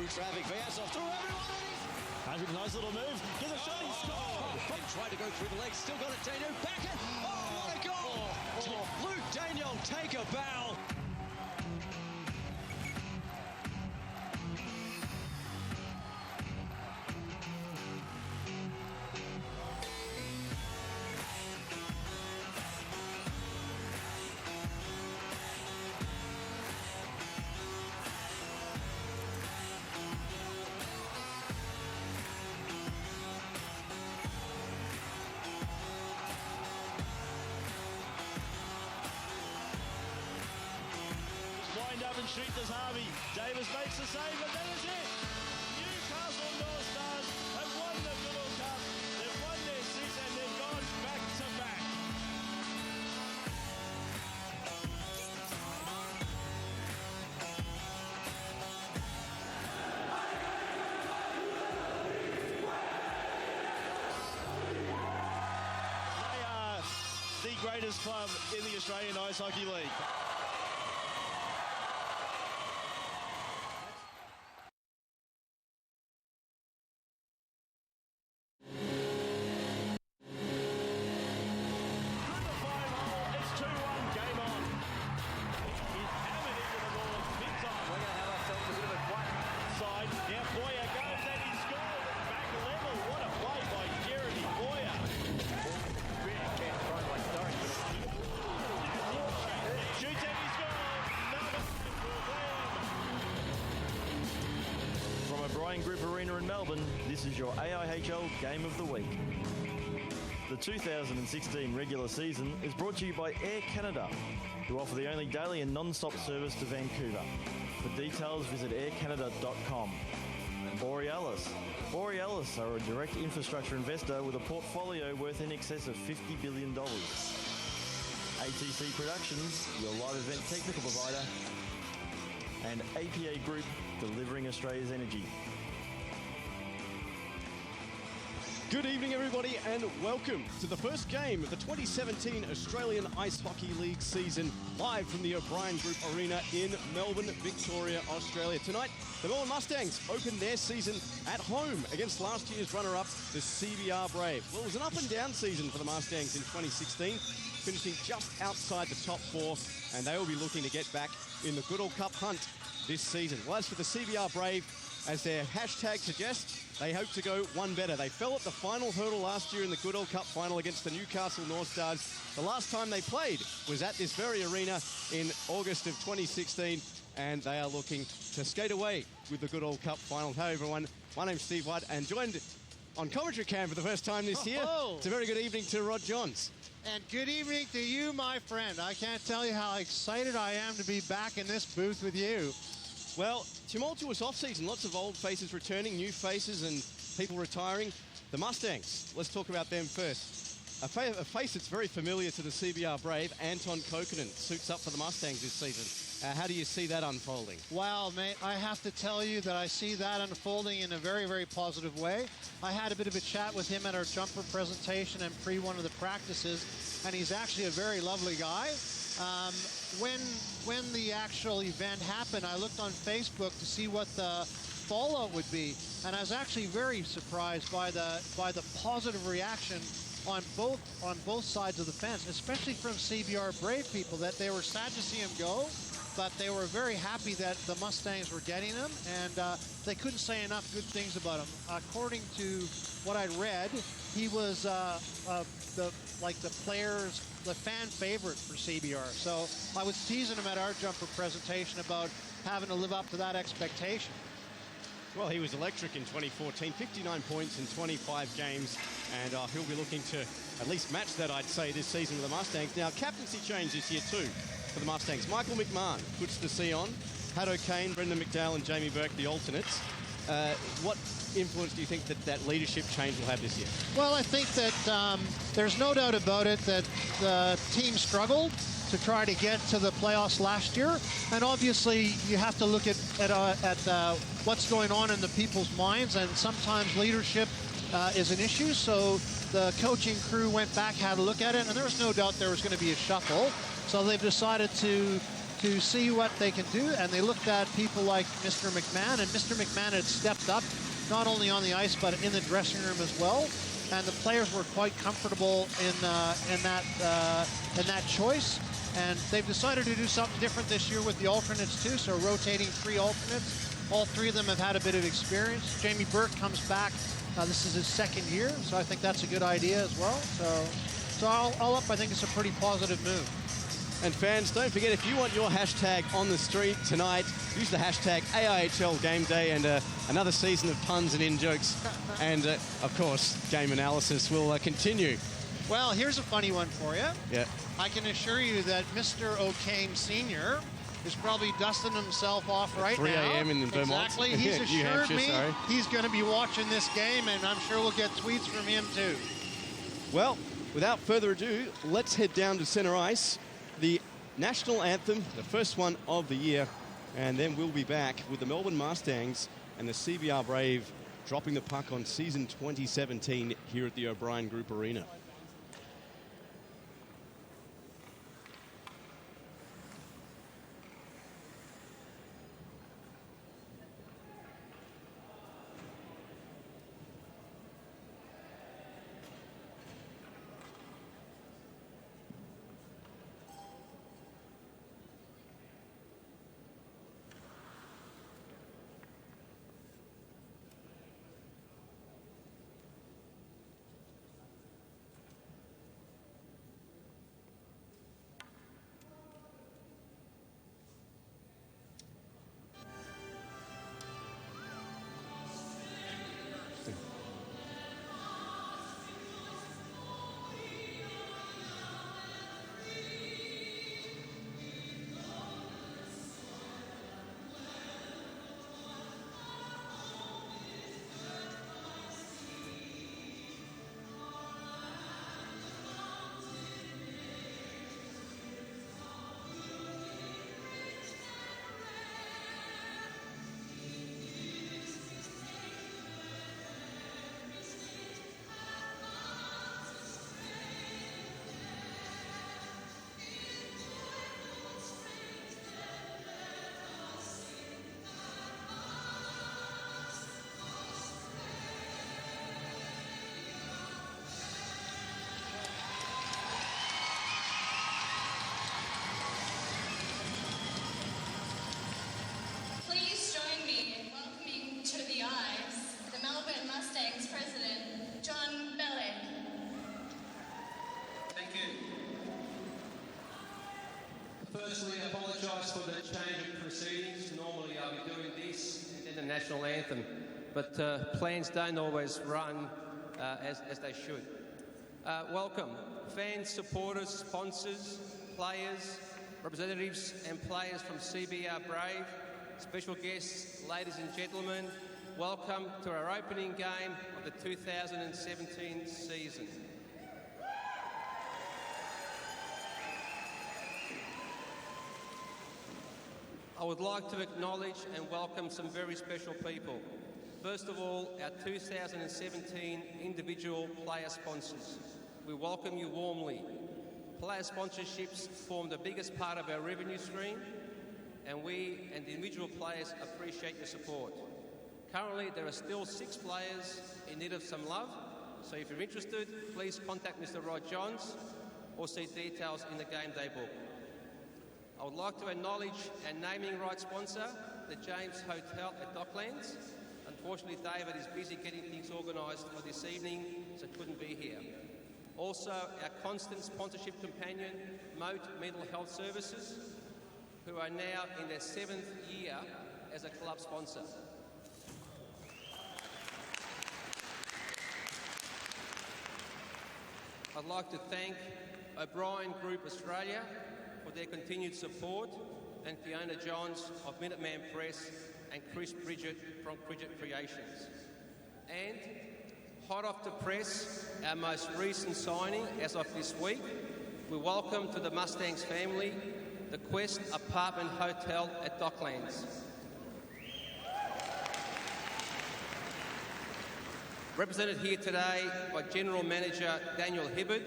traffic. Vyazov through everyone. Patrick, nice little move. Get a shot, he scored. Tried to go through the legs, still got it. Daniel back it. Oh, what a goal! Luke Daniel take a bow. Wind up and shoot does Harvey. Davis makes the save, and that is it. Newcastle North Stars have won the Goodall Cup. They've won their six and they've gone back to back. They are the greatest club in the Australian Ice Hockey League. Group Arena in Melbourne, this is your AIHL Game of the Week. The 2016 regular season is brought to you by Air Canada, who offer the only daily and non-stop service to Vancouver. For details, visit aircanada.com. Borealis. Borealis are a direct infrastructure investor with a portfolio worth in excess of $50 billion. ATC Productions, your live event technical provider. And APA Group, delivering Australia's energy. Good evening, everybody, and welcome to the first game of the 2017 Australian Ice Hockey League season, live from the O'Brien Group Arena in Melbourne, Victoria, Australia. Tonight, the Melbourne Mustangs opened their season at home against last year's runner-up, the CBR Brave. Well, it was an up-and-down season for the Mustangs in 2016, finishing just outside the top four, and they will be looking to get back in the Goodall Cup hunt this season. Well, as for the CBR Brave, as their hashtag suggests, they hope to go one better. They fell at the final hurdle last year in the Goodall Cup final against the Newcastle North Stars. The last time they played was at this very arena in August of 2016, and they are looking to skate away with the Goodall Cup final. Hello, everyone. My name's Steve White, and joined on commentary cam for the first time this year. It's a very good evening to Rod Johns. And good evening to you, my friend. I can't tell you how excited I am to be back in this booth with you. Well, tumultuous off-season, lots of old faces returning, new faces and people retiring. The Mustangs, let's talk about them first. A face that's very familiar to the CBR Brave, Anton Kokkonen, suits up for the Mustangs this season. How do you see that unfolding? Well, mate, I have to tell you that I see that unfolding in a very, very positive way. I had a bit of a chat with him at our jumper presentation and pre one of the practices, and he's actually a very lovely guy. When the actual event happened, I looked on Facebook to see what the fallout would be, and I was actually very surprised by the positive reaction on both sides of the fence, especially from CBR Brave people, that they were sad to see him go, but they were very happy that the Mustangs were getting him, and they couldn't say enough good things about him. According to what I read, he was the fan favorite for CBR. So I was teasing him at our jumper presentation about having to live up to that expectation. Well, he was electric in 2014, 59 points in 25 games, and he'll be looking to at least match that, I'd say, this season with the Mustangs. Now, captaincy change this year too for the Mustangs. Michael McMahon puts the C on. Pat O'Kane, Brendan McDowell and Jamie Burke, the alternates. What influence do you think that leadership change will have this year? Well, I think that there's no doubt about it that the team struggled to try to get to the playoffs last year, and obviously you have to look at what's going on in the people's minds, and sometimes leadership is an issue. So the coaching crew went back, had a look at it, and there was no doubt there was going to be a shuffle. So they've decided to to see what they can do, and they looked at people like Mr. McMahon, and Mr. McMahon had stepped up not only on the ice but in the dressing room as well, and the players were quite comfortable in that choice. And they've decided to do something different this year with the alternates too, so rotating 3 alternates. All 3 of them have had a bit of experience. Jamie Burke comes back. This is his 2nd year, so I think that's a good idea as well. So all up, I think it's a pretty positive move. And fans, don't forget, if you want your hashtag on the street tonight, use the hashtag AIHL Game Day, and another season of puns and in-jokes. And, of course, game analysis will continue. Well, here's a funny one for you. Yeah. I can assure you that Mr. O'Kane Sr. is probably dusting himself off right 3 now. 3 a.m. in Vermont. Exactly. He's assured me he's going to be watching this game, and I'm sure we'll get tweets from him too. Well, without further ado, let's head down to center ice. The national anthem, the first one of the year, and then we'll be back with the Melbourne Mustangs and the CBR Brave dropping the puck on season 2017 here at the O'Brien Group Arena. Please join me in welcoming to the ice the Melbourne Mustangs president, John Bellick. Thank you. Firstly, I apologise for the change of proceedings. Normally I'll be doing this and then the national anthem, but plans don't always run as they should. Welcome, fans, supporters, sponsors, players, representatives and players from CBR Brave, special guests, ladies and gentlemen, welcome to our opening game of the 2017 season. I would like to acknowledge and welcome some very special people. First of all, our 2017 individual player sponsors. We welcome you warmly. Player sponsorships form the biggest part of our revenue stream, and we and the individual players appreciate your support. Currently, there are still 6 players in need of some love, so if you're interested, please contact Mr. Rod Johns or see details in the Game Day book. I would like to acknowledge our naming rights sponsor, the James Hotel at Docklands. Unfortunately, David is busy getting things organised for this evening, so couldn't be here. Also, our constant sponsorship companion, Moat Mental Health Services, who are now in their 7th year as a club sponsor. I'd like to thank O'Brien Group Australia for their continued support, and Fiona Johns of Minuteman Press and Chris Bridget from Bridget Creations. And hot off the press, our most recent signing as of this week, we welcome to the Mustangs family the Quest Apartment Hotel at Docklands. Represented here today by General Manager Daniel Hibbard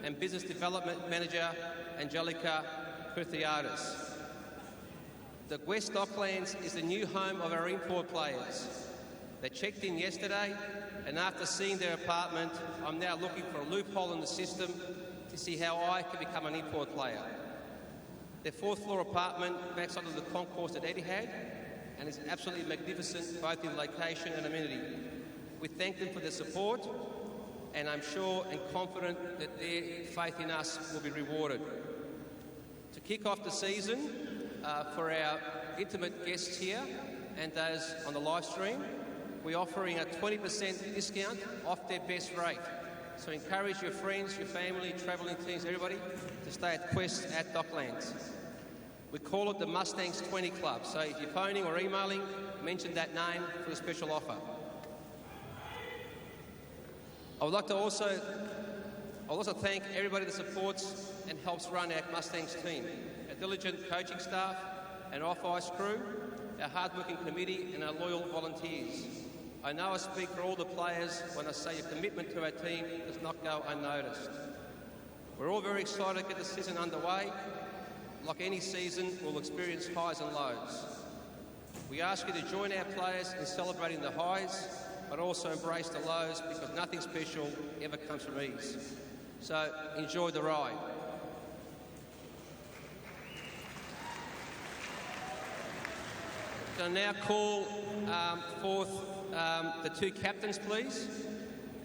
and Business Development Manager Angelica Kurthiadis. The West Docklands is the new home of our import players. They checked in yesterday, and after seeing their apartment, I'm now looking for a loophole in the system to see how I can become an import player. Their fourth-floor apartment backs onto the concourse at Etihad and is absolutely magnificent both in location and amenity. We thank them for their support, and I'm sure and confident that their faith in us will be rewarded. To kick off the season, for our intimate guests here and those on the live stream, we're offering a 20% discount off their best rate. So encourage your friends, your family, travelling teams, everybody, to stay at Quest at Docklands. We call it the Mustangs 20 Club, so if you're phoning or emailing, mention that name for a special offer. I would like to also thank everybody that supports and helps run our Mustangs team, our diligent coaching staff, and off-ice crew, our hard-working committee, and our loyal volunteers. I know I speak for all the players when I say your commitment to our team does not go unnoticed. We're all very excited to get the season underway. Like any season, we'll experience highs and lows. We ask you to join our players in celebrating the highs, but also embrace the lows, because nothing special ever comes from ease. So enjoy the ride. So now call forth the two captains, please.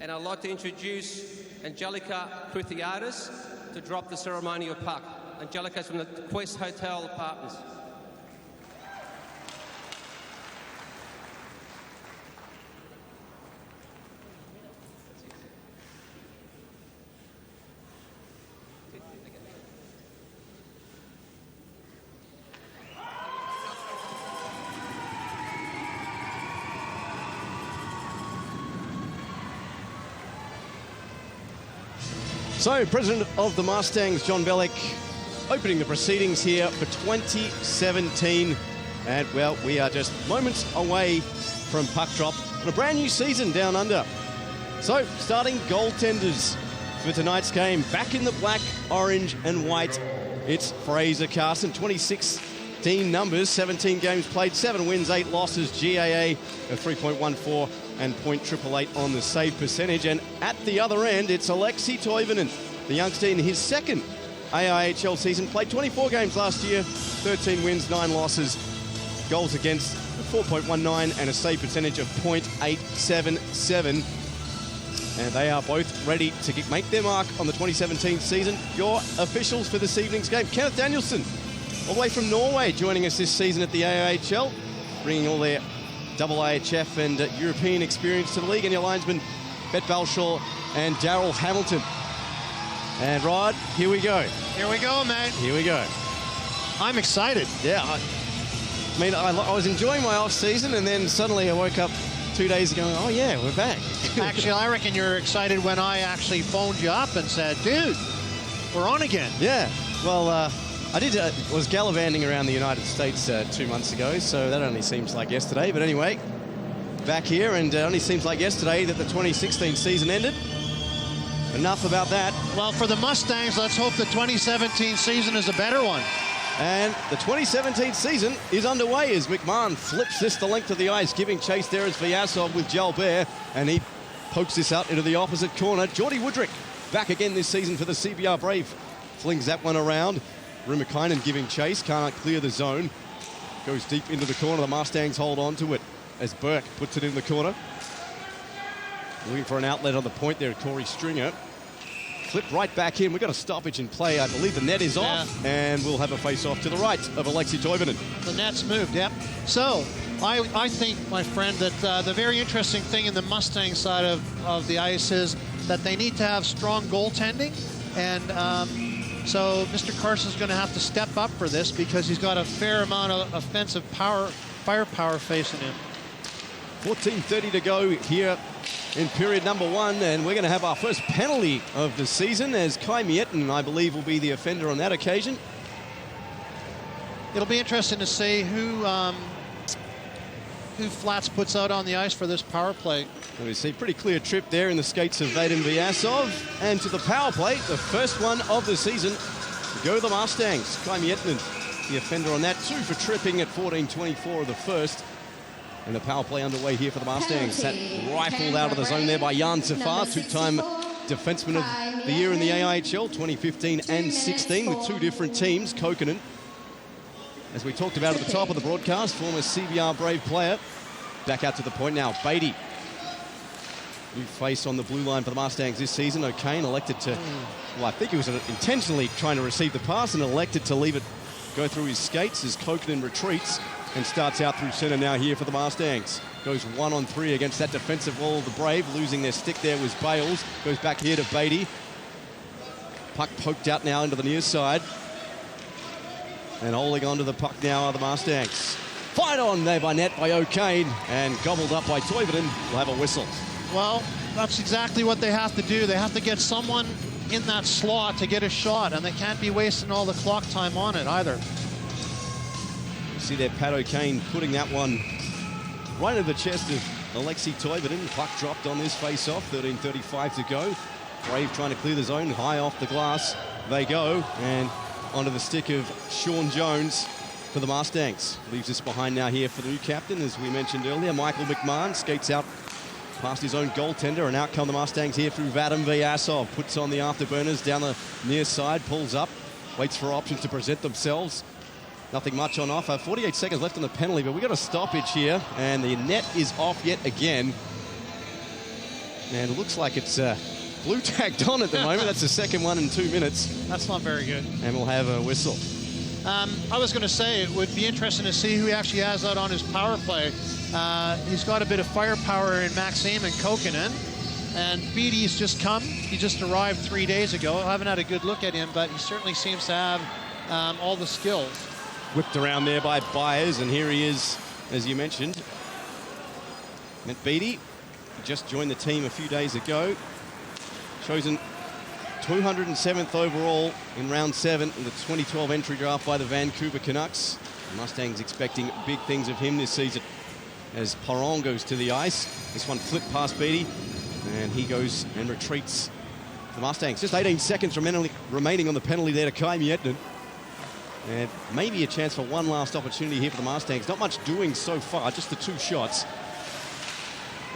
And I'd like to introduce Angelica Kruthiadis to drop the ceremonial puck. Angelica's from the Quest Hotel Apartments. So, President of the Mustangs, John Bellick, opening the proceedings here for 2017. And, well, we are just moments away from puck drop on a brand new season down under. So, starting goaltenders for tonight's game. Back in the black, orange and white, it's Fraser Carson. 2016 numbers, 17 games played, 7 wins, 8 losses, GAA of 3.14 and .888 on the save percentage. And at the other end, it's Aleksi Toivonen, the youngster in his second AIHL season. Played 24 games last year, 13 wins, 9 losses, goals against 4.19 and a save percentage of .877. And they are both ready to make their mark on the 2017 season. Your officials for this evening's game: Kenneth Danielson, all the way from Norway, joining us this season at the AIHL, bringing all their AIHF and European experience to the league, and your linesmen, Bet Balshaw and Daryl Hamilton. And Rod, here we go. Here we go, mate. Here we go. I'm excited. Yeah, I was enjoying my off-season, and then suddenly I woke up 2 days ago and, oh yeah, we're back. Actually, I reckon you're excited when I actually phoned you up and said, dude, we're on again. Yeah, well, I was gallivanting around the United States 2 months ago, so that only seems like yesterday. But anyway, back here, and it only seems like yesterday that the 2016 season ended. Enough about that. Well, for the Mustangs, let's hope the 2017 season is a better one. And the 2017 season is underway as McMahon flips this the length of the ice, giving chase there as Vyasov with Jalbert, and he pokes this out into the opposite corner. Geordie Woodrick back again this season for the CBR Brave. Flings that one around. Rumakainen giving chase, can't clear the zone. Goes deep into the corner. The Mustangs hold on to it as Burke puts it in the corner. Looking for an outlet on the point there, Corey Stringer. Flipped right back in. We've got a stoppage in play. I believe the net is off, and we'll have a face-off to the right of Aleksi Toivonen. The net's moved, yep. So, I think, my friend, that the very interesting thing in the Mustang side of the ice is that they need to have strong goaltending, and so Mr. Carson's going to have to step up for this because he's got a fair amount of offensive firepower facing him. 14:30 to go here in period number 1, and we're going to have our first penalty of the season as Kai Mietten, I believe, will be the offender on that occasion. It'll be interesting to see who Flats puts out on the ice for this power play. We see pretty clear trip there in the skates of Vadim Vyasov, and to the power play, the first one of the season. Go the Mustangs. Kai Mietten the offender on that. 2 for tripping at 14:24 of the first. And the power play underway here for the Mustangs. That rifled out of the zone there by Jan Safar, 2-time defenseman of the year in the AIHL, 2015 and 16 with 2 different teams. Kokkonen, as we talked about at the top of the broadcast, former CBR Brave player. Back out to the point now. Beatty, new face on the blue line for the Mustangs this season. O'Kane elected to, well, I think he was intentionally trying to receive the pass and elected to leave it go through his skates as Kokkonen retreats and starts out through centre now here for the Mustangs. Goes 1-on-3 against that defensive wall of the Brave. Losing their stick there was Bales. Goes back here to Beatty. Puck poked out now into the near side. And holding on to the puck now are the Mustangs. Fight on there by net by O'Kane and gobbled up by Toivonen. Will have a whistle. Well, that's exactly what they have to do. They have to get someone in that slot to get a shot, and they can't be wasting all the clock time on it either. You see there Pat O'Kane putting that one right into the chest of Alexei Toivonen. Puck dropped on this face-off, 13:35 to go. Brave trying to clear the zone, high off the glass. They go, and onto the stick of Sean Jones for the Mustangs. Leaves this behind now here for the new captain, as we mentioned earlier. Michael McMahon skates out past his own goaltender, and out come the Mustangs here through Vadim Vyasov. Puts on the afterburners down the near side, pulls up, waits for options to present themselves. Nothing much on offer. 48 seconds left on the penalty, but we got a stoppage here, and the net is off yet again. And it looks like it's blue tacked on at the moment. That's the second one in 2 minutes. That's not very good. And we'll have a whistle. I was going to say it would be interesting to see who he actually has out on his power play. He's got a bit of firepower in Maxime and Kokkonen, and Beatty's just come. He just arrived 3 days ago. I haven't had a good look at him, but he certainly seems to have all the skills. Whipped around there by Byers, and here he is, as you mentioned. Matt Beatty just joined the team a few days ago. Chosen 207th overall in round 7 in the 2012 entry draft by the Vancouver Canucks. The Mustangs expecting big things of him this season as Perron goes to the ice. This one flipped past Beatty, and he goes and retreats the Mustangs. Just 18 seconds remaining on the penalty there to Kai Mietinen. And maybe a chance for one last opportunity here for the Mustangs. Not much doing so far, just the 2 shots.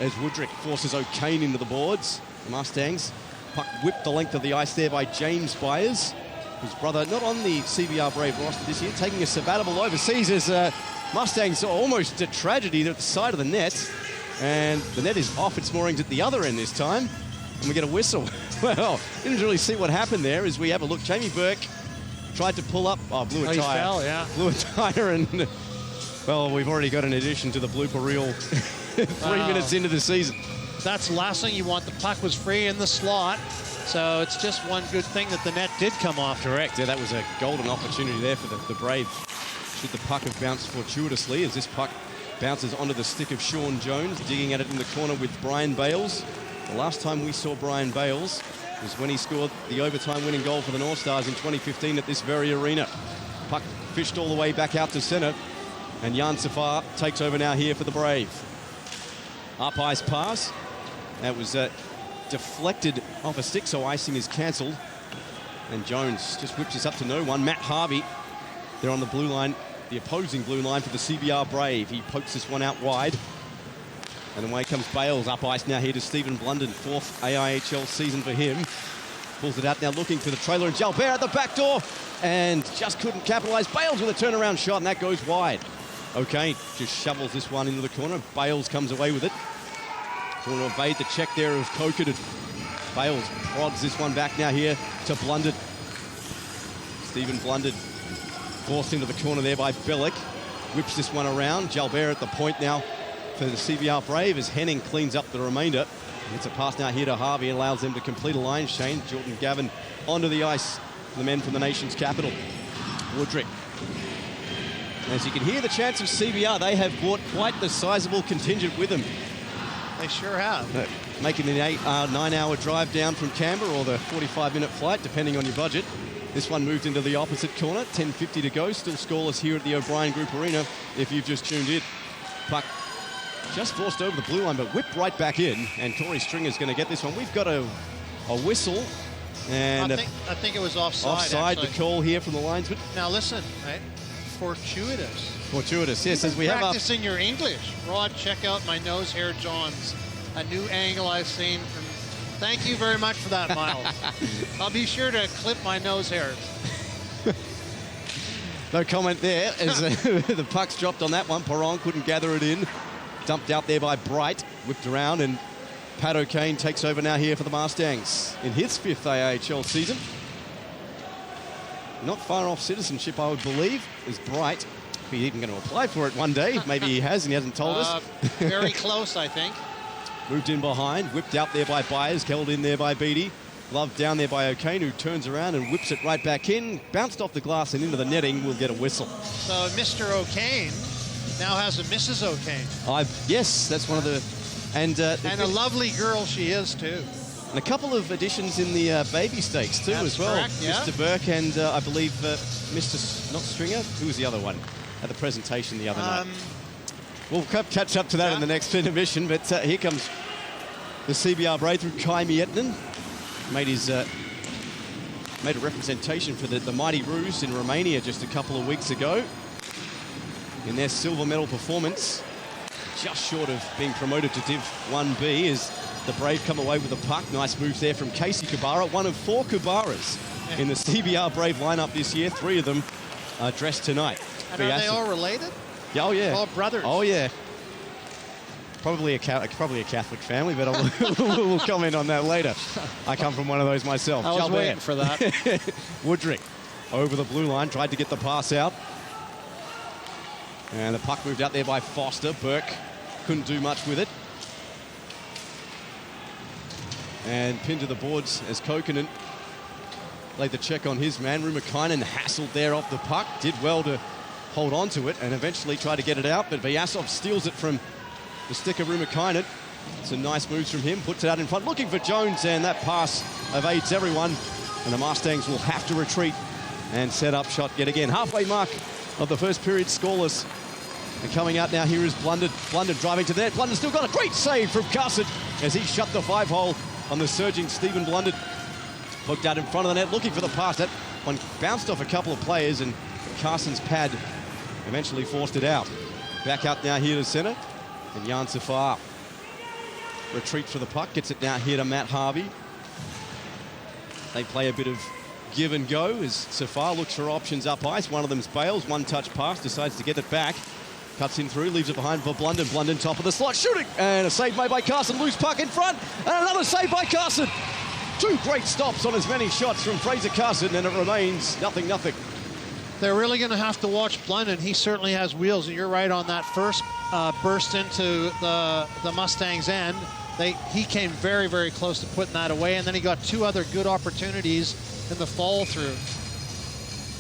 As Woodrick forces O'Kane into the boards. The Mustangs, puck whipped the length of the ice there by James Byers, his brother not on the CBR Brave roster this year, taking a sabbatical overseas as Mustangs almost a tragedy. They're at the side of the net. And the net is off its moorings at the other end this time. And we get a whistle. Well, didn't really see what happened there as we have a look. Jamie Burke tried to pull up, blew a tire. Fell, yeah. Blew a tire, and well, we've already got an addition to the blooper reel 3 minutes into the season. That's the last thing you want. The puck was free in the slot, so it's just one good thing that the net did come off. Correct. Yeah, that was a golden opportunity there for the Brave. Should the puck have bounced fortuitously, as this puck bounces onto the stick of Sean Jones, digging at it in the corner with Brian Bales. The last time we saw Brian Bales was when he scored the overtime winning goal for the North Stars in 2015 at this very arena. Puck fished all the way back out to centre, and Jan Safar takes over now here for the Brave. Up ice pass. That was deflected off a stick, so icing is cancelled. And Jones just whips this up to no one. Matt Harvey, they're on the blue line, the opposing blue line for the CBR Brave. He pokes this one out wide. And away comes Bales, up ice now here to Stephen Blunden, 4th AIHL season for him. Pulls it out now looking for the trailer, and Jalbert at the back door, and just couldn't capitalise. Bales with a turnaround shot, and that goes wide. Okay, just shovels this one into the corner. Bales comes away with it. Trying to evade the check there of Kokkonen. Bales prods this one back now here to Blunden. Stephen Blunden forced into the corner there by Bellick. Whips this one around. Jalbert at the point now for the CBR Brave as Henning cleans up the remainder. It's a pass now here to Harvey and allows them to complete a line change. Jordan Gavin onto the ice for the men from the nation's capital. Woodrick. As you can hear the chants of CBR, they have brought quite the sizable contingent with them. They sure have. Making the 9-hour drive down from Canberra, or the 45-minute flight, depending on your budget. This one moved into the opposite corner. 10:50 to go. Still scoreless here at the O'Brien Group Arena if you've just tuned in. Puck just forced over the blue line, but whipped right back in. And Corey Stringer's going to get this one. We've got a whistle. And I think it was offside. Offside, actually. the call here from the linesman. Now listen, right? fortuitous. Fortuitous, yes, as we have up. Practicing your English. Rod, check out my nose hair Johns. A new angle I've seen. Thank you very much for that, Miles. I'll be sure to clip my nose hairs. No comment there as the puck's dropped on that one. Perron couldn't gather it in. Dumped out there by Bright. Whipped around, and Pat O'Kane takes over now here for the Mustangs in his 5th AIHL season. Not far off citizenship, I would believe, is Bright. He's even going to apply for it one day. Maybe he has, and he hasn't told us. Very close, I think. Moved in behind, whipped out there by Byers, held in there by Beattie. Glove down there by O'Kane, who turns around and whips it right back in. Bounced off the glass and into the netting. We'll get a whistle. So Mr. O'Kane now has a Mrs. O'Kane. Yes, that's one of the... And a lovely girl she is, too. And a couple of additions in the baby stakes, too, That's as well. correct, yeah. Mr. Burke and I believe Mr. Not Stringer. Who was the other one at the presentation the other night? We'll catch up to that in the next intermission, but here comes the CBR Brave through Kai Miettinen. Made a representation for the Mighty Roos in Romania just a couple of weeks ago in their silver medal performance. Just short of being promoted to Div 1B as the Brave come away with a puck. Nice moves there from Casey Kubara, one of 4 Kubaras in the CBR Brave lineup this year. 3 of them are dressed tonight. And are they all related? Yeah, oh, yeah. All brothers? Oh, yeah. Probably a Catholic family, but we'll comment on that later. I come from one of those myself. I was waiting for that. Woodrick over the blue line, tried to get the pass out. And the puck moved out there by Foster. Burke couldn't do much with it. And pinned to the boards as Kokkonen laid the check on his man. Rumakainen hassled there off the puck. Did well to hold on to it and eventually try to get it out, but Vyasov steals it from the stick of Rumakainen. Some nice moves from him, puts it out in front, looking for Jones, and that pass evades everyone. And the Mustangs will have to retreat and set up shot yet again. Halfway mark of the first period, scoreless. And coming out now here is Blunden. Blunden driving to the net. Blunden still got a great save from Carson as he shut the 5-hole on the surging Stephen Blunden. Hooked out in front of the net, looking for the pass. That one bounced off a couple of players, and Carson's pad eventually forced it out. Back out now here to centre, and Jan Safar retreats for the puck, gets it now here to Matt Harvey. They play a bit of give and go as Safar looks for options up ice. One of them's Bales, one touch pass, decides to get it back. Cuts in through, leaves it behind for Blunden. Blunden top of the slot, shooting! And a save made by Carson, loose puck in front, and another save by Carson! 2 great stops on as many shots from Fraser Carson, and it remains 0-0. They're really going to have to watch Blunden. He certainly has wheels, and you're right on that first burst into the Mustangs' end. He came very, very close to putting that away, and then he got 2 other good opportunities in the fall through.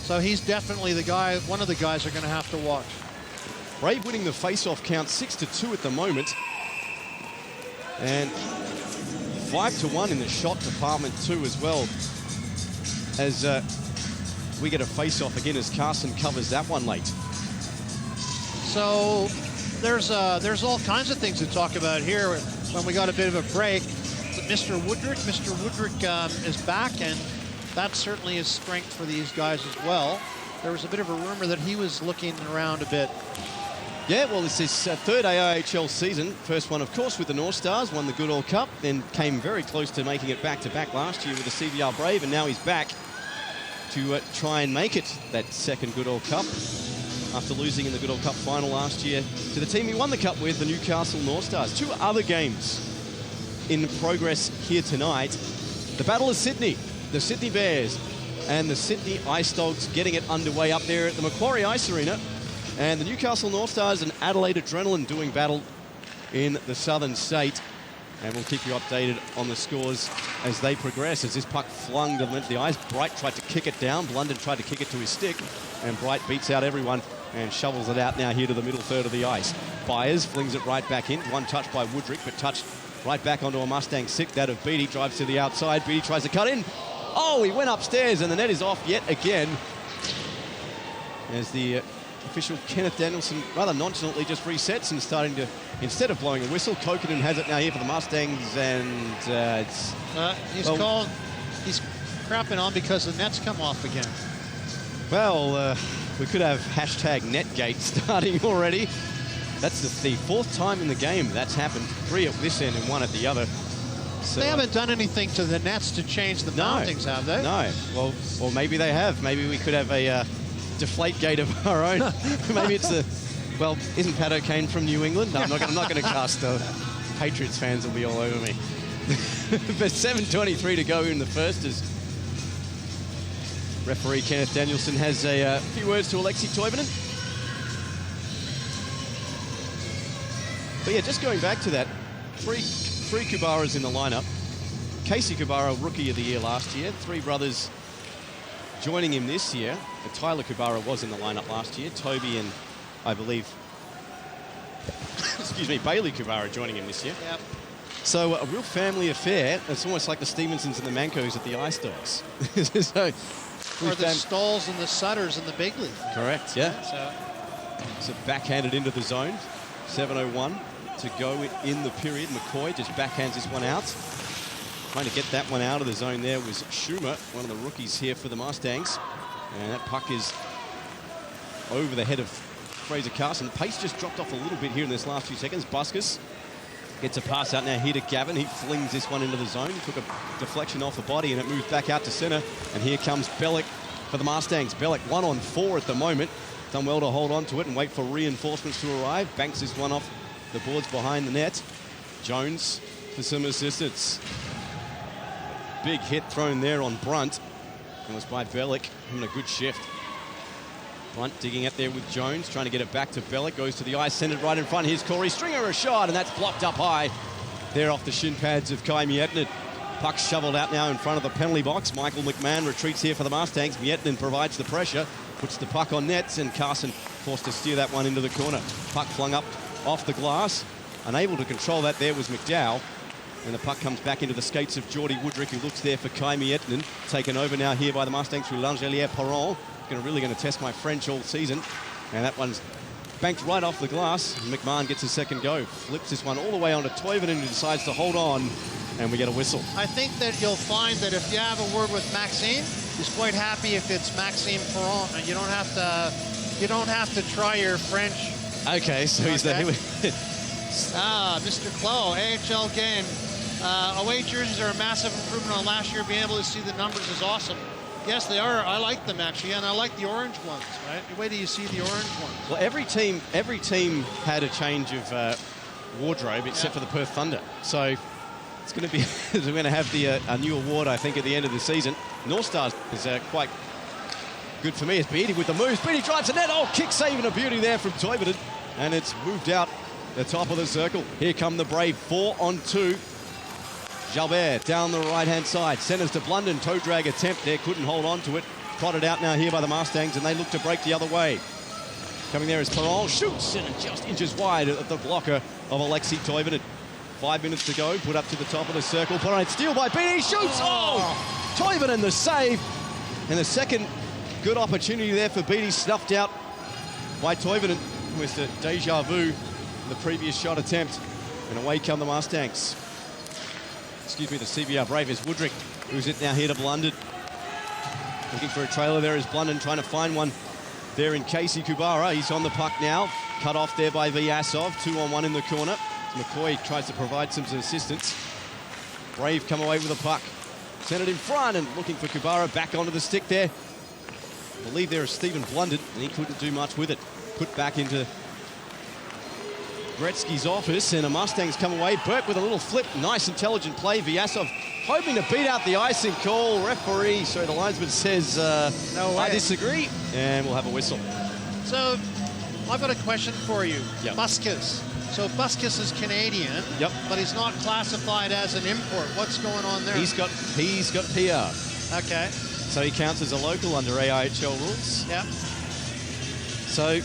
So he's definitely the guy, one of the guys they're going to have to watch. Brave winning the face-off count 6-2 at the moment. And 5-1 in the shot department too as well. As we get a face-off again as Carson covers that one late. So there's all kinds of things to talk about here when we got a bit of a break. Mr. Woodrick is back, and that certainly is strength for these guys as well. There was a bit of a rumor that he was looking around a bit. Yeah, well, this is his 3rd AIHL season. First one, of course, with the North Stars, won the Goodall Cup, then came very close to making it back-to-back last year with the CBR Brave, and now he's back to try and make it that 2nd Goodall Cup after losing in the Goodall Cup final last year to the team he won the Cup with, the Newcastle North Stars. 2 other games in progress here tonight. The Battle of Sydney, the Sydney Bears and the Sydney Ice Dogs getting it underway up there at the Macquarie Ice Arena. And the Newcastle North Stars and Adelaide Adrenaline doing battle in the southern state. And we'll keep you updated on the scores as they progress. As this puck flung to the ice, Bright tried to kick it down. Blunden tried to kick it to his stick. And Bright beats out everyone and shovels it out now here to the middle third of the ice. Byers flings it right back in. One touch by Woodrick, but touched right back onto a Mustang sick. That of Beattie drives to the outside. Beattie tries to cut in. Oh, he went upstairs and the net is off yet again. As the official Kenneth Danielson rather nonchalantly just resets and starting to, instead of blowing a whistle, Kokkonen has it now here for the Mustangs, and he's crapping on because the net's come off again. Well, We could have hashtag Netgate starting already. That's the fourth time in the game that's happened. 3 at this end and 1 at the other. So, They haven't done anything to the nets to change the mountings, have they? No. Well, or maybe they have. Maybe we could have a deflate gate of our own. Maybe it's the... Well, isn't Pat O'Kane from New England? No, I'm not going to cast. Patriots fans will be all over me. But 7:23 to go in the first as referee Kenneth Danielson has a few words to Alexei Toivonen. But yeah, just going back to that, three Kubaras in the lineup. Casey Kubara, Rookie of the Year last year. 3 brothers joining him this year. Tyler Kubara was in the lineup last year. Toby and, I believe, excuse me, Bailey Kubara joining him this year. Yep. So a real family affair. It's almost like the Stevensons and the Mancos at the Ice Dogs. So, or the Stalls and the Sutters in the big league. Correct, yeah. So backhanded into the zone. 7:01 to go in the period. McCoy just backhands this one out. Trying to get that one out of the zone there was Schumer, one of the rookies here for the Mustangs. And that puck is over the head of Fraser Carson. The pace just dropped off a little bit here in this last few seconds. Buskus gets a pass out now here to Gavin. He flings this one into the zone. He took a deflection off the body and it moves back out to center. And here comes Bellick for the Mustangs. Bellick 1-on-4 at the moment. Done well to hold on to it and wait for reinforcements to arrive. Banks this one off the boards behind the net. Jones for some assistance. Big hit thrown there on Brunt. It was by Bellick, having a good shift. Brunt digging out there with Jones, trying to get it back to Bellick. Goes to the ice, send it right in front. Here's Corey Stringer, a shot, and that's blocked up high. There off the shin pads of Kai Miettinen. Puck shoveled out now in front of the penalty box. Michael McMahon retreats here for the Mustangs. Miettinen provides the pressure, puts the puck on nets, and Carson forced to steer that one into the corner. Puck flung up off the glass. Unable to control that there was McDowell. And the puck comes back into the skates of Geordie Woodrick, who looks there for Kai Miettinen. Taken over now here by the Mustangs through Langelier-Perron. Really going to test my French all season. And that one's banked right off the glass. McMahon gets his second go. Flips this one all the way onto Toivonen, who decides to hold on. And we get a whistle. I think that you'll find that if you have a word with Maxime, he's quite happy if it's Maxime Perron. And you don't have to try your French. Okay, so he's there. Mr. Clough, AHL game. Away jerseys are a massive improvement on last year. Being able to see the numbers is awesome. Yes, they are. I like them, actually, and I like the orange ones, right? Wait till you see the orange ones. Well, every team had a change of wardrobe except for the Perth Thunder. So it's going to be we're going to have a new award, I think, at the end of the season. North Stars is quite good for me. It's Beatty with the moves. Beatty drives the net. Oh, kick saving a beauty there from Toivonen, and it's moved out the top of the circle. Here come the Brave, 4-on-2. Jalbert down the right-hand side. Centers to Blunden. Toe drag attempt there. Couldn't hold on to it. Prodded out now here by the Mustangs, and they look to break the other way. Coming there is Perron. Shoots, and just inches wide at the blocker of Alexei Toivonen. 5 minutes to go. Put up to the top of the circle. Perron, steal by Beatty. Shoots! Oh! Toivonen the save. And the second good opportunity there for Beatty, snuffed out by Toivonen. Was the deja vu, the previous shot attempt. And away come the Mustangs. Excuse me, the CBR Brave is Woodrick, who's it now here to Blunden. Looking for a trailer there is Blunden, trying to find one there in Casey Kubara. He's on the puck now, cut off there by Vyasov, 2-on-1 in the corner. McCoy tries to provide some assistance. Brave come away with the puck. Sent it in front and looking for Kubara, back onto the stick there. I believe there is Stephen Blunden, and he couldn't do much with it. Put back into Gretzky's office, and the Mustangs come away. Burke with a little flip. Nice, intelligent play. Vyasov hoping to beat out the icing call. Referee, sorry, the linesman says, no way. I disagree. And we'll have a whistle. So, I've got a question for you. Yep. Buskus. So, Buskus is Canadian, yep, but he's not classified as an import. What's going on there? He's got PR. Okay. So, he counts as a local under AIHL rules. Yep. So,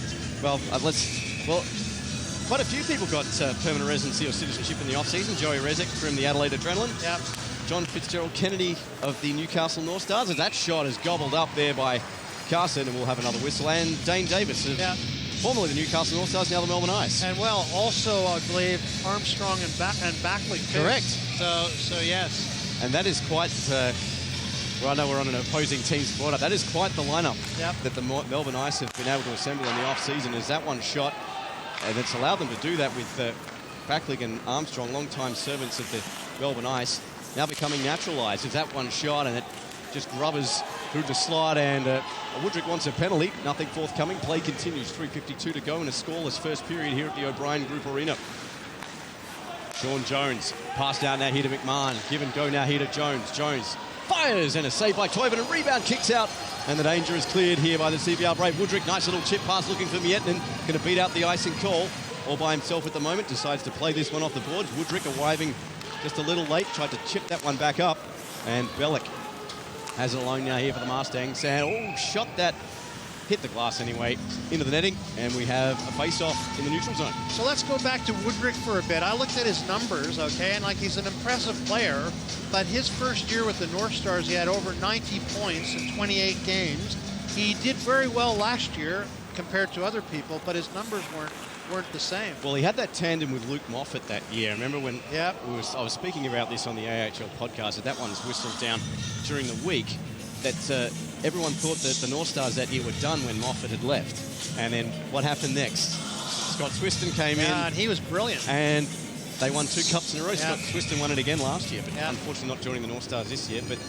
quite a few people got permanent residency or citizenship in the off-season. Joey Rezek from the Adelaide Adrenaline. Yep. John Fitzgerald Kennedy of the Newcastle North Stars. And that shot is gobbled up there by Carson, and we'll have another whistle. And Dane Davis, formerly the Newcastle North Stars, now the Melbourne Ice. And well, also I believe Armstrong and Backley too. Correct. So yes. And that is quite Well, I know we're on an opposing team's border. That is quite the lineup that the Melbourne Ice have been able to assemble in the off-season. Is that one shot, and it's allowed them to do that with Backlig and Armstrong, long-time servants of the Melbourne Ice, now becoming naturalised. Is that one shot, and it just grubbers through the slot, and Woodrick wants a penalty. Nothing forthcoming. Play continues. 3:52 to go in a scoreless first period here at the O'Brien Group Arena. Sean Jones passed out now here to McMahon. Give and go now here to Jones. Jones fires, and a save by Toivonen, and rebound kicks out, and the danger is cleared here by the CBR Brave. Woodrick, nice little chip pass looking for Miettinen, going to beat out the icing call all by himself at the moment, decides to play this one off the boards. Woodrick arriving just a little late, tried to chip that one back up, and Bellick has it alone now here for the Mustangs, and shot that, hit the glass anyway, into the netting, and we have a face-off in the neutral zone. So let's go back to Woodrick for a bit. I looked at his numbers, okay, and like he's an impressive player, but his first year with the North Stars, he had over 90 points in 28 games. He did very well last year compared to other people, but his numbers weren't the same. Well, he had that tandem with Luke Moffat that year. Remember when I was speaking about this on the AIHL podcast, that one was whistled down during the week, that everyone thought that the North Stars that year were done when Moffat had left. And then what happened next? Scott Swiston came in. And he was brilliant. And they won 2 cups in a row. Scott Swiston won it again last year, but unfortunately not joining the North Stars this year. But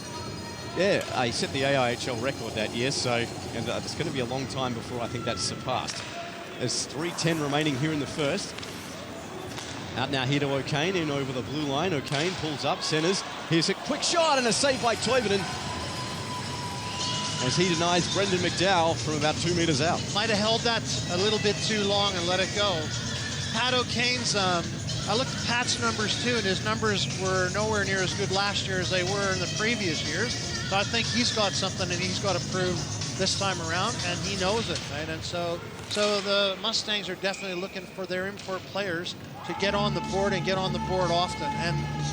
yeah, he set the AIHL record that year, so and it's going to be a long time before I think that's surpassed. There's 3:10 remaining here in the first. Out now here to O'Kane, in over the blue line. O'Kane pulls up, centres. Here's a quick shot and a save by Toivonen, as he denies Brendan McDowell from about 2 metres out. Might have held that a little bit too long and let it go. Pat O'Kane's, I looked at Pat's numbers too, and his numbers were nowhere near as good last year as they were in the previous years. So I think he's got something that he's got to prove this time around, and he knows it, right? And so the Mustangs are definitely looking for their import players to get on the board and get on the board often.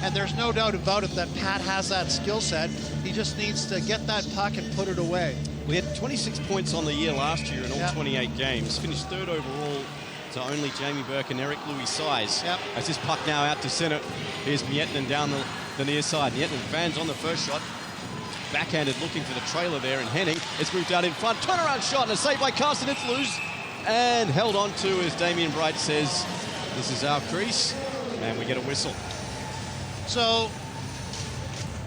And there's no doubt about it that Pat has that skill set. He just needs to get that puck and put it away. We had 26 points on the year last year in all 28 games. Finished 3rd overall to only Jamie Burke and Eric Louis Size. As this puck now out to centre, here's Miettinen down the near side. Miettinen fans on the first shot. Backhanded looking for the trailer there, and Henning. It's moved out in front. Turnaround shot and a save by Carson. It's loose and held on to, as Damien Bright says, this is our crease, and we get a whistle. So,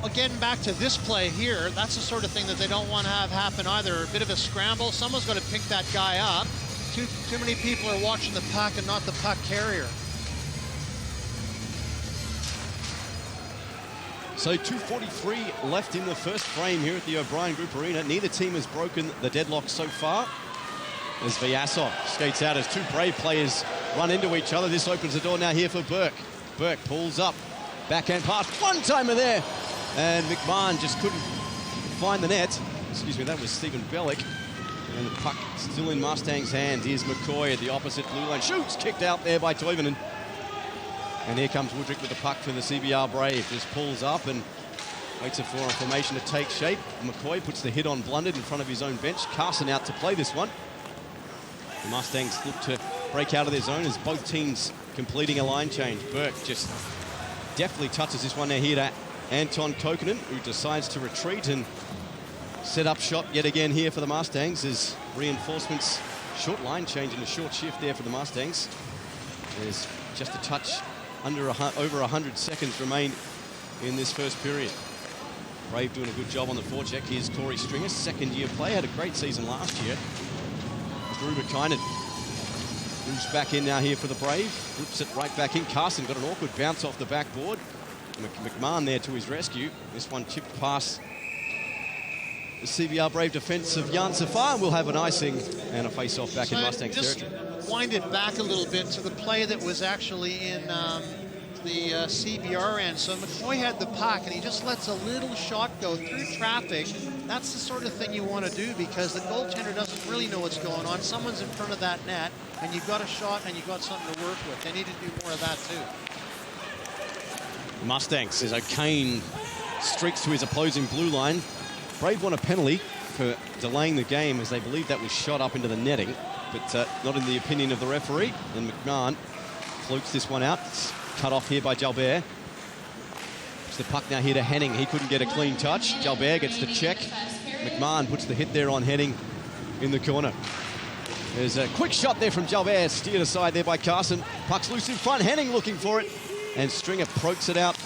again, back to this play here, that's the sort of thing that they don't want to have happen either. A bit of a scramble. Someone's got to pick that guy up. Too many people are watching the puck and not the puck carrier. So 2:43 left in the first frame here at the O'Brien Group Arena. Neither team has broken the deadlock so far, as Vyasov skates out as 2 Brave players run into each other. This opens the door now here for Burke. Burke pulls up, backhand pass, one-timer there, and McMahon just couldn't find the net. Excuse me, that was Stephen Bellick. And the puck still in Mustang's hands. Here's McCoy at the opposite blue line. Shoots, kicked out there by Toivonen. And here comes Woodrick with the puck for the CBR Brave. Just pulls up and waits for a formation to take shape. McCoy puts the hit on Blunded in front of his own bench. Carson out to play this one. The Mustangs look to break out of their zone as both teams completing a line change. Burke just deftly touches this one now here to Anton Kokkonen, who decides to retreat and set up shot yet again here for the Mustangs as reinforcements. Short line change and a short shift there for the Mustangs. There's just a touch over 100 seconds remain in this first period. Brave doing a good job on the forecheck. Here's Corey Stringer, 2nd-year player, had a great season last year. Drew McKinnon moves back in now here for the Brave. Flips it right back in. Carson got an awkward bounce off the backboard. McMahon there to his rescue. This one chipped past the CBR Brave defence of Jan Safar. We'll have an icing and a face-off back in Mustangs territory. Wind it back a little bit to the play that was actually in the CBR end. So McCoy had the puck, and he just lets a little shot go through traffic. That's the sort of thing you want to do because the goaltender doesn't really know what's going on. Someone's in front of that net, and you've got a shot, and you've got something to work with. They need to do more of that, too. Mustangs as O'Kane streaks to his opposing blue line. Brave won a penalty for delaying the game as they believe that was shot up into the netting, but not in the opinion of the referee. And McMahon floats this one out. It's cut off here by Jalbert. Gets the puck now here to Henning. He couldn't get a clean touch. Jalbert gets the check. McMahon puts the hit there on Henning in the corner. There's a quick shot there from Jalbert, steered aside there by Carson. Puck's loose in front, Henning looking for it, and Stringer pokes it out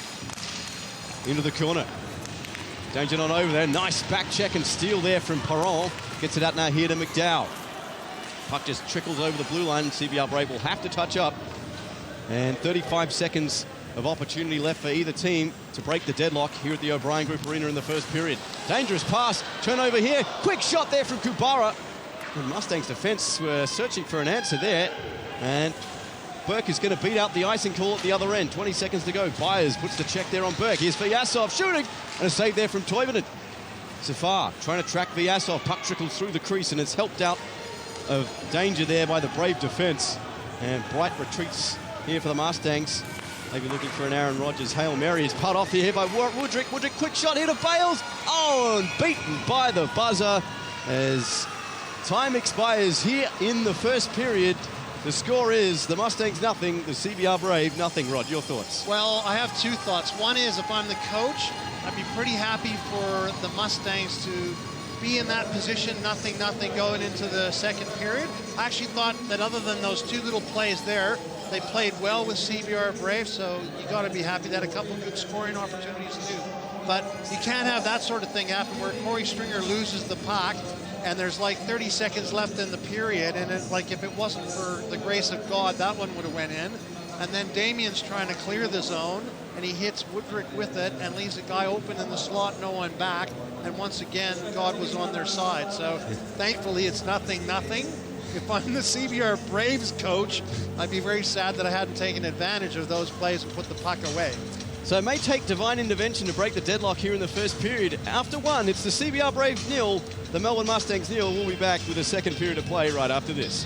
into the corner. Danger on over there, nice back check and steal there from Perron. Gets it out now here to McDowell. Puck just trickles over the blue line, and CBR Brave will have to touch up. And 35 seconds of opportunity left for either team to break the deadlock here at the O'Brien Group Arena in the first period. Dangerous pass, turnover here, quick shot there from Kubara. The Mustangs defense were searching for an answer there, and Burke is going to beat out the icing call at the other end. 20 seconds to go. Byers puts the check there on Burke. Here's Vyasov shooting, and a save there from Toivonen. Safar trying to track Vyasov. Puck trickles through the crease, and it's helped out of danger there by the Brave defense. And Bright retreats here for the Mustangs. Maybe looking for an Aaron Rodgers Hail Mary. Is put off here by Woodrick. Woodrick, quick shot here to Bales. Oh, and beaten by the buzzer as time expires here in the first period. The score is the Mustangs nothing, the CBR Brave nothing. Rod, your thoughts? Well, I have two thoughts. One is, if I'm the coach, I'd be pretty happy for the Mustangs to be in that position, nothing, going into the second period. I actually thought that other than those two little plays there, they played well with CBR Brave, so you got to be happy. They had a couple good scoring opportunities too. But you can't have that sort of thing happen where Corey Stringer loses the puck and there's like 30 seconds left in the period, and like if it wasn't for the grace of God, that one would have went in. And then Damien's trying to clear the zone, and he hits Woodrick with it and leaves a guy open in the slot, no one back. And once again, God was on their side. So thankfully, it's nothing. If I'm the CBR Braves coach, I'd be very sad that I hadn't taken advantage of those plays and put the puck away. So it may take divine intervention to break the deadlock here in the first period. After one, it's the CBR Brave nil, the Melbourne Mustangs nil. We'll be back with a second period of play right after this.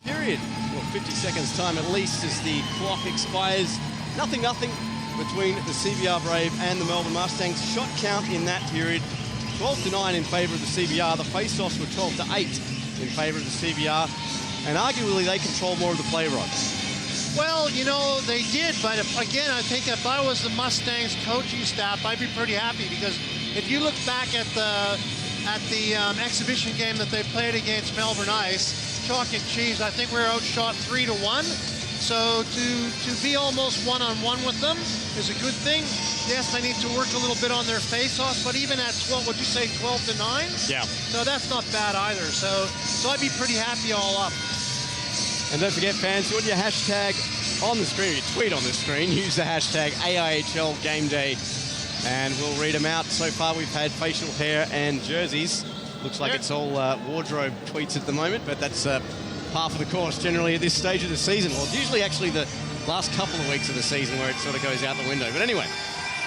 period. Well, 50 seconds time at least as the clock expires. Nothing between the CBR Brave and the Melbourne Mustangs. Shot count in that period, 12-9 in favour of the CBR. The face-offs were 12-8 in favour of the CBR. And arguably, they control more of the play, Rod. Well, you know, they did, but again, I think if I was the Mustangs coaching staff, I'd be pretty happy, because if you look back at the exhibition game that they played against Melbourne Ice, chalk and cheese, I think we were outshot 3-1. So to be almost one-on-one with them is a good thing. Yes, they need to work a little bit on their face-offs, but even at 12, would you say 12-9? Yeah. So that's not bad either. So I'd be pretty happy all up. And don't forget, fans, put your hashtag on the screen, your tweet on the screen. Use the hashtag AIHL Game Day, and we'll read them out. So far, we've had facial hair and jerseys. Looks like it's all wardrobe tweets at the moment, but that's par for the course generally at this stage of the season. Well, usually actually the last couple of weeks of the season where it sort of goes out the window. But anyway.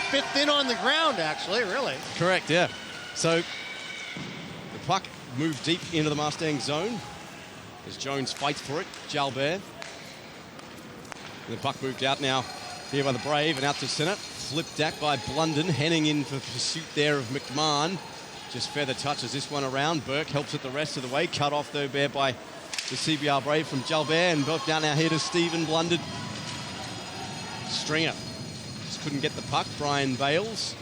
Bit thin on the ground, actually, really. Correct, yeah. So the puck moved deep into the Mustang zone as Jones fights for it. Jalbert. And the puck moved out now here by the Brave and out to centre. Flipped back by Blunden. Henning in for pursuit there of McMahon. Just feather touches this one around. Burke helps it the rest of the way. Cut off though there by the CBR Brave from Jalbert. And Burke down now here to Stephen Blunden. Stringer just couldn't get the puck. Brian Bales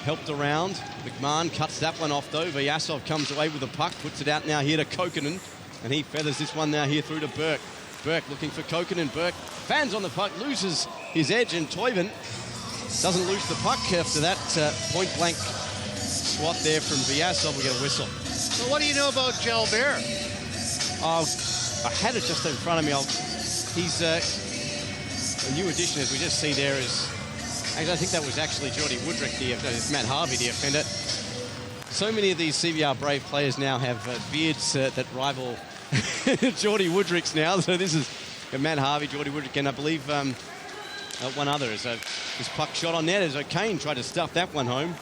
helped around. McMahon cuts that one off though. Vyasov comes away with the puck, puts it out now here to Kokkonen, and he feathers this one now here through to Burke. Burke looking for Kokkonen. Burke fans on the puck, loses his edge, and Toivonen doesn't lose the puck after that point-blank swat there from Vyasov. We get a whistle. So what do you know about Jalbert? I had it just in front of me. He's a new addition, as we just see there. I think that was actually Geordie Woodrick, Matt Harvey, the offender. So many of these CBR Brave players now have beards that rival Geordie Woodrick's now. So this is Matt Harvey, Geordie Woodrick, and I believe one other. This puck shot on net as O'Kane tried to stuff that one home.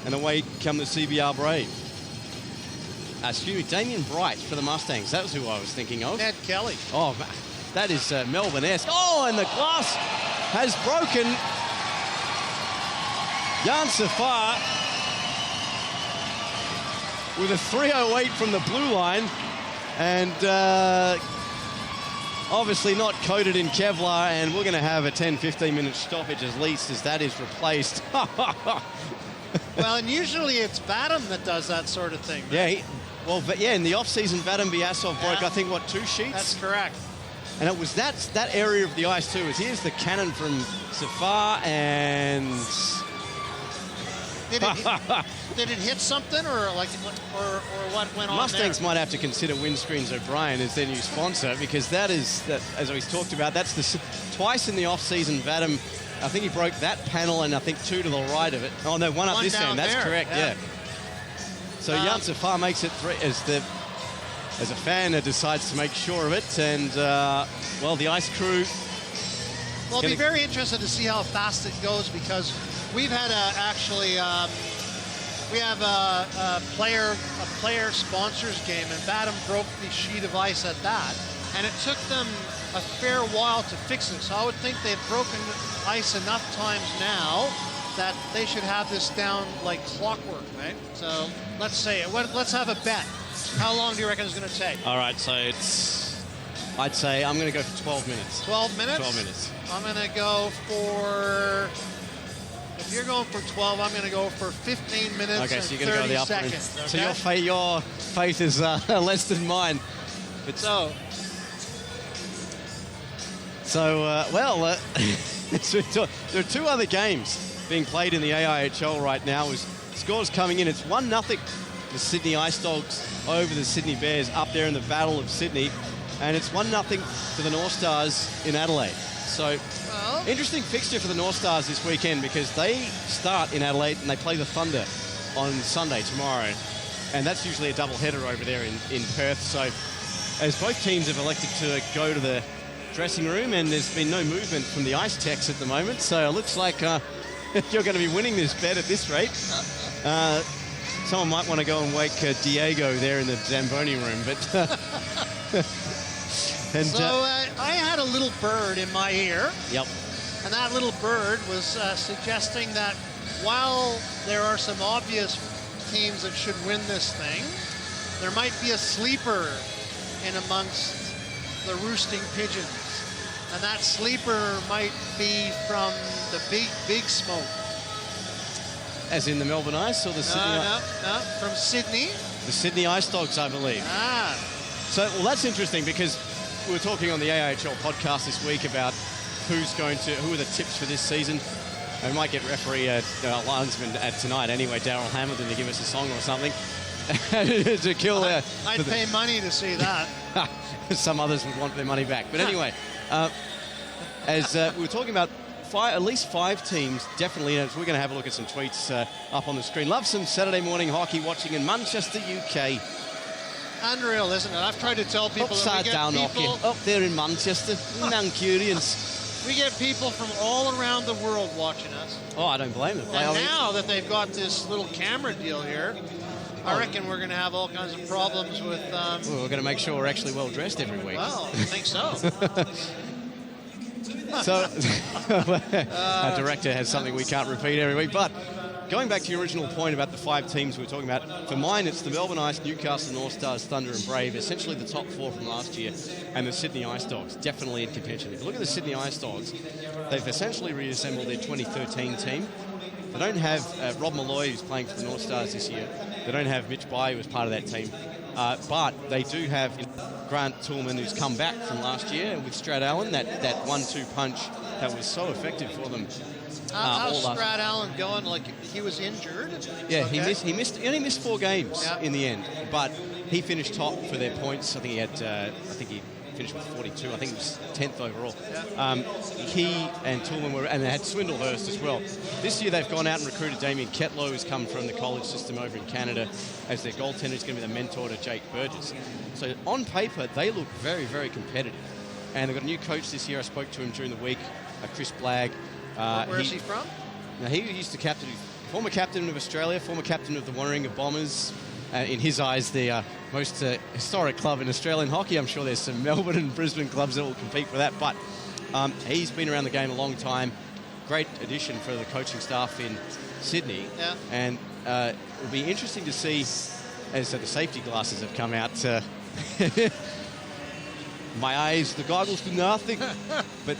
And away come the CBR Brave. Damien Bright for the Mustangs. That was who I was thinking of. Ned Kelly. Oh, that is Melbourne-esque. Oh, and the glass has broken. Jan Safar with a 3:08 from the blue line. And obviously not coated in Kevlar. And we're going to have a 10-15 minute stoppage at least as that is replaced. Well, and usually it's Vadim that does that sort of thing. Right? Yeah, in the off-season, Vadim Vyasov broke, I think, 2 sheets? That's correct. And it was that area of the ice, too, as here's the cannon from Safar, and... Did it hit something, or what went on Mustangs there? might have to consider Windscreens O'Brien as their new sponsor, because that, as we've talked about, that's twice in the off-season, Vadim... I think he broke that panel and I think 2 to the right of it. Oh, no, one up this end. That's correct, yeah. So Jan Safar makes it 3 as a fan decides to make sure of it. And, well, the ice crew... Well, I'll be very interested to see how fast it goes, because we've had we have a player sponsors game, and Vadim broke the sheet of ice at that. And it took them a fair while to fix it. So I would think they've broken ice enough times now that they should have this down like clockwork, right? So let's have a bet. How long do you reckon it's going to take? All right, so I'd say I'm going to go for 12 minutes. 12 minutes? 12 minutes. I'm going to go for... If you're going for 12, I'm going to go for 15 minutes okay, and so you're going to go the upper end. seconds. Okay? So your faith is less than mine. But there are 2 other games being played in the AIHL right now. With scores coming in. It's 1-0. The Sydney Ice Dogs over the Sydney Bears up there in the Battle of Sydney. And it's 1-0 to the North Stars in Adelaide. So, interesting fixture for the North Stars this weekend, because they start in Adelaide and they play the Thunder on Sunday, tomorrow. And that's usually a double-header over there in Perth. So, as both teams have elected to go to the dressing room, and there's been no movement from the ice techs at the moment, so it looks like you're going to be winning this bet at this rate. Someone might want to go and wake Diego there in the Zamboni room, but... I had a little bird in my ear. Yep. And that little bird was suggesting that while there are some obvious teams that should win this thing, there might be a sleeper in amongst the roosting pigeons. And that sleeper might be from the big smoke. As in the Melbourne Ice or the Sydney Ice? No, from Sydney. The Sydney Ice Dogs, I believe. Ah. So, well, that's interesting because we were talking on the AIHL podcast this week about who are the tips for this season. We might get referee linesman tonight anyway, Daryl Hamilton, to give us a song or something to kill. I'd pay money to see that. Some others would want their money back, but anyway, as we were talking about, at least 5 teams definitely. We're going to have a look at some tweets up on the screen. Love some Saturday morning hockey watching in Manchester, UK. Unreal, isn't it? I've tried to tell people upside down hockey up there in Manchester, Mancunians. We get people from all around the world watching us. Oh, I don't blame them. And now that they've got this little camera deal here, I reckon we're going to have all kinds of problems with... well, we're going to make sure we're actually well dressed every week. Well, I think so. So, our director has something we can't repeat every week. But going back to your original point about the 5 teams we were talking about, for mine it's the Melbourne Ice, Newcastle North Stars, Thunder and Brave, essentially the top 4 from last year, and the Sydney Ice Dogs, definitely in contention. If you look at the Sydney Ice Dogs, they've essentially reassembled their 2013 team. They don't have Rob Malloy, who's playing for the North Stars this year. They don't have Mitch Bay, who was part of that team. But they do have Grant Toulman, who's come back from last year with Strad Allen, that 1-2 punch that was so effective for them. How's Strad Allen going? Like, he was injured? Yeah, okay. he missed 4 games in the end, but he finished top for their points. I think he finished with 42. I think it was 10th overall. Yeah. He and Toulman and they had Swindlehurst as well. This year they've gone out and recruited Damien Ketlow, who's come from the college system over in Canada as their goaltender. He's going to be the mentor to Jake Burgess. So on paper, they look very, very competitive. And they've got a new coach this year. I spoke to him during the week, Chris Blagg. Where is he from? Now, he used to former captain of Australia, former captain of the Warringah Bombers. In his eyes, the most historic club in Australian hockey. I'm sure there's some Melbourne and Brisbane clubs that will compete for that. But he's been around the game a long time. Great addition for the coaching staff in Sydney. Yeah. And it'll be interesting to see, as the safety glasses have come out. My eyes, the goggles do nothing. but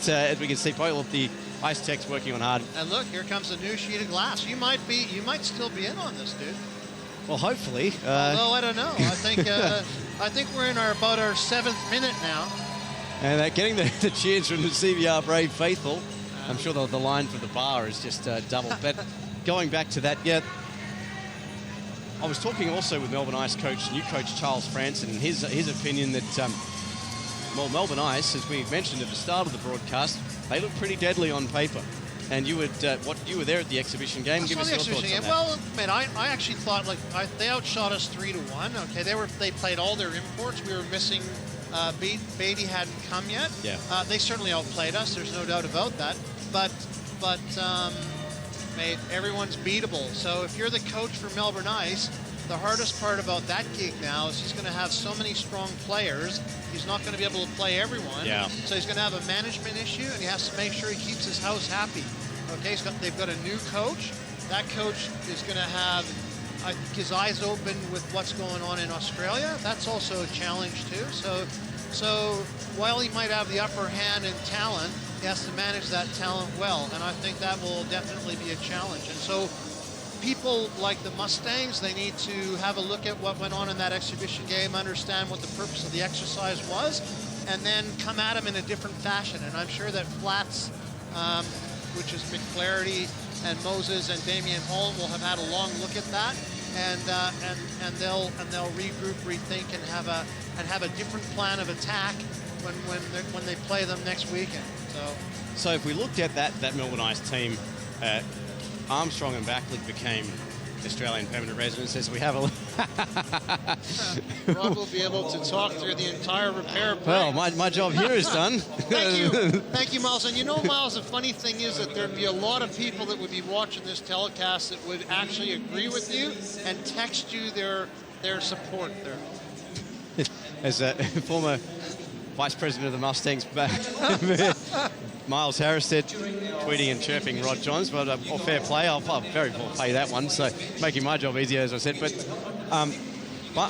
as we can see, both of the ice techs working on hard. And look, here comes a new sheet of glass. You might still be in on this, dude. Well, hopefully. Although I don't know. I think we're in about our 7th minute now. And getting the cheers from the CBR Brave faithful. I'm sure the line for the bar is just doubled. But going back to that, yeah. I was talking also with Melbourne Ice new coach Charles Franson, and his opinion that Melbourne Ice, as we mentioned at the start of the broadcast, they look pretty deadly on paper. And you were there at the exhibition game. Give us your thoughts on that. Well, man, I actually thought they outshot us 3-1. Okay, they played all their imports. We were missing. Beatty hadn't come yet. Yeah. They certainly outplayed us. There's no doubt about that. But mate, everyone's beatable. So if you're the coach for Melbourne Ice, the hardest part about that gig now is he's going to have so many strong players. He's not going to be able to play everyone. Yeah. So he's going to have a management issue, and he has to make sure he keeps his house happy. Okay, they've got a new coach. That coach is going to have his eyes open with what's going on in Australia. That's also a challenge too. So while he might have the upper hand in talent, he has to manage that talent well, and I think that will definitely be a challenge. And so people like the Mustangs, they need to have a look at what went on in that exhibition game, understand what the purpose of the exercise was, and then come at them in a different fashion. And I'm sure that Flats, which is McFlaherty and Moses and Damian Holm, will have had a long look at that, and they'll regroup, rethink, and have a different plan of attack when they play them next weekend. So if we looked at that Melbourne Ice team, Armstrong and Backlund became Australian permanent residents as we have a Rob will be able to talk through the entire repair Well, plan. my job here is done. Thank you. Thank you, Miles. And you know, Miles, the funny thing is that there'd be a lot of people that would be watching this telecast that would actually agree with you and text you their support there. As a former Vice President of the Mustangs, Miles Harris said, tweeting and chirping Rod Johns, but fair play, I'll very well pay that one, so making my job easier, as I said. But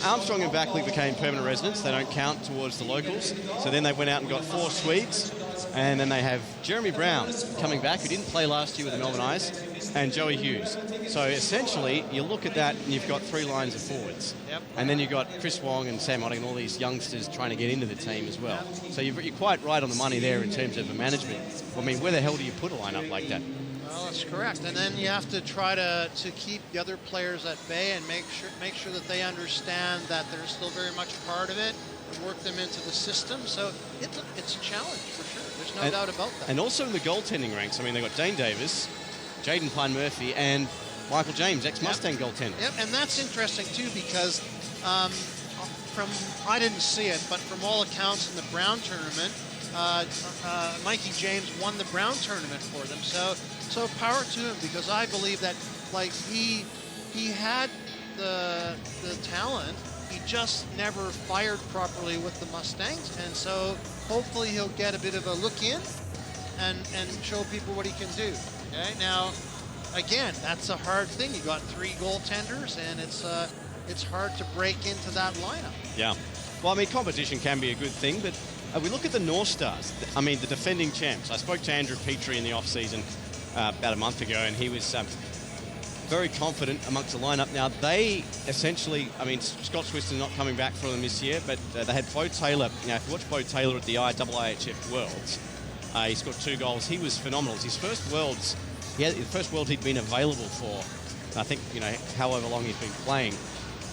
Armstrong and Backley became permanent residents. They don't count towards the locals. So then they went out and got 4 Swedes, and then they have Jeremy Brown coming back, who didn't play last year with the Melbourne Ice, and Joey Hughes. So essentially, you look at that and you've got 3 lines of forwards. Yep. And then you've got Chris Wong and Sam Otting and all these youngsters trying to get into the team as well. So you're quite right on the money there in terms of the management. I mean, where the hell do you put a lineup like that? Well, that's correct. And then you have to try to keep the other players at bay and make sure that they understand that they're still very much part of it and work them into the system. So it's a challenge for sure. There's no doubt about that. And also in the goaltending ranks, I mean, they've got Dane Davis, Jaden Pine-Murphy, and Michael James, ex-Mustang goaltender. Yep, and that's interesting too because I didn't see it, but from all accounts in the Brown tournament, Mikey James won the Brown tournament for them. So power to him, because I believe that like he had the talent, he just never fired properly with the Mustangs, and so hopefully he'll get a bit of a look in and show people what he can do. Okay, now again, that's a hard thing. You got 3 goaltenders, and it's hard to break into that lineup. Yeah. Well, I mean, competition can be a good thing, but we look at the North Stars. I mean, the defending champs. I spoke to Andrew Petrie in the off-season about a month ago, and he was very confident amongst the lineup. Now, they essentially, I mean, Scott Swiston not coming back for them this year, but they had Bo Taylor. Now, if you watch Bo Taylor at the IIHF Worlds, he scored 2 goals. He was phenomenal. It's his first Worlds. The first World he'd been available for, I think, however long he's been playing.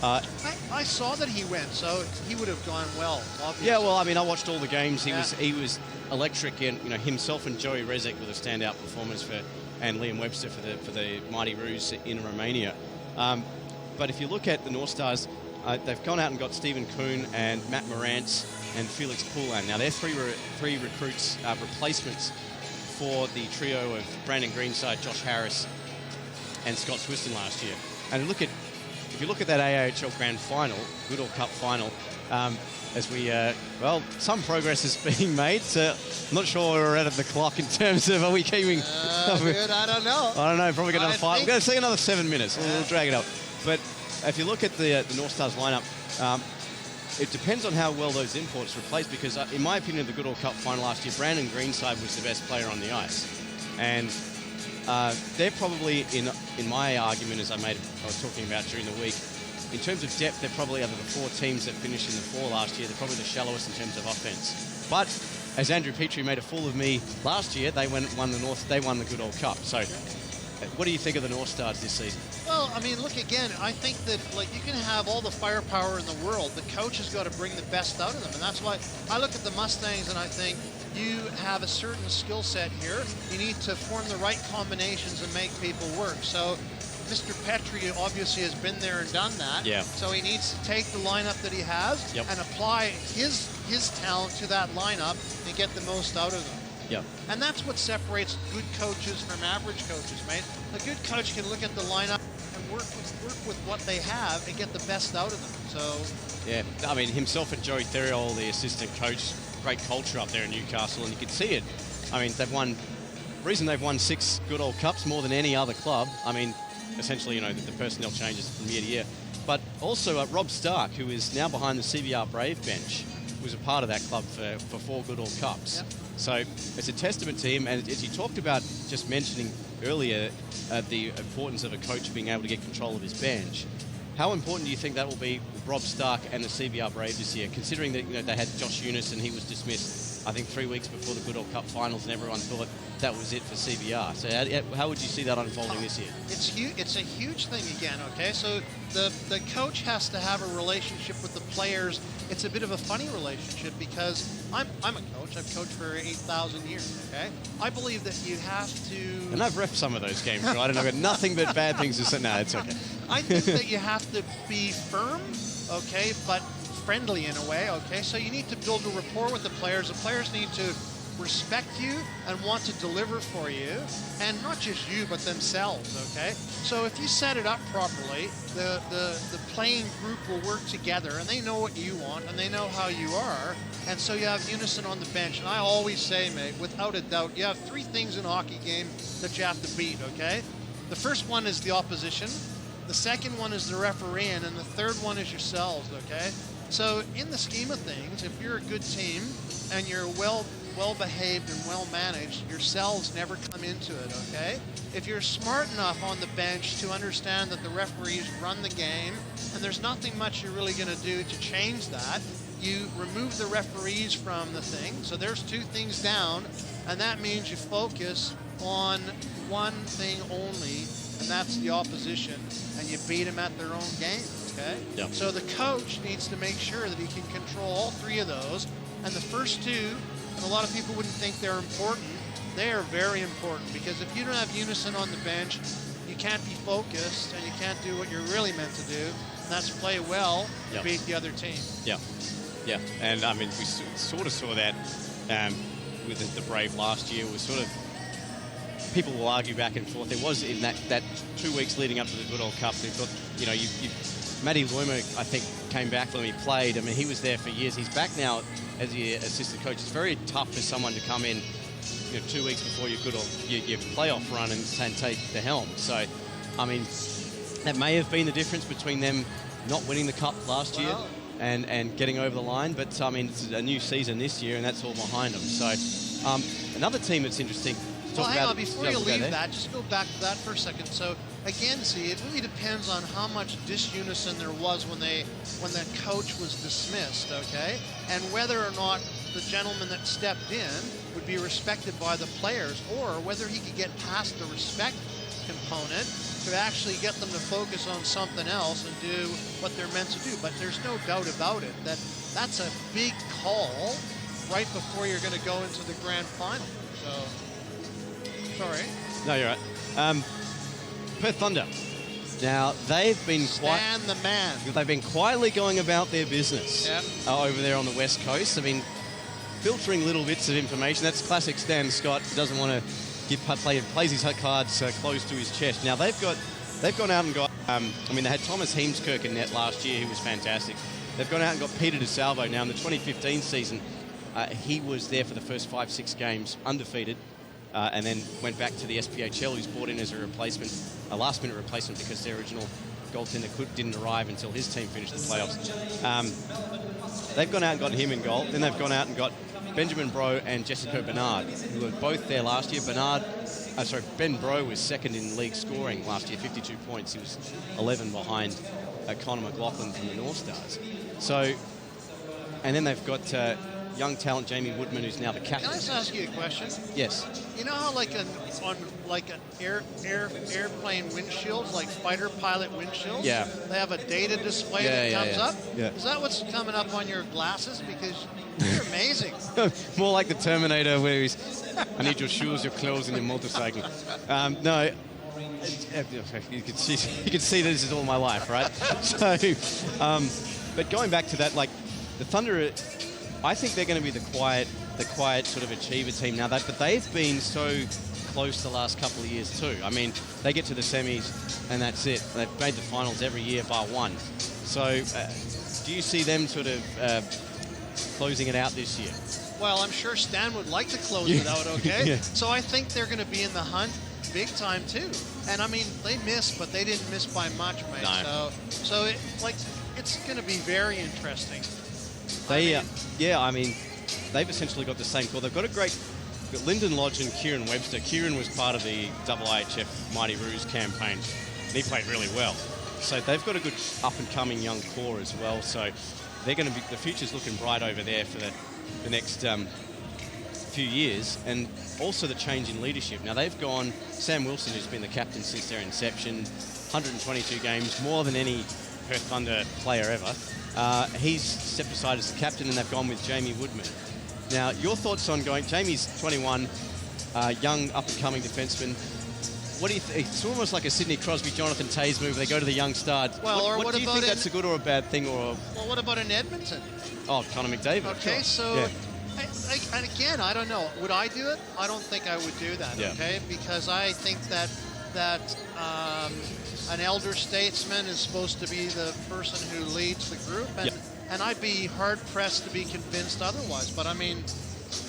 I saw that he went, so he would have gone well, obviously. Yeah, well, I mean, I watched all the games. He was electric, and himself and Joey Rezek were the standout performers and Liam Webster for the Mighty Roos in Romania. But if you look at the North Stars, they've gone out and got Stephen Kuhn and Matt Morantz and Felix Poulan. Now, they're three recruits, replacements for the trio of Brandon Greenside, Josh Harris, and Scott Swiston last year. And if you look at that AIHL Grand Final, Goodall Cup Final, some progress is being made. So I'm not sure where we're at the clock in terms of, are we keeping? Good, I don't know. I don't know. Probably got another 5. We're going to see another 7 minutes. We'll drag it up. But if you look at the North Stars lineup, it depends on how well those imports replace, because in my opinion, the Goodall Cup Final last year, Brandon Greenside was the best player on the ice. And they're probably, in my argument, as I was talking about during the week, in terms of depth, they're probably out of the 4 teams that finished in the 4 last year, they're probably the shallowest in terms of offense. But as Andrew Petrie made a fool of me last year, they won the Goodall Cup. So what do you think of the North Stars this season? Well, I mean, look, again, I think that, you can have all the firepower in the world. The coach has got to bring the best out of them. And that's why I look at the Mustangs and I think you have a certain skill set here. You need to form the right combinations and make people work. So Mr. Petrie obviously has been there and done that. Yeah. So he needs to take the lineup that he has and apply his talent to that lineup and get the most out of them. Yeah. And that's what separates good coaches from average coaches, mate. A good coach can look at the lineup and work with what they have and get the best out of them. So yeah, I mean, himself and Joey Theriol, the assistant coach, great culture up there in Newcastle, and you can see it. I mean, reason they've won 6 Goodall Cups, more than any other club. I mean, essentially, the personnel changes from year to year. But also Rob Stark, who is now behind the CBR Brave bench, was a part of that club for 4 Goodall Cups. Yep. So it's a testament to him. And as you talked about just mentioning earlier, the importance of a coach being able to get control of his bench, how important do you think that will be with Rob Stark and the CBR Brave this year, considering that they had Josh Eunice and he was dismissed, I think, 3 weeks before the Goodall Cup finals, and everyone thought that was it for CBR. So how would you see that unfolding this year? It's huge. It's a huge thing again, okay? So the coach has to have a relationship with the players. It's a bit of a funny relationship because I'm a coach. I've coached for 8,000 years, okay? I believe that you have to... And I've reffed some of those games, right? And I've got nothing but bad things to say. No, it's okay. I think that you have to be firm, okay, but friendly in a way, okay? So you need to build a rapport with the players. The players need to respect you and want to deliver for you, and not just you, but themselves, okay? So if you set it up properly, the playing group will work together, and they know what you want, and they know how you are, and so you have unison on the bench. And I always say, mate, without a doubt, you have 3 things in a hockey game that you have to beat, okay? The first one is the opposition, the second one is the referee, and then the third one is yourselves, okay? So in the scheme of things, if you're a good team and you're well-behaved and well-managed, yourselves never come into it, okay? If you're smart enough on the bench to understand that the referees run the game and there's nothing much you're really going to do to change that, you remove the referees from the thing. So there's 2 things down, and that means you focus on one thing only, and that's the opposition, and you beat them at their own game, okay? Yeah. So the coach needs to make sure that he can control all 3 of those, and the first 2, and a lot of people wouldn't think they're important, they are very important, because if you don't have unison on the bench, you can't be focused, and you can't do what you're really meant to do, and that's play well to beat the other team. Yeah, yeah, and I mean, we sort of saw that with the Brave last year. Was sort of, people will argue back and forth. There was in that 2 weeks leading up to the Good Old Cup, they've got, you know, Matty Luma, I think, came back when he played. I mean, he was there for years. He's back now as the assistant coach. It's very tough for someone to come in, you know, 2 weeks before your your playoff run and take the helm. So, I mean, that may have been the difference between them not winning the Cup last year and getting over the line. But, I mean, it's a new season this year, and that's all behind them. So, another team that's interesting. Well, hang on, before you leave that, just go back to that for a second. So, again, see, it really depends on how much disunison there was when the coach was dismissed, okay? And whether or not the gentleman that stepped in would be respected by the players, or whether he could get past the respect component to actually get them to focus on something else and do what they're meant to do. But there's no doubt about it that that's a big call right before you're going to go into the grand final. So... Sorry. No, you're right. Perth Thunder. Now, they've been They've been quietly going about their business over there on the West Coast. I mean, filtering little bits of information. That's classic Stan Scott. He doesn't want to plays his cards close to his chest. Now, they've gone out and got, I mean, they had Thomas Heemskirk in net last year, who was fantastic. They've gone out and got Peter DeSalvo. Now, in the 2015 season, he was there for the first 5-6 games, undefeated. And then went back to the SPHL, who's brought in as a replacement, a last-minute replacement, because their original goaltender didn't arrive until his team finished the playoffs. They've gone out and got him in goal. Then they've gone out and got Benjamin Bro and Jessica Bernard, who were both there last year. Ben Bro was second in league scoring last year, 52 points. He was 11 behind Connor McLaughlin from the North Stars. So, and then they've got young talent Jamie Woodman, who's now the captain. Can I just ask you a question? Yes. You know how on an airplane windshields, like fighter pilot windshields, they have a data display that comes up? Yeah. Is that what's coming up on your glasses? Because you're amazing. More like the Terminator, where he's, I need your shoes, your clothes, and your motorcycle. No. You can see that this is all my life, right? So, but going back to that, like the Thunder, I think they're going to be the quiet sort of achiever team now. But they've been so close the last couple of years too. I mean, they get to the semis and that's it. They've made the finals every year bar one. So, do you see them sort of closing it out this year? Well, I'm sure Stan would like to close it out, okay? Yeah. So I think they're going to be in the hunt big time too. And I mean, they missed, but they didn't miss by much, mate. No. So it's going to be very interesting. I mean, they've essentially got the same core. They've got Lyndon Lodge and Kieran Webster. Kieran was part of the IIHF Mighty Roos campaign, and he played really well. So they've got a good up-and-coming young core as well. So they're going to be, the future's looking bright over there for the next few years, and also the change in leadership. Now they've gone, Sam Wilson, who's been the captain since their inception, 122 games, more than any Perth Thunder player ever. He's stepped aside as the captain, and they've gone with Jamie Woodman. Now, your thoughts on going, Jamie's 21, young up-and-coming defenseman. what do you think? It's almost like a Sidney Crosby, Jonathan Taze move. They go to the young stud. Well, what do you think that's a good or a bad thing? Or well, what about in Edmonton? Oh, Connor McDavid. Okay, sure. so, Yeah. and again, I don't know. Would I do it? I don't think I would do that, Yeah. okay? Because I think that an elder statesman is supposed to be the person who leads the group, and I'd be hard-pressed to be convinced otherwise. But, I mean,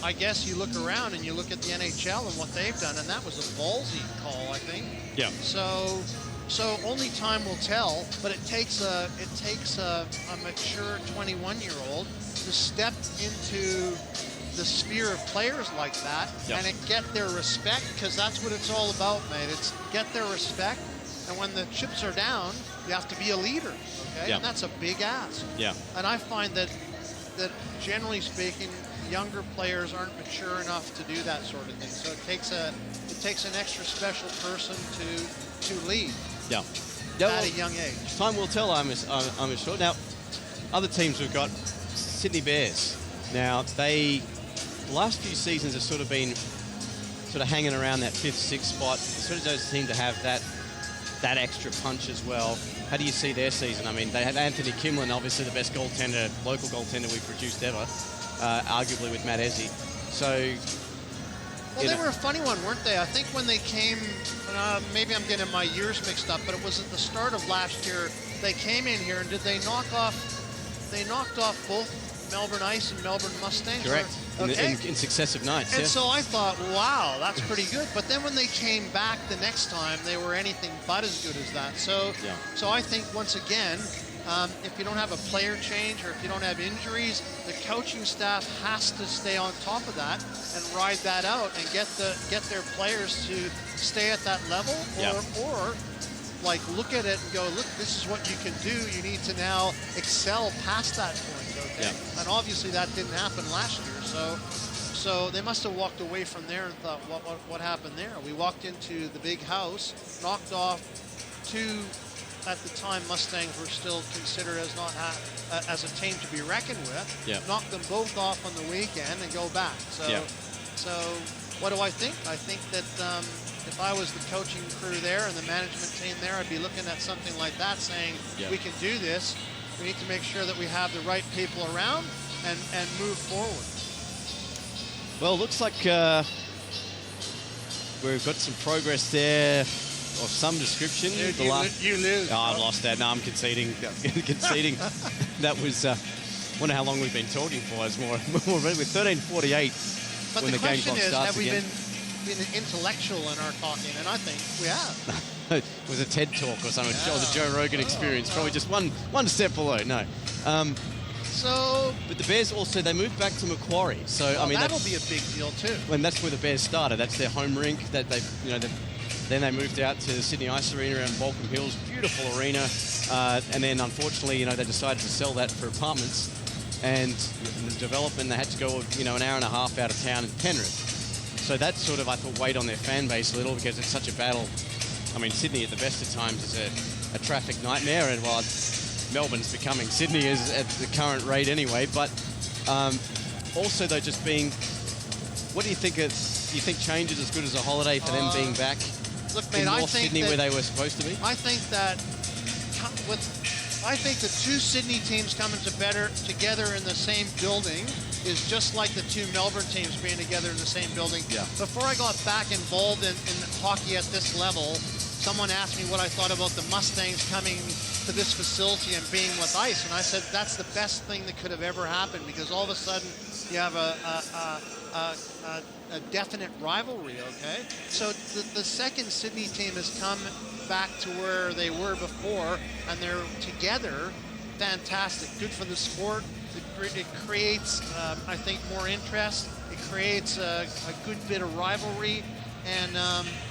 I guess you look around and you look at the NHL and what they've done, and that was a ballsy call, I think. Yeah. So only time will tell, but it takes a mature 21-year-old to step into the sphere of players like that and get their respect, because that's what it's all about, mate. It's get their respect, and when the chips are down, you have to be a leader, okay? And that's a big ask. Yeah. And I find that generally speaking, younger players aren't mature enough to do that sort of thing. So it takes an extra special person to lead. Yeah. At a young age. Time will tell, I'm sure. Now, other teams we've got, Sydney Bears. Now, the last few seasons have sort of been hanging around that 5th, 6th spot. Sort of don't seem to have that extra punch as well. How do you see their season? I mean, they had Anthony Kimlin, obviously the best goaltender, local goaltender we've produced ever, arguably with Matt Ezzi. So, well, they were a funny one, weren't they? I think when they came, maybe I'm getting my years mixed up, but it was at the start of last year. They came in here, and did they knock off? They knocked off both Melbourne Ice and Melbourne Mustangs. Correct. Okay. In successive nights. And so I thought, wow, that's pretty good. But then when they came back the next time, they were anything but as good as that. So I think once again, if you don't have a player change or if you don't have injuries, the coaching staff has to stay on top of that and ride that out and get their players to stay at that level, or like look at it and go, look, this is what you can do. You need to now excel past that point, okay? Yeah. And obviously that didn't happen last year, so they must have walked away from there and thought, what happened there? We walked into the big house, knocked off two. At the time, Mustangs were still considered as a team to be reckoned with. Yeah. Knock them both off on the weekend and go back. So what do I think? I think that if I was the coaching crew there and the management team there, I'd be looking at something like that, saying we can do this. We need to make sure that we have the right people around and move forward. Well, it looks like we've got some progress there. Of some description. You lose. Oh, I lost that. No, I'm conceding. Conceding. That was. Wonder how long we've been talking for. It's more with 13:48. But when the game question clock is, starts have we again. been intellectual in our talking? And I think we have. It was a TED talk or something. It was a Joe Rogan experience. Probably just one step below. No. But the Bears also, they moved back to Macquarie. So I mean, that'll be a big deal too. And that's where the Bears started. That's their home rink. That they, then they moved out to the Sydney Ice Arena around Balcombe Hills. Beautiful arena. And then unfortunately, they decided to sell that for apartments. And in the development, they had to go, an hour and a half out of town in Penrith. So that sort of, I thought, weighed on their fan base a little because it's such a battle. I mean, Sydney at the best of times is a traffic nightmare, and while Melbourne's becoming Sydney is at the current rate anyway. But also, though, just being, what do you think? Do you think change is as good as a holiday for them being back in North Sydney where they were supposed to be? I think that the two Sydney teams coming together in the same building is just like the two Melbourne teams being together in the same building. Yeah. Before I got back involved in hockey at this level, someone asked me what I thought about the Mustangs coming to this facility and being with ice, and I said that's the best thing that could have ever happened, because all of a sudden you have a definite rivalry, okay? So the second Sydney team has come back to where they were before, and they're together. Fantastic. Good for the sport. It creates, I think, more interest. It creates a good bit of rivalry, and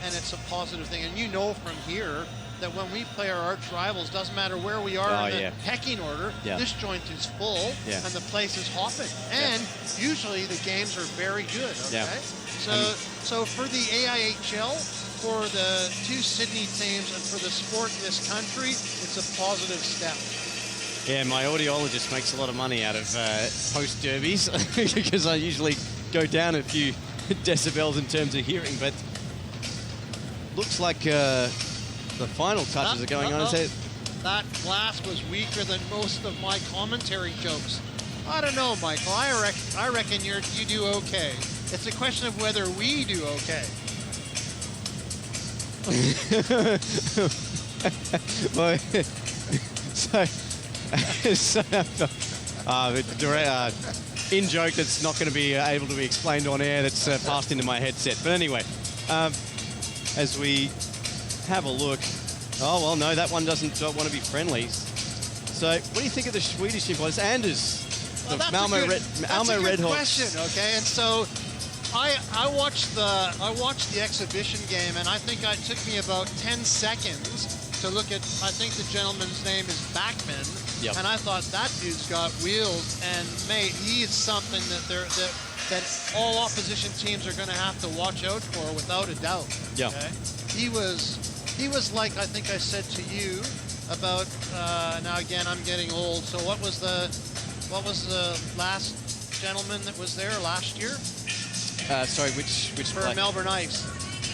it's a positive thing. And from here that when we play our arch rivals, doesn't matter where we are in the pecking order, this joint is full and the place is hopping. And usually the games are very good, okay? So for the AIHL, for the two Sydney teams, and for the sport in this country, it's a positive step. Yeah, my audiologist makes a lot of money out of post-derbies because I usually go down a few decibels in terms of hearing, but looks like the final touches are going on. That glass was weaker than most of my commentary jokes. I don't know, Michael. I reckon you do okay. It's a question of whether we do okay. Well, in joke that's not going to be able to be explained on air, that's passed into my headset. But anyway, as we have a look. Oh, well, no, that one don't want to be friendly. So what do you think of the Swedish team? It's Anders. Well, the that's Malmo a good Redhawks. question, okay? And so I watched the exhibition game, and I think it took me about 10 seconds to look at, I think the gentleman's name is Backman, yep. And I thought that dude's got wheels, and mate, he is something that all opposition teams are going to have to watch out for without a doubt. Yeah. Okay? He was like, I think I said to you about, now again, I'm getting old, so what was the last gentleman that was there last year? Sorry, which for Melbourne Ice?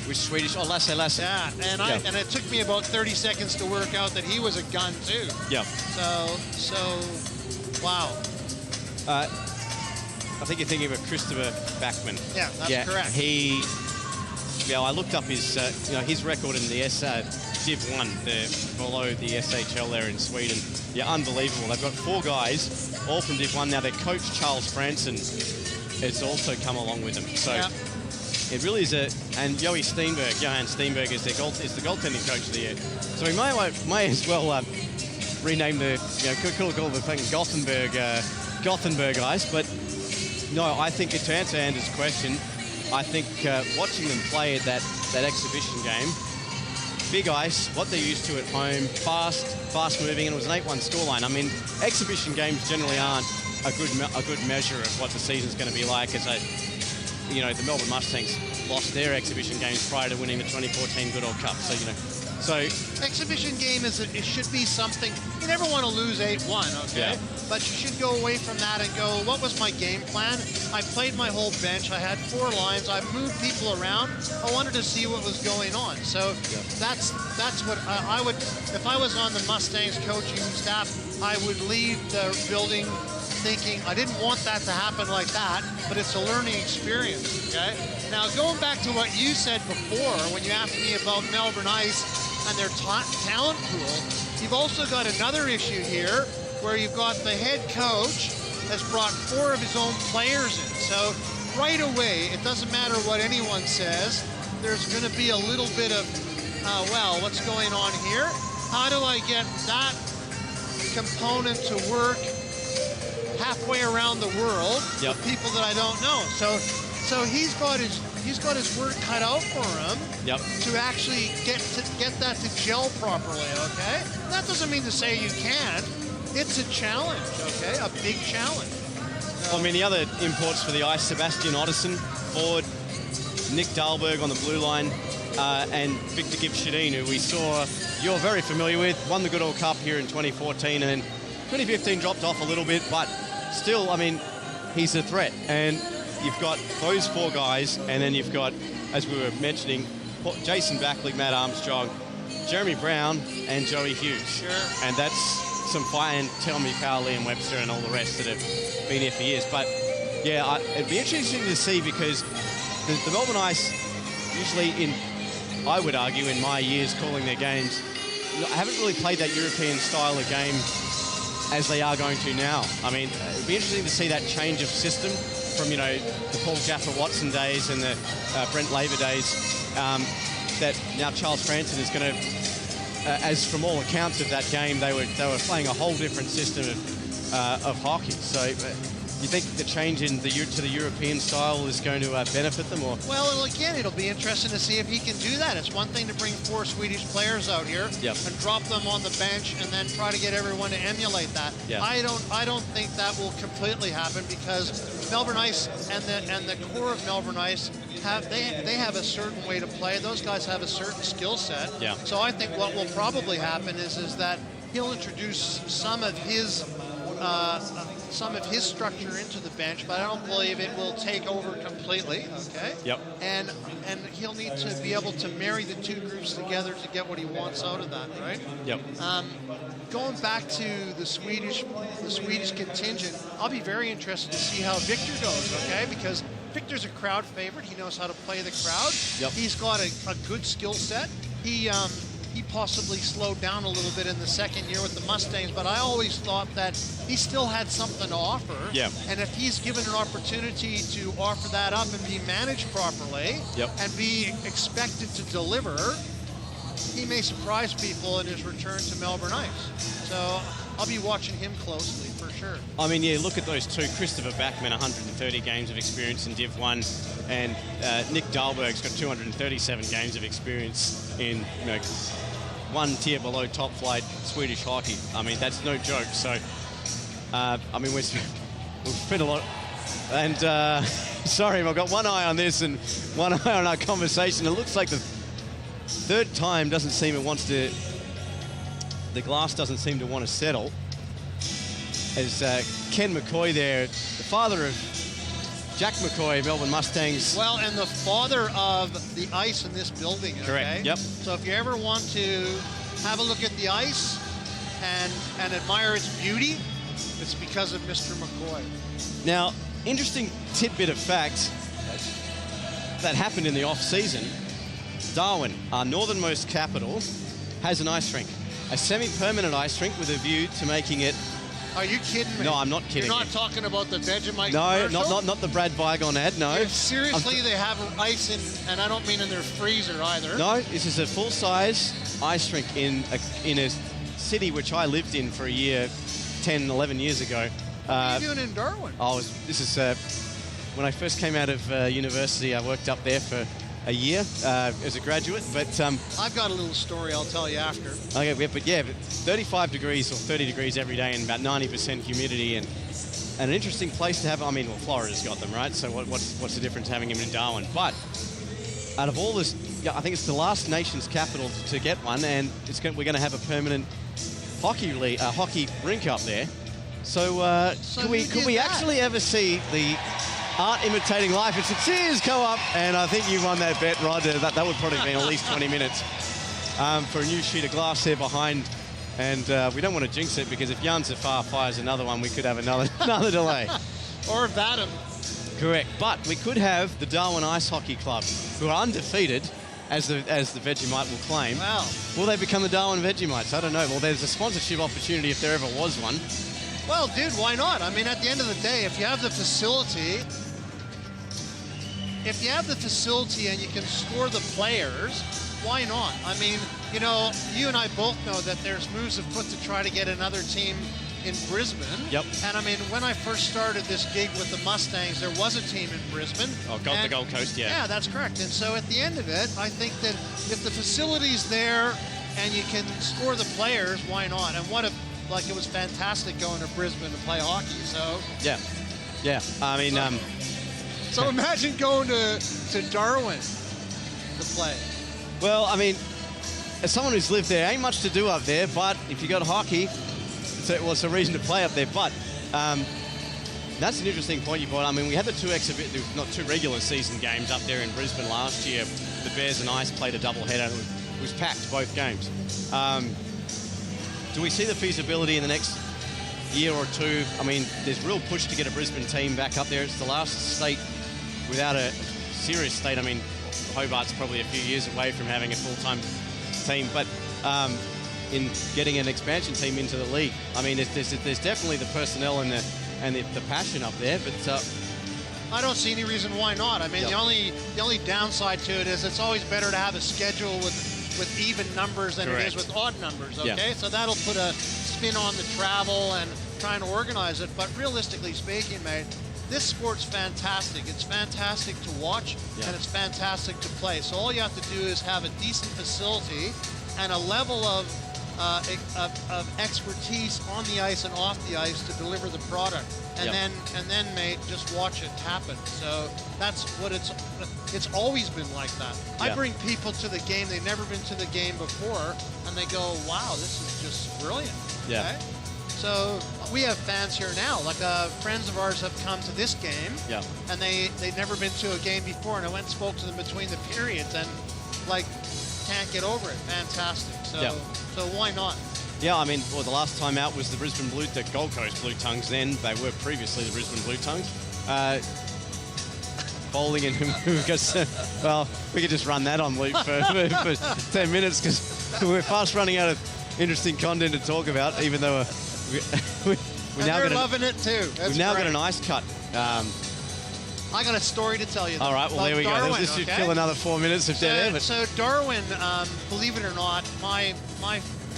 Which Swedish? Oh, Lasse. Yeah, and it took me about 30 seconds to work out that he was a gun too. Yeah. So, wow. I think you're thinking of Christopher Backman. Yeah, that's correct. I looked up his record in the Div 1, below the SHL there in Sweden. Yeah, unbelievable. They've got 4 guys, all from Div 1. Now their coach, Charles Franson, has also come along with them. So it really is and Johan Steenberg is the goaltending coach of the year. So we may as well rename the, call the thing Gothenburg Ice. But no, I think to answer Anders' question, I think watching them play at that exhibition game, big ice, what they're used to at home, fast moving, and it was an 8-1 scoreline. I mean, exhibition games generally aren't a good measure of what the season's going to be like. As the Melbourne Mustangs lost their exhibition games prior to winning the 2014 Goodall Cup. So exhibition game it should be something you never want to lose 8-1, okay? Yeah. But you should go away from that and go, what was my game plan? I played my whole bench. I had 4 lines. I moved people around. I wanted to see what was going on. So that's what I would, if I was on the Mustangs coaching staff, I would leave the building thinking, I didn't want that to happen like that, but it's a learning experience, okay? Now, going back to what you said before, when you asked me about Melbourne Ice and their talent pool, you've also got another issue here where you've got the head coach has brought 4 of his own players in. So right away, it doesn't matter what anyone says, there's going to be a little bit of, what's going on here? How do I get that component to work halfway around the world with people that I don't know? So he's got his work cut out for him to actually get that to gel properly, okay? That doesn't mean to say you can't. It's a challenge, okay? A big challenge. I mean, the other imports for the Ice, Sebastian Otterson, forward, Nick Dahlberg on the blue line, and Victor Gibbs-Shedin, who we saw you're very familiar with, won the Goodall Cup here in 2014, and then 2015 dropped off a little bit, but still, I mean, he's a threat. And you've got those 4 guys, and then you've got, as we were mentioning, Jason Backley, Matt Armstrong, Jeremy Brown, and Joey Hughes. Sure. And that's some fire, and tell me Powell, Liam Webster, and all the rest that have been here for years. But yeah, it'd be interesting to see, because the Melbourne Ice, usually I would argue, in my years calling their games, I haven't really played that European style of game as they are going to now. I mean, it'd be interesting to see that change of system from, the Paul Jaffa-Watson days and the Brent Laver days, that now Charles Franson is going to, as from all accounts of that game, they were playing a whole different system of hockey. So you think the change to the European style is going to benefit them? Or? Well, again, it'll be interesting to see if he can do that. It's one thing to bring 4 Swedish players out here and drop them on the bench and then try to get everyone to emulate that. Yeah. I don't think that will completely happen, because Melbourne Ice and the core of Melbourne Ice they have a certain way to play. Those guys have a certain skill set. Yeah. So I think what will probably happen is that he'll introduce some of his some of his structure into the bench, but I don't believe it will take over completely. Okay. Yep. And he'll need to be able to marry the two groups together to get what he wants out of that, right? Yep. Going back to the Swedish contingent, I'll be very interested to see how Victor goes. Okay, because Victor's a crowd favorite. He knows how to play the crowd. Yep. He's got a good skill set. He possibly slowed down a little bit in the second year with the Mustangs, but I always thought that he still had something to offer. Yeah. And if he's given an opportunity to offer that up and be managed properly, Yep. and be expected to deliver, he may surprise people in his return to Melbourne Ice. So I'll be watching him closely for sure. I mean, yeah, look at those two. Christopher Backman, 130 games of experience in Div 1, and Nick Dahlberg's got 237 games of experience in, one tier below top flight Swedish hockey. I mean, that's no joke. So, I mean, we've spent a lot. And sorry, I've got one eye on this and one eye on our conversation. It looks like the third time doesn't seem it wants to. The glass doesn't seem to want to settle. As Ken McCoy there, the father of Jack McCoy, Melbourne Mustangs. Well, and the father of the ice in this building, okay? Correct, yep. So if you ever want to have a look at the ice and admire its beauty, it's because of Mr. McCoy. Now, interesting tidbit of fact that happened in the off-season. Darwin, our northernmost capital, has an ice rink. A semi-permanent ice rink with a view to making it. Are you kidding me? No, I'm not kidding. You're not talking about the Vegemite No, commercial? not the Brad Bygone ad, no. If seriously, they have ice in, and I don't mean in their freezer either. No, this is a full-size ice rink in a city which I lived in for a year, 10, 11 years ago. What are you doing in Darwin? This is when I first came out of university. I worked up there for a year as a graduate, but I've got a little story I'll tell you after. okay, but 35 degrees or 30 degrees every day and about 90% humidity, and an interesting place to have. I mean, well, Florida's got them, right? So what's the difference having them in Darwin? But out of all this, I think it's the last nation's capital to get one, and we're going to have a permanent hockey rink up there. So, could we actually ever see the art imitating life? It's a cheers go up, and I think you won that bet, Rod. That would probably be at least 20 minutes for a new sheet of glass there behind. And we don't want to jinx it, because if Jan Zafar fires another one, we could have another delay. Or Vadim. Correct. But we could have the Darwin Ice Hockey Club, who are undefeated, as the Vegemite will claim. Wow. Will they become the Darwin Vegemites? I don't know. Well, there's a sponsorship opportunity if there ever was one. Well, dude, why not? I mean, at the end of the day, if you have the facility and you can score the players, why not? I mean, you and I both know that there's moves afoot to try to get another team in Brisbane. Yep. And I mean, when I first started this gig with the Mustangs, there was a team in Brisbane. Oh, the Gold Coast, yeah. Yeah, that's correct. And so at the end of it, I think that if the facility's there and you can score the players, why not? And it was fantastic going to Brisbane to play hockey, so. Yeah. I mean, So imagine going to Darwin to play. well, I mean, as someone who's lived there, ain't much to do up there, but if you got hockey, it's a reason to play up there. But that's an interesting point you brought. I mean, we had the two regular season games up there in Brisbane last year. The Bears and Ice played a doubleheader. It was packed, both games. Do we see the feasibility in the next year or two? I mean, there's real push to get a Brisbane team back up there. It's the last state without a serious state. I mean, Hobart's probably a few years away from having a full-time team, but in getting an expansion team into the league, I mean, there's definitely the personnel and the passion up there, but I don't see any reason why not. I mean, Yep. the only downside to it is it's always better to have a schedule with even numbers than it is with odd numbers, okay? Yeah. So that'll put a spin on the travel and trying to organize it. But realistically speaking, mate, this sport's fantastic. It's fantastic to watch, and it's fantastic to play. So all you have to do is have a decent facility and a level of expertise on the ice and off the ice to deliver the product. And then, mate, just watch it happen. So that's what it's always been like that. I bring people to the game, they've never been to the game before, and they go, wow, this is just brilliant. Yeah. Okay? So we have fans here now. Like friends of ours have come to this game, and they'd never been to a game before, and I went and spoke to them between the periods, and like can't get over it. Fantastic. So why not? Yeah, I mean, well, the last time out was the Gold Coast Blue Tongues. Then they were previously the Brisbane Blue Tongues. Bowling and well, we could just run that on loop for 10 minutes because we're fast running out of interesting content to talk about. Even though we're now loving it too. We've now got an ice cut. I got a story to tell you. All right, well, there we go. This should fill another 4 minutes of dead air. So Darwin, believe it or not, my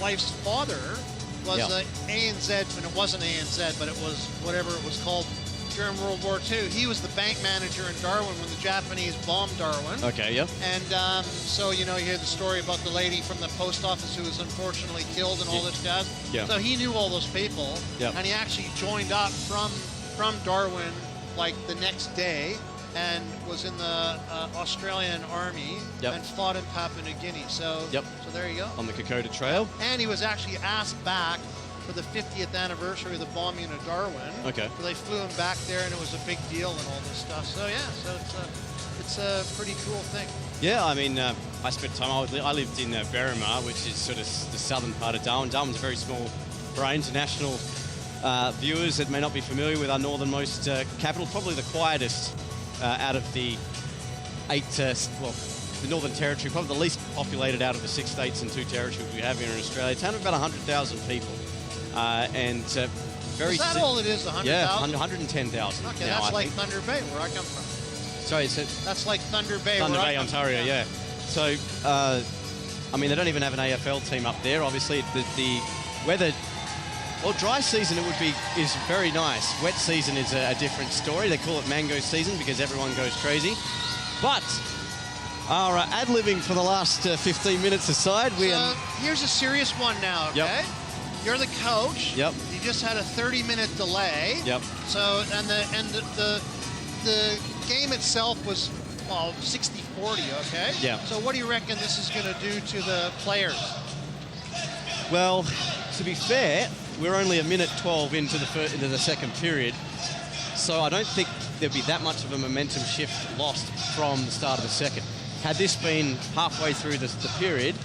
wife's father was a ANZ, and it wasn't ANZ, but it was whatever it was called during World War II. He was the bank manager in Darwin when the Japanese bombed Darwin. Okay, yep. And so, you know, you hear the story about the lady from the post office who was unfortunately killed and all this jazz. Yeah. So he knew all those people, and he actually joined up from Darwin like the next day and was in the Australian Army and fought in Papua New Guinea. So, so there you go. On the Kokoda Trail. And he was actually asked back for the 50th anniversary of the bombing of Darwin. Okay. So they flew him back there, and it was a big deal and all this stuff. So yeah, so it's a pretty cool thing. Yeah, I mean, I spent time. I lived in Berrimah, which is sort of the southern part of Darwin. Darwin's a very small for our international viewers that may not be familiar with our northernmost capital, probably the quietest out of the the Northern Territory, probably the least populated out of the 6 states and 2 territories we have here in Australia. It's about 100,000 people. And very... Is that all it is, 100,000? Yeah, 110,000. Okay, that's like Thunder Bay, where I come from. Sorry, that's like Thunder Bay, Thunder where Bay, I come Ontario, from. yeah. So, I mean, they don't even have an AFL team up there. Obviously, the weather... Well, dry season is very nice. Wet season is a different story. They call it mango season because everyone goes crazy. But our ad-libbing for the last 15 minutes aside, here's a serious one now, okay? Yep. You're the coach. Yep. You just had a 30-minute delay. Yep. So the game itself was 60-40, okay? Yeah. So what do you reckon this is going to do to the players? Well, to be fair, we're only a minute 12 into the second period, so I don't think there'd be that much of a momentum shift lost from the start of the second. Had this been halfway through the period,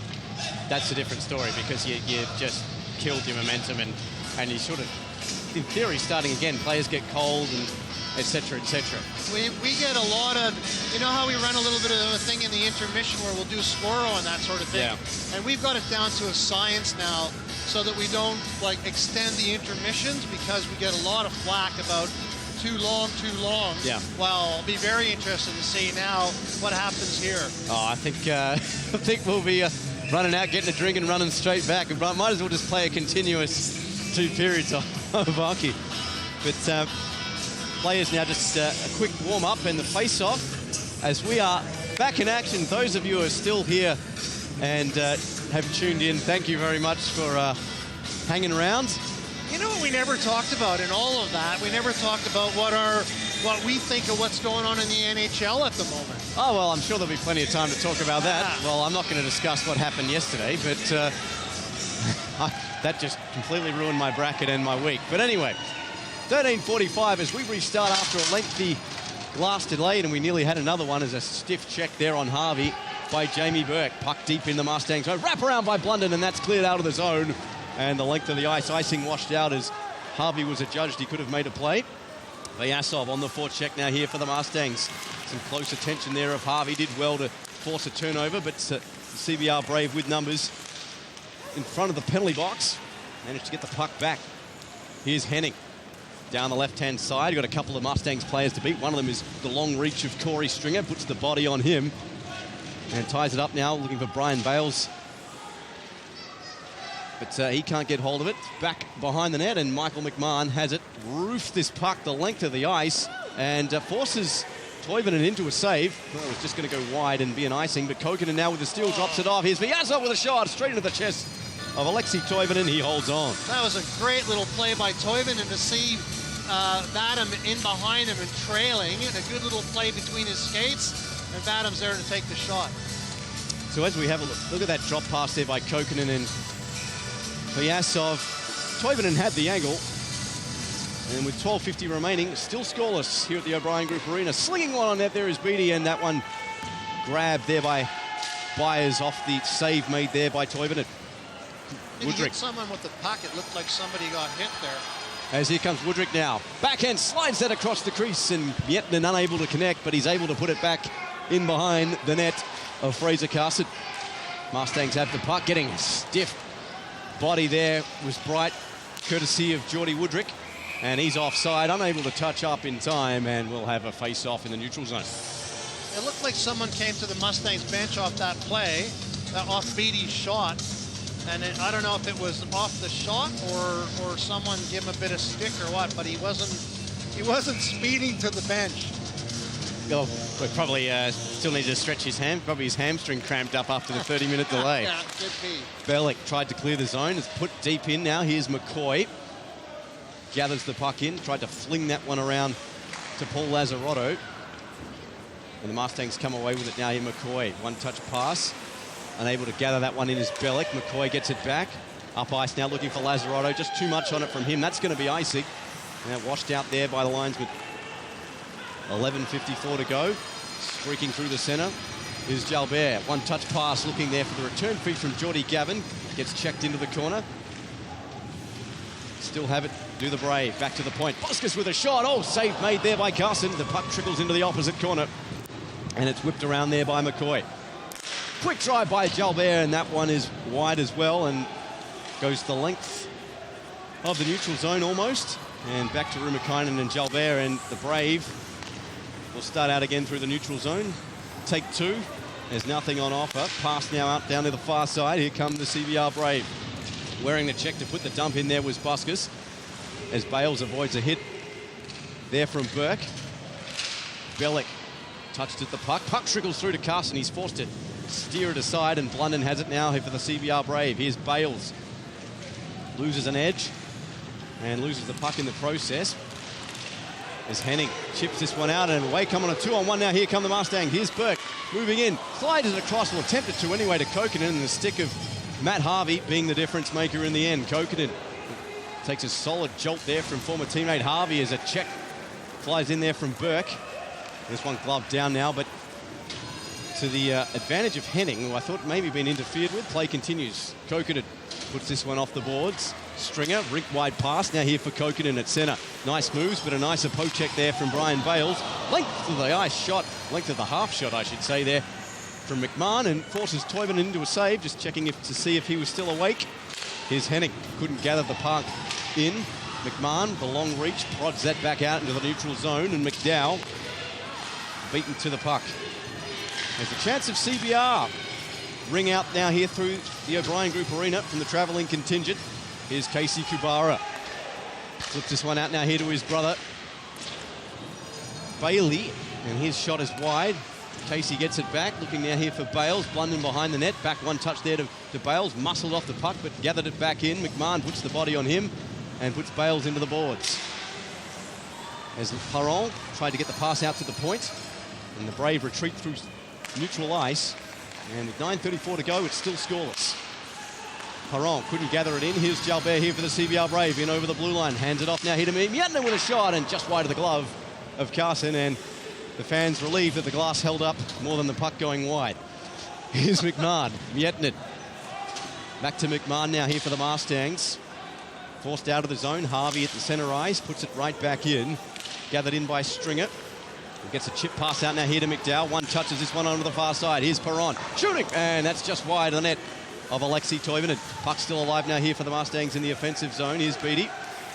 that's a different story because you just killed your momentum and you sort of, in theory, starting again, players get cold and et cetera, et cetera. We get a lot of, you know how we run a little bit of a thing in the intermission where we'll do score and that sort of thing? Yeah. And we've got it down to a science now so that we don't like extend the intermissions because we get a lot of flack about too long. Yeah. Well, I'll be very interested to see now what happens here. Oh, I think we'll be running out, getting a drink and running straight back. And might as well just play a continuous 2 periods of hockey. But players now just a quick warm-up and the face-off as we are back in action. Those of you who are still here and have tuned in, thank you very much for hanging around. You know what we never talked about in all of that? We never talked about what we think of what's going on in the NHL at the moment. Oh, well, I'm sure there'll be plenty of time to talk about that. Well, I'm not going to discuss what happened yesterday, but that just completely ruined my bracket and my week. But anyway, 13:45 as we restart after a lengthy glass delay, and we nearly had another one as a stiff check there on Harvey by Jamie Burke. Puck deep in the Mustangs zone. Wrap around by Blunden, and that's cleared out of the zone. And the length of the ice, icing washed out as Harvey was adjudged he could have made a play. Vyasov on the forecheck now here for the Mustangs. Some close attention there of Harvey. Did well to force a turnover, but CBR Brave with numbers in front of the penalty box. Managed to get the puck back. Here's Henning down the left-hand side. Got a couple of Mustangs players to beat. One of them is the long reach of Corey Stringer. Puts the body on him and ties it up now, looking for Brian Bales. But he can't get hold of it. Back behind the net, and Michael McMahon has it. Roofs this puck the length of the ice and forces Toivonen into a save. Well, it was just going to go wide and be an icing, but Kokkonen now with the steal drops it off. Here's Vyasov with a shot straight into the chest of Alexei Toivonen. He holds on. That was a great little play by Toivonen to see Vadim in behind him and trailing, and a good little play between his skates, and Vadim's there to take the shot. So as we have a look at that drop pass there by Kokkonen and Vyasov. Toivonen had the angle. And with 12:50 remaining, still scoreless here at the O'Brien Group Arena. Slinging one on net there is Beattie, and that one grabbed there by Byers off the save made there by Toivonen. Did he hit someone with the puck? It looked like somebody got hit there. As here comes Woodrick now. Backhand slides that across the crease, and Miettinen unable to connect, but he's able to put it back in behind the net of Fraser Carson. Mustangs have the puck, getting a stiff body there was Bright, courtesy of Geordie Woodrick. And he's offside, unable to touch up in time, and we'll have a face-off in the neutral zone. It looked like someone came to the Mustangs bench off that play, off Beattie's shot. And I don't know if it was off the shot or someone gave him a bit of stick or what, but he wasn't speeding to the bench. Oh, we probably still need to stretch his probably his hamstring cramped up after the 30-minute delay. Yeah, could be. Bellick tried to clear the zone, it's put deep in now. Here's McCoy. Gathers the puck in, tried to fling that one around to Paul Lazzarotto. And the Mustangs come away with it now here, McCoy. One-touch pass. Unable to gather that one in is Bellick. McCoy gets it back. Up ice now looking for Lazzarotto. Just too much on it from him. That's going to be icing. Now washed out there by the linesman. 11:54 to go. Streaking through the centre is Jalbert. One-touch pass looking there for the return feed from Geordie Gavin. Gets checked into the corner. Still have it. Do the Brave. Back to the point. Boscus with a shot. Oh, save made there by Carson. The puck trickles into the opposite corner. And it's whipped around there by McCoy. Quick drive by Jalbert, and that one is wide as well and goes the length of the neutral zone almost. And back to Rumakainen and Jalbert, and the Brave will start out again through the neutral zone. Take two. There's nothing on offer. Pass now out down to the far side. Here come the CBR Brave. Wearing the check to put the dump in there was Boscus, as Bales avoids a hit there from Burke. Bellick touched at the puck. Puck trickles through to Carson. He's forced to steer it aside, and Blunden has it now here for the CBR Brave. Here's Bales. Loses an edge and loses the puck in the process. As Henning chips this one out, and away come on a 2-on-1 now. Here come the Mustangs. Here's Burke moving in. Slides it across, or attempted to anyway, to Kokkonen, and the stick of Matt Harvey being the difference maker in the end. Kokkonen takes a solid jolt there from former teammate Harvey as a check flies in there from Burke. This one gloved down now, but to the advantage of Henning, who I thought maybe been interfered with. Play continues. Kokkonen puts this one off the boards. Stringer, rink wide pass now here for Kokkonen at centre. Nice moves, but a nicer poke check there from Brian Bales. Length of the ice shot, length of the half shot, I should say, there from McMahon, and forces Toivonen into a save, just checking to see if he was still awake. Here's Henning, couldn't gather the puck in. McMahon, the long reach, prods that back out into the neutral zone, and McDowell beaten to the puck. There's a chance of CBR. Ring out now here through the O'Brien Group Arena from the travelling contingent. Here's Casey Kubara. Flips this one out now here to his brother Bailey, and his shot is wide. Casey gets it back, looking now here for Bales. Blunden behind the net, back one touch there to Bales. Muscled off the puck, but gathered it back in. McMahon puts the body on him and puts Bales into the boards. As Perron tried to get the pass out to the point, and the Brave retreat through neutral ice. And with 9:34 to go, it's still scoreless. Perron couldn't gather it in. Here's Jalbert here for the CBR Brave, in over the blue line. Hands it off now here to Miettinen with a shot, and just wide of the glove of Carson, and the fans relieved that the glass held up more than the puck going wide. Here's McMahon. Miettinen. Back to McMahon now here for the Mustangs. Forced out of the zone. Harvey at the centre ice. Puts it right back in. Gathered in by Stringer. Gets a chip pass out now here to McDowell. One touches this one onto the far side. Here's Perron. Shooting! And that's just wide of the net of Alexei Toivonen. Puck still alive now here for the Mustangs in the offensive zone. Here's Beattie.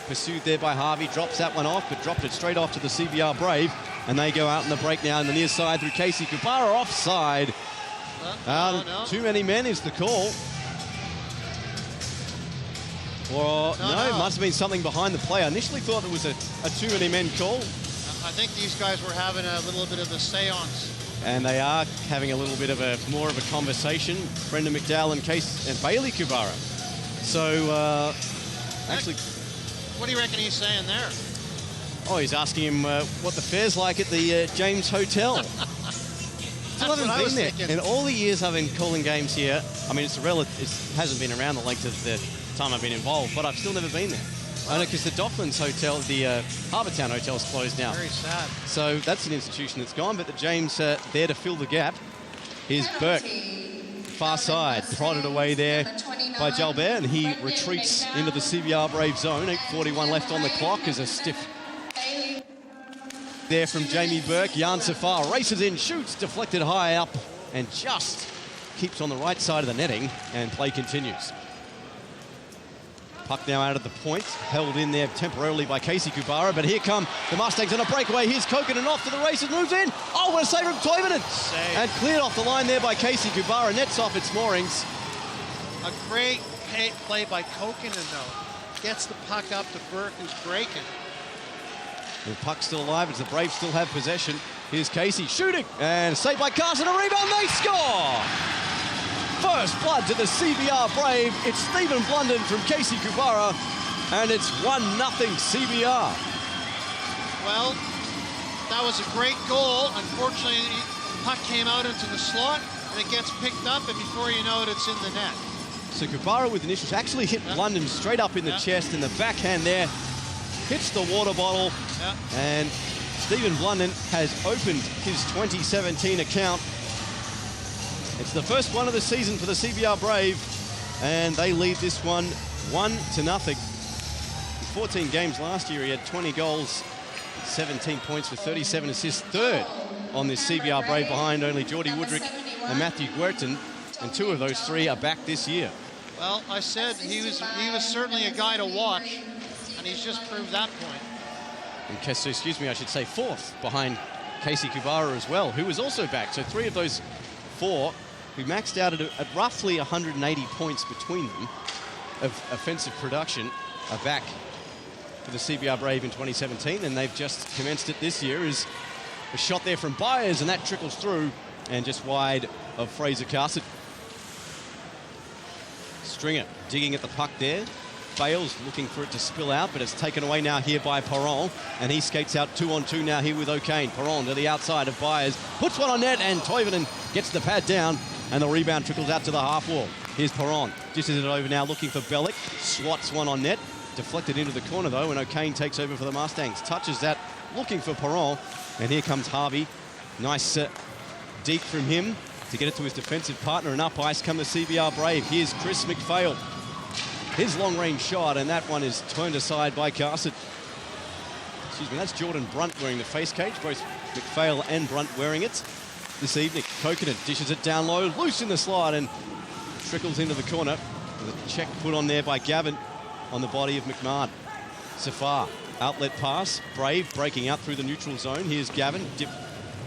Pursued there by Harvey. Drops that one off, but dropped it straight off to the CBR Brave. And they go out in the break now in the near side through Casey Kubara. Offside. No. Too many men is the call. Or no, it must have been something behind the play. I initially thought it was a too many men call. I think these guys were having a little bit of a seance. And they are having a little bit of more of a conversation. Brendan McDowell and Bailey Kubara. So, actually... What do you reckon he's saying there? Oh, he's asking him what the fare's like at the James Hotel. Still haven't been there. Thinking. In all the years I've been calling games here, I mean, it hasn't been around the length of time I've been involved, but I've still never been there. I know, because the Docklands Hotel, the Harbour Town Hotel, is closed now. Very sad. So that's an institution that's gone, but the James there to fill the gap. Here's Burke, far side, prodded away there by Jalbert, and he retreats into the CBR Brave zone. 8:41 left on the clock as a stiff there from Jamie Burke. Jan Safar races in, shoots, deflected high up, and just keeps on the right side of the netting, and play continues. Puck now out of the point, held in there temporarily by Casey Kubara, but here come the Mustangs on a breakaway. Here's Kokanen off to the races, moves in. Oh, what a save from Toivonen! And cleared off the line there by Casey Kubara, nets off its moorings. A great play by Kokanen, though. Gets the puck up to Burke, who's breaking. The puck's still alive as the Braves still have possession. Here's Casey shooting, and saved by Carson, a rebound, they score! First blood to the CBR Brave. It's Stephen Blunden from Casey Kubara, and it's 1-0 CBR. Well, that was a great goal. Unfortunately, the puck came out into the slot, and it gets picked up, and before you know it, it's in the net. So Kubara with an issue, actually hit Blunden straight up in the chest, and the backhand there hits the water bottle, and Stephen Blunden has opened his 2017 account. It's the first one of the season for the CBR Brave, and they lead this one 1-0. In 14 games last year, he had 20 goals, 17 points with 37 assists, third on this CBR Brave behind only Geordie Woodrick and Matthew Guertin, and two of those three are back this year. Well, I said he was certainly a guy to watch, and he's just proved that point. And so, excuse me, I should say fourth behind Casey Kubara as well, who was also back. So three of those four who maxed out at roughly 180 points between them of offensive production are back for the CBR Brave in 2017, and they've just commenced it this year. Is a shot there from Byers, and that trickles through and just wide of Fraser Carson. Stringer digging at the puck there. Fails, looking for it to spill out, but it's taken away now here by Perron, and he skates out 2-on-2 now here with O'Kane. Perron to the outside of Byers, puts one on net, and Toivonen gets the pad down, and the rebound trickles out to the half wall. Here's Perron, dishes it over now, looking for Bellick, swats one on net, deflected into the corner though, and O'Kane takes over for the Mustangs. Touches that, looking for Perron, and here comes Harvey. Nice deep from him to get it to his defensive partner, and up ice come the CBR Brave. Here's Chris McPhail. His long-range shot, and that one is turned aside by Carson. Excuse me, that's Jordan Brunt wearing the face cage. Both McPhail and Brunt wearing it this evening. Kokanen dishes it down low, loose in the slide, and trickles into the corner. With a check put on there by Gavin on the body of McMahon. Safar, outlet pass. Brave breaking out through the neutral zone. Here's Gavin,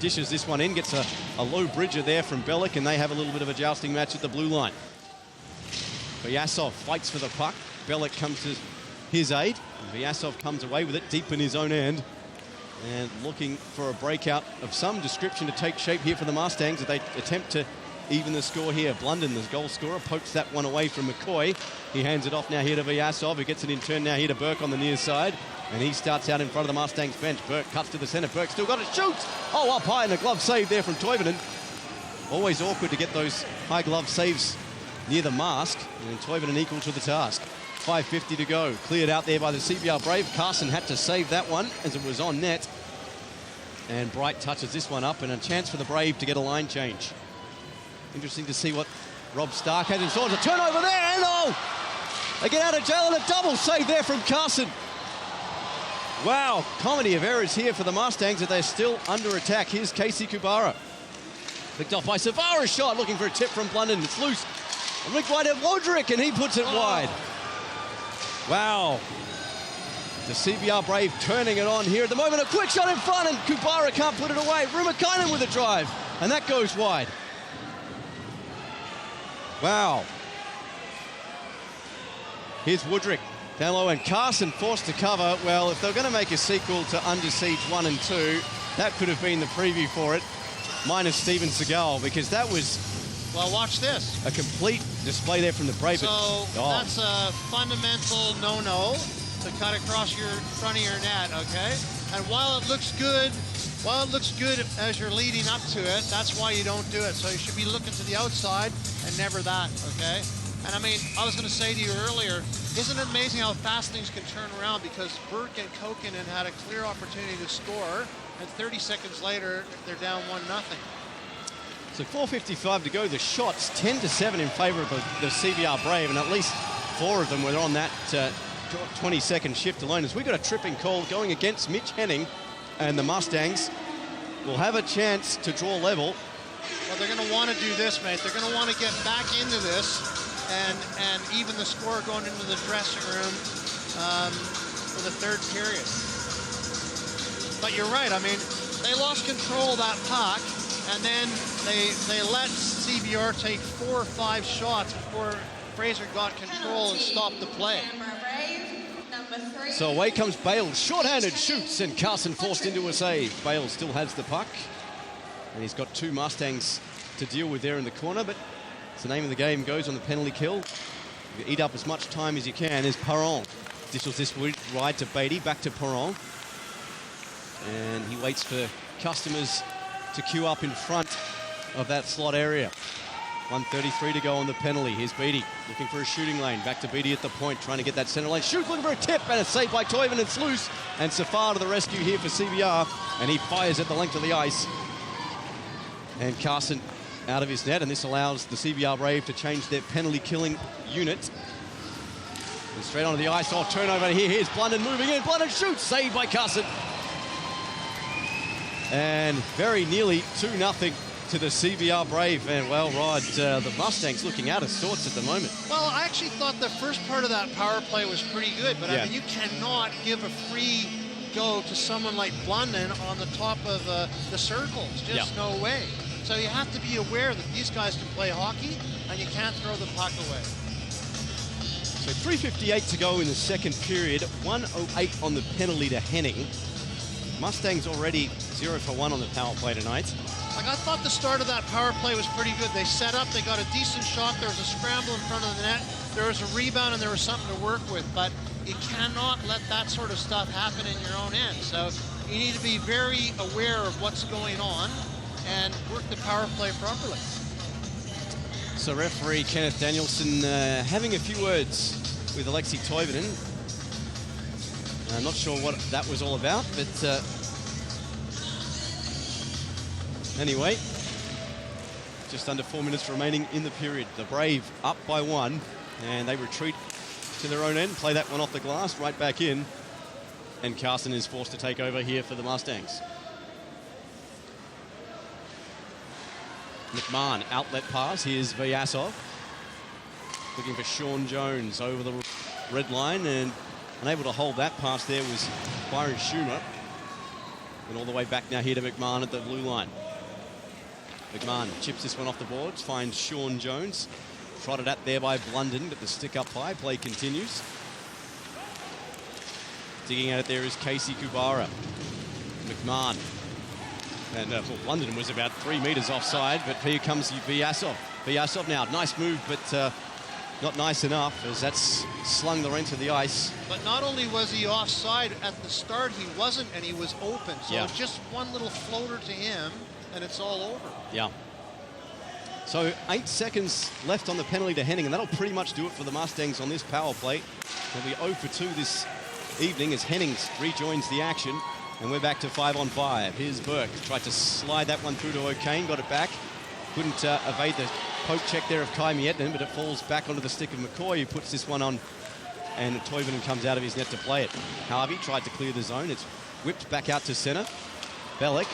dishes this one in, gets a low bridger there from Bellick, and they have a little bit of a jousting match at the blue line. Vyasov fights for the puck. Bellick comes to his aid. Vyasov comes away with it deep in his own end. And looking for a breakout of some description to take shape here for the Mustangs as they attempt to even the score here. Blunden, the goal scorer, pokes that one away from McCoy. He hands it off now here to Vyasov, who gets it in turn now here to Burke on the near side. And he starts out in front of the Mustangs bench. Burke cuts to the centre. Burke still got it, shoots! Oh, up high, and a glove save there from Toivonen. Always awkward to get those high glove saves near the mask, and Toivonen equal to the task. 5:50 to go. Cleared out there by the CBR Brave. Carson had to save that one as it was on net. And Bright touches this one up, and a chance for the Brave to get a line change. Interesting to see what Rob Stark has in store. A turnover there, and oh! They get out of jail, and a double save there from Carson. Wow, comedy of errors here for the Mustangs as they're still under attack. Here's Casey Kubara. Picked off by Savara's shot, looking for a tip from Blunden. It's loose. Rick White at Wodrick, and he puts it wide. Wow. The CBR Brave turning it on here at the moment. A quick shot in front, and Kubara can't put it away. Rumakainen with a drive, and that goes wide. Wow. Here's Woodrick down low, and Carson forced to cover. Well, if they're going to make a sequel to Under Siege 1 and 2, that could have been the preview for it, minus Steven Seagal, because that was... Well, watch this. A complete display there from the Brave. So that's a fundamental no-no to cut across your front of your net, okay? And while it looks good as you're leading up to it, that's why you don't do it. So you should be looking to the outside and never that, okay? And I mean, I was going to say to you earlier, isn't it amazing how fast things can turn around? Because Burke and Kokkonen had a clear opportunity to score, and 30 seconds later, they're down 1-0. So 4:55 to go. The shots 10-7 in favour of the CBR Brave, and at least 4 of them were on that 20-second shift alone. As we got a tripping call going against Mitch Henning, and the Mustangs will have a chance to draw level. Well, they're going to want to do this, mate. They're going to want to get back into this and even the score going into the dressing room for the third period. But you're right. I mean, they lost control of that puck, and then they let CBR take 4 or 5 shots before Fraser got control and stopped the play. So away comes Bales, short-handed, shoots, and Carson forced into a save. Bales still has the puck, and he's got 2 Mustangs to deal with there in the corner, but it's the name of the game goes on the penalty kill. You eat up as much time as you can as Perron. Dishes this wide to Beatty, back to Perron. And he waits for customers to queue up in front of that slot area. 1:33 to go on the penalty. Here's Beatty looking for a shooting lane. Back to Beatty at the point, trying to get that center lane. Shoot, looking for a tip, and a save by Toivonen. It's loose. And Safar to the rescue here for CBR, and he fires at the length of the ice. And Carson out of his net, and this allows the CBR Brave to change their penalty killing unit. And straight onto the ice. Oh, turnover here. Here's Blunden moving in. Blunden shoots, saved by Carson. And very nearly 2-0 to the CBR Brave. And well, Rod, the Mustangs looking out of sorts at the moment. Well, I actually thought the first part of that power play was pretty good, but yeah. I mean, you cannot give a free go to someone like Blunden on the top of the circles. Just no way. So you have to be aware that these guys can play hockey, and you can't throw the puck away. So 3:58 to go in the second period. 1:08 on the penalty to Henning. Mustangs already 0 for 1 on the power play tonight. Like, I thought the start of that power play was pretty good. They set up, they got a decent shot, there was a scramble in front of the net, there was a rebound, and there was something to work with. But you cannot let that sort of stuff happen in your own end. So you need to be very aware of what's going on and work the power play properly. So referee Kenneth Danielson having a few words with Alexei Toivonen. I'm not sure what that was all about, but anyway, just under 4 minutes remaining in the period. The Brave up by 1, and they retreat to their own end, play that one off the glass, right back in, and Carson is forced to take over here for the Mustangs. McMahon, outlet pass. Here's Vyasov. Looking for Sean Jones over the red line, and unable to hold that pass there was Byron Schumer. And all the way back now here to McMahon at the blue line. McMahon chips this one off the boards, finds Sean Jones. Trotted at there by Blunden, but the stick up high. Play continues. Digging at it there is Casey Kubara. McMahon. And Blunden was about 3 meters offside, but here comes Vyasov. Vyasov now, nice move, but not nice enough, as that's slung the rent of the ice. But not only was he offside at the start, he wasn't, and he was open. So it's just one little floater to him, and it's all over. Yeah. So 8 seconds left on the penalty to Henning, and that'll pretty much do it for the Mustangs on this power play. They'll be 0 for 2 this evening as Henning rejoins the action. And we're back to 5-on-5. Here's Burke. Tried to slide that one through to O'Kane. Got it back. Couldn't evade the poke check there of Kai Miettinen, but it falls back onto the stick of McCoy, who puts this one on. And Toivonen comes out of his net to play it. Harvey tried to clear the zone. It's whipped back out to center. Bellick.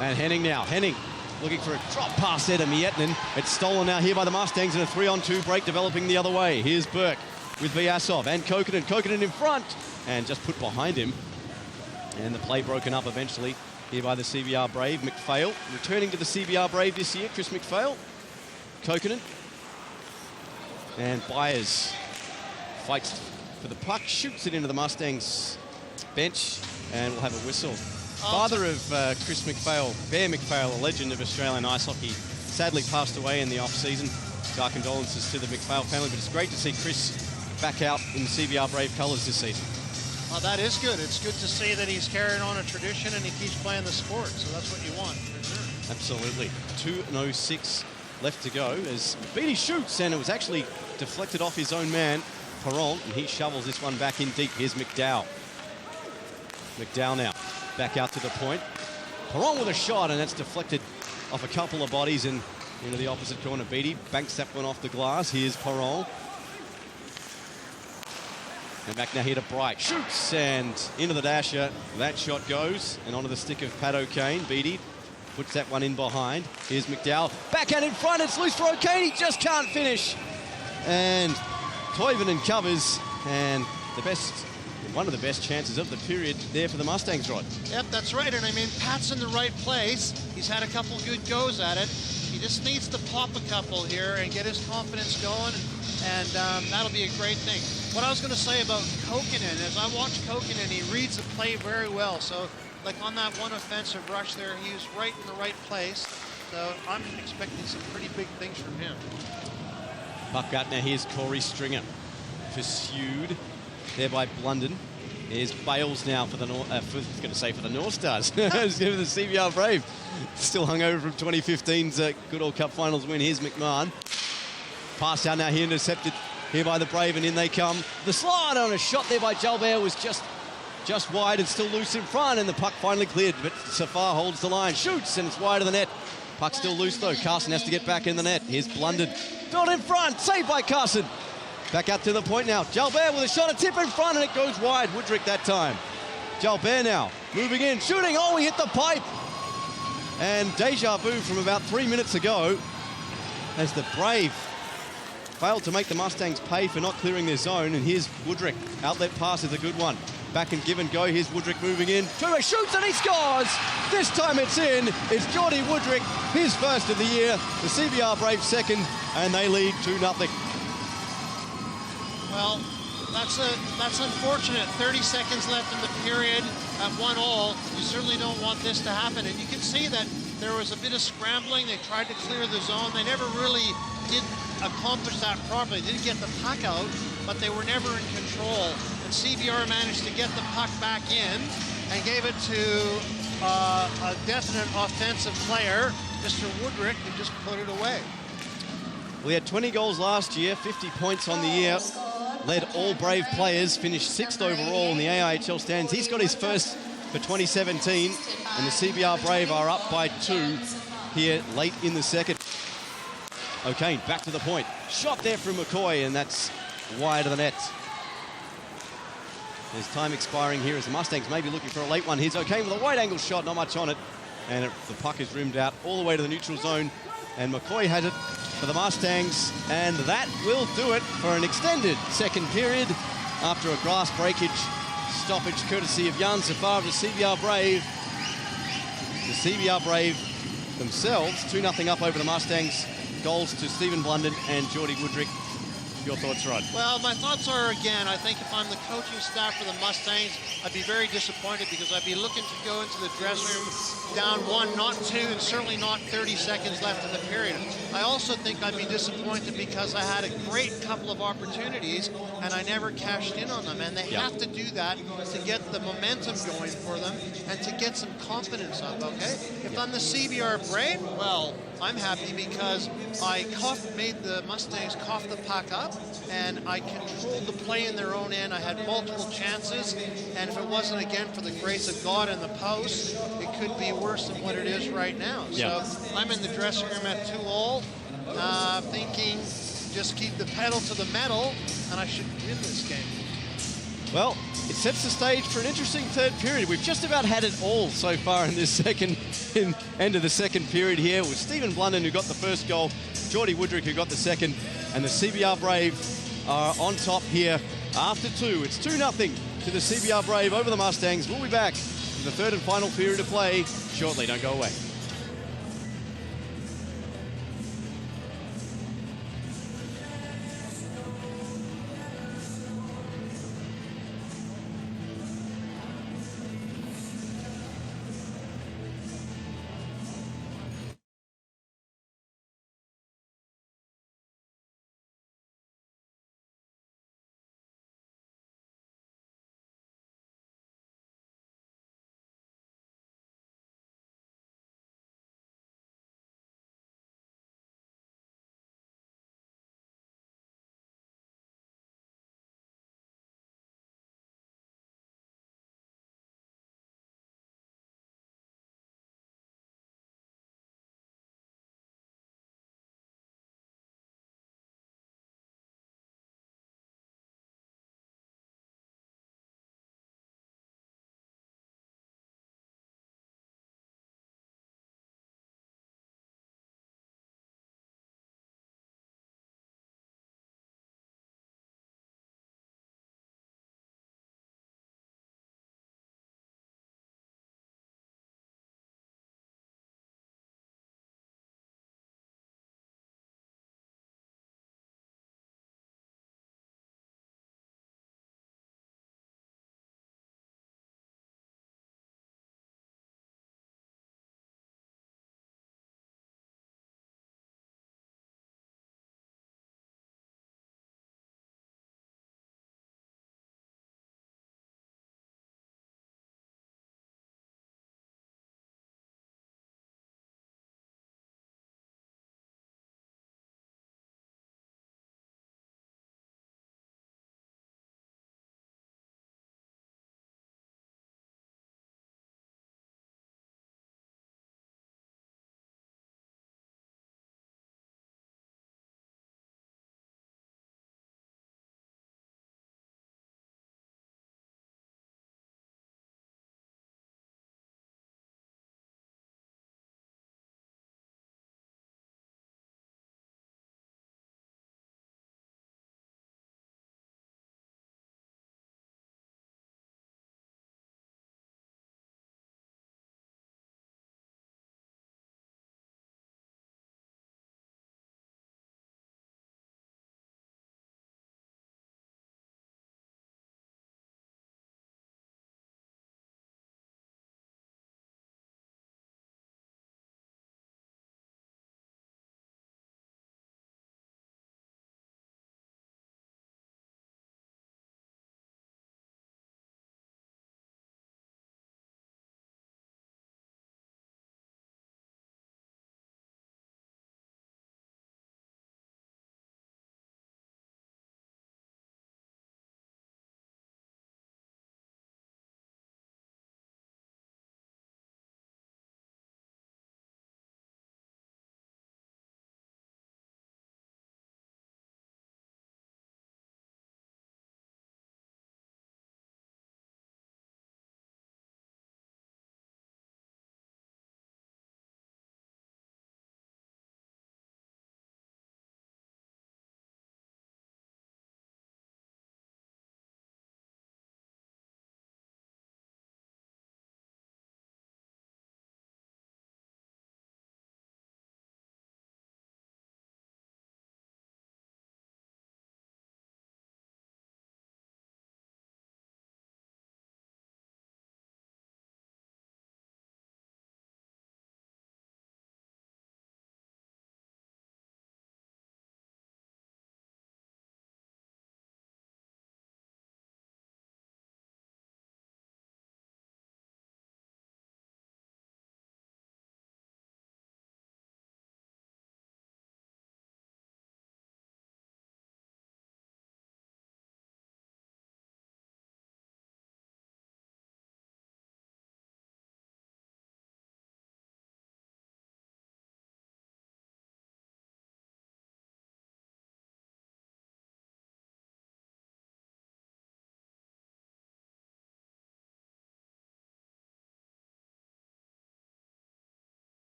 And Henning now. Henning looking for a drop pass there to Miettinen. It's stolen now here by the Mustangs in a 3-on-2 break developing the other way. Here's Burke with Vyasov and Kokkonen. Kokkonen in front and just put behind him. And the play broken up eventually here by the CBR Brave. McPhail returning to the CBR Brave this year. Chris McPhail. Kokkonen. And Byers fights for the puck. Shoots it into the Mustangs bench. And we'll have a whistle. Father of Chris McPhail, Bear McPhail, a legend of Australian ice hockey, sadly passed away in the off-season. So our condolences to the McPhail family. But it's great to see Chris back out in the CBR Brave colours this season. Well, that is good. It's good to see that he's carrying on a tradition and he keeps playing the sport. So that's what you want, for sure. Absolutely. 2:06 left to go as Beatty shoots, and it was actually deflected off his own man, Perron, and he shovels this one back in deep. Here's McDowell. McDowell now back out to the point. Perron with a shot, and that's deflected off a couple of bodies and into the opposite corner. Beatty banks that one off the glass. Here's Perron. And back now here to Bright. Shoots, and into the dasher. That shot goes, and onto the stick of Pat O'Kane. Beatty puts that one in behind. Here's McDowell. Backhand in front. It's loose for O'Kane. He just can't finish. And Toivonen covers, and one of the best chances of the period there for the Mustangs, Rod. Yep, that's right. And I mean, Pat's in the right place. He's had a couple good goes at it. He just needs to pop a couple here and get his confidence going, and that'll be a great thing. What I was going to say about Kokkonen is I watched Kokkonen, he reads the play very well. So, like on that one offensive rush there, he was right in the right place. So I'm expecting some pretty big things from him. Buck out now. Here's Corey Stringer. Pursued there by Blunden. Here's Bales now for the for the North Stars. For the CBR Brave. Still hungover from 2015's good old Cup Finals win. Here's McMahon. Pass out now here, intercepted here by the Brave, and in they come. The slide on a shot there by Jalbert was just wide and still loose in front, and the puck finally cleared, but Safar holds the line, shoots, and it's wide of the net. Puck still loose though. Carson has to get back in the net. Here's Blunden. Built in front, saved by Carson. Back out to the point now. Jalbert with a shot, a tip in front, and it goes wide. Woodrick that time. Jalbert now moving in, shooting. Oh, he hit the pipe. And deja vu from about 3 minutes ago as the Brave failed to make the Mustangs pay for not clearing their zone. And here's Woodrick. Outlet pass is a good one. Back and give and go. Here's Woodrick moving in. Tura shoots and he scores. This time it's in. It's Geordie Woodrick, his first of the year. The CBR Brave second, and they lead 2-0. Well, that's unfortunate. 30 seconds left in the period at 1-1. You certainly don't want this to happen. And you can see that there was a bit of scrambling. They tried to clear the zone. They never really did accomplish that properly. They didn't get the puck out, but they were never in control. And CBR managed to get the puck back in and gave it to a definite offensive player, Mr. Woodrick, who just put it away. We had 20 goals last year, 50 points on the year. Led all Brave players, finished 6th overall in the AIHL stands. He's got his first for 2017, and the CBR Brave are up by 2 here late in the second. O'Kane back to the point. Shot there from McCoy, and that's wide of the net. There's time expiring here as the Mustangs may be looking for a late one. Here's O'Kane with a wide angle shot, not much on it. And the puck is rimmed out all the way to the neutral zone. And McCoy has it for the Mustangs, and that will do it for an extended second period after a grass breakage stoppage courtesy of Jan Safar of the CBR Brave. The CBR Brave themselves 2-0 up over the Mustangs. Goals to Stephen Blunden and Geordie Woodrick. Your thoughts, Rod? Well, my thoughts are, again, I think if I'm the coaching staff for the Mustangs, I'd be very disappointed because I'd be looking to go into the dressing room down 1, not 2, and certainly not 30 seconds left in the period. I also think I'd be disappointed because I had a great couple of opportunities and I never cashed in on them. And they have to do that to get the momentum going for them and to get some confidence up, okay? If I'm the CBR Brave, well, I'm happy because I made the Mustangs cough the puck up, and I controlled the play in their own end. I had multiple chances, and if it wasn't, again, for the grace of God in the post, it could be worse than what it is right now. So I'm in the dressing room at 2-all, thinking just keep the pedal to the metal, and I should win this game. Well, it sets the stage for an interesting third period. We've just about had it all so far in this end of the second period here with Stephen Blunden, who got the first goal, Geordie Woodrick, who got the second, and the CBR Brave are on top here after 2. It's 2-0 to the CBR Brave over the Mustangs. We'll be back for the third and final period of play shortly. Don't go away.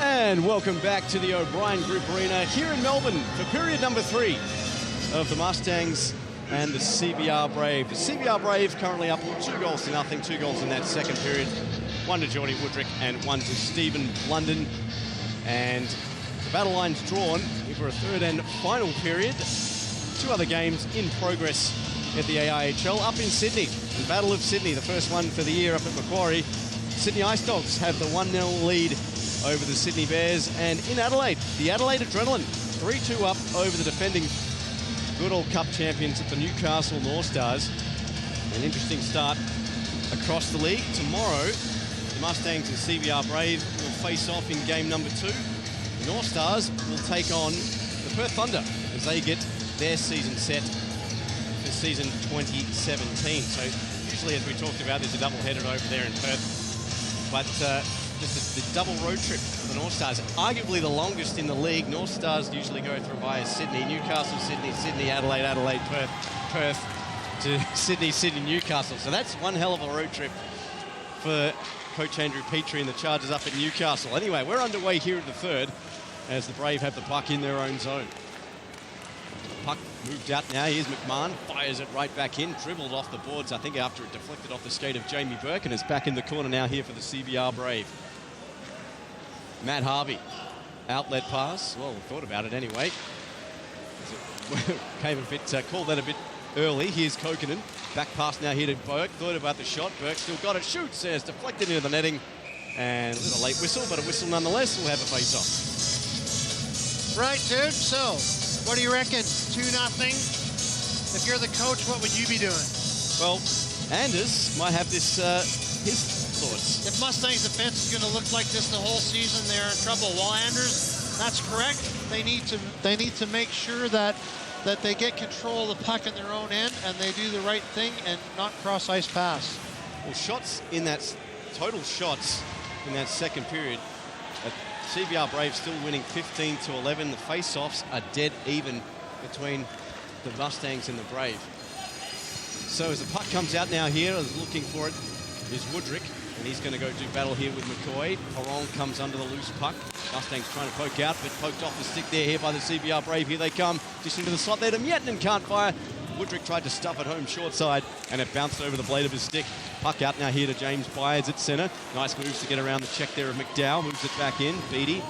And welcome back to the O'Brien Group Arena here in Melbourne for period number 3 of the Mustangs and the CBR Brave. The CBR Brave currently up 2-0, 2 goals in that second period. 1 to Geordie Woodrick and 1 to Stephen London. And the battle line's drawn for a third and final period. 2 other games in progress at the AIHL up in Sydney. The Battle of Sydney, the first one for the year up at Macquarie. Sydney Ice Dogs have the 1-0 lead over the Sydney Bears. And in Adelaide, the Adelaide Adrenaline, 3-2 up over the defending Goodall Cup champions at the Newcastle North Stars. An interesting start across the league. Tomorrow, the Mustangs and CBR Brave will face off in game number 2. The North Stars will take on the Perth Thunder as they get their season set for season 2017. So usually, as we talked about, there's a double-header over there in Perth. But just the double road trip for the North Stars, arguably the longest in the league. North Stars usually go through via Sydney, Newcastle, Sydney, Adelaide, Perth to Sydney, Newcastle. So that's one hell of a road trip for Coach Andrew Petrie and the Chargers up at Newcastle. Anyway, we're underway here in the third as the Brave have the puck in their own zone. Puck moved out now. Here's McMahon, fires it right back in, dribbled off the boards, I think after it deflected off the skate of Jamie Burke, and is back in the corner now here for the CBR Brave. Matt Harvey, outlet pass. Well, thought about it anyway. Came a bit, called that a bit early. Here's Kokkonen, back pass now here to Burke. Thought about the shot. Burke still got it. Shoots, says deflected into the netting, and a little late whistle, but a whistle nonetheless. We'll have a face-off. Right, dude. So, what do you reckon? 2-0. If you're the coach, what would you be doing? Well, Anders might have this, his thoughts. If Mustangs defense is going to look like this the whole season, they're in trouble. Well, Anders, that's correct. They need to make sure that they get control of the puck in their own end and they do the right thing and not cross ice pass. Well, total shots in that second period. CBR Brave still winning 15-11. The face-offs are dead even between the Mustangs and the Brave. So as the puck comes out now here, looking for it is Woodrick, and he's going to go do battle here with McCoy. Perron comes under the loose puck. Mustangs trying to poke out, but poked off the stick there here by the CBR Brave. Here they come, just into the slot there to Miettinen, can't fire. Woodrick tried to stuff it home short side, and it bounced over the blade of his stick. Puck out now here to James Byers at centre. Nice moves to get around the check there of McDowell. Moves it back in. Beattie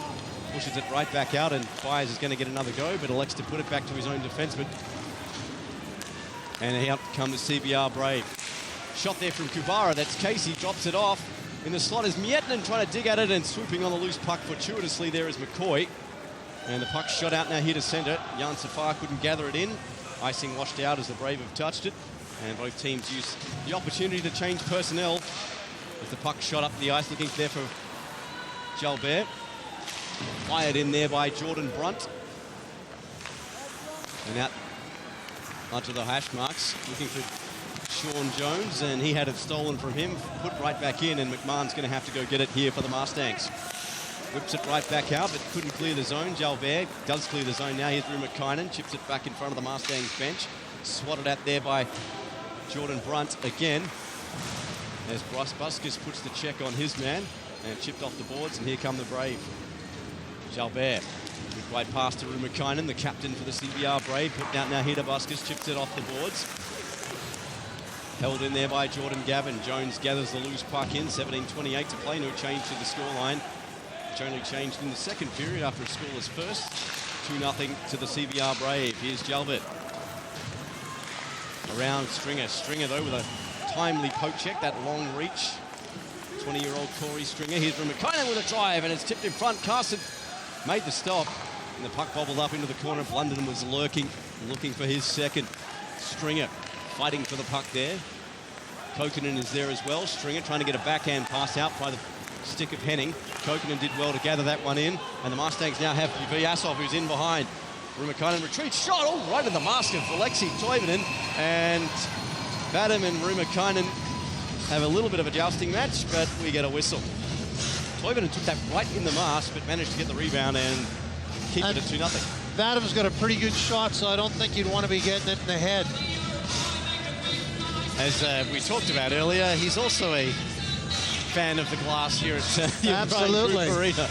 pushes it right back out, and Byers is going to get another go, but elects to put it back to his own defenseman. And out come the CBR Brave. Shot there from Kubara. That's Casey. Drops it off. In the slot is Miettinen trying to dig at it, and swooping on the loose puck fortuitously there is McCoy. And the puck shot out now here to centre. Jan Safar couldn't gather it in. Icing washed out as the Brave have touched it. And both teams use the opportunity to change personnel as the puck shot up the ice, looking there for Jalbert. Fired in there by Jordan Brunt. And out onto the hash marks, looking for Sean Jones, and he had it stolen from him, put right back in, and McMahon's going to have to go get it here for the Mustangs. Whips it right back out, but couldn't clear the zone. Jalbert does clear the zone now. Here's Rumakainen, chips it back in front of the Mustangs bench. Swatted at there by Jordan Brunt again, as Bryce Buskus puts the check on his man, and chipped off the boards, and here come the Brave. Jalbert, good wide pass to Rumakainen, the captain for the CBR Brave, put out now here to Buskus, chips it off the boards. Held in there by Jordan Gavin. Jones gathers the loose puck in, 17:28 to play, no change to the scoreline. Which only changed in the second period after a scoreless first. 2-0 to the CBR Brave. Here's Jalbert. Around Stringer. Stringer, though, with a timely poke check. That long reach. 20-year-old Corey Stringer. Here's Rumakainen with a drive, and it's tipped in front. Carson made the stop, and the puck bobbled up into the corner. London was lurking, looking for his second. Stringer fighting for the puck there. Kokkonen is there as well. Stringer trying to get a backhand pass out by the stick of Henning. Kokkonen did well to gather that one in, and the Mustangs now have Vyasov, who's in behind. Rumakainen retreats, shot all right in the mask of Alexei Toivonen, and Badham and Rumakainen have a little bit of a jousting match, but we get a whistle. Toivonen took that right in the mask, but managed to get the rebound and keep it at 2-0. Badham's got a pretty good shot, so I don't think you'd want to be getting it in the head. As we talked about earlier, he's also a fan of the glass here at the Absolutely. Arena.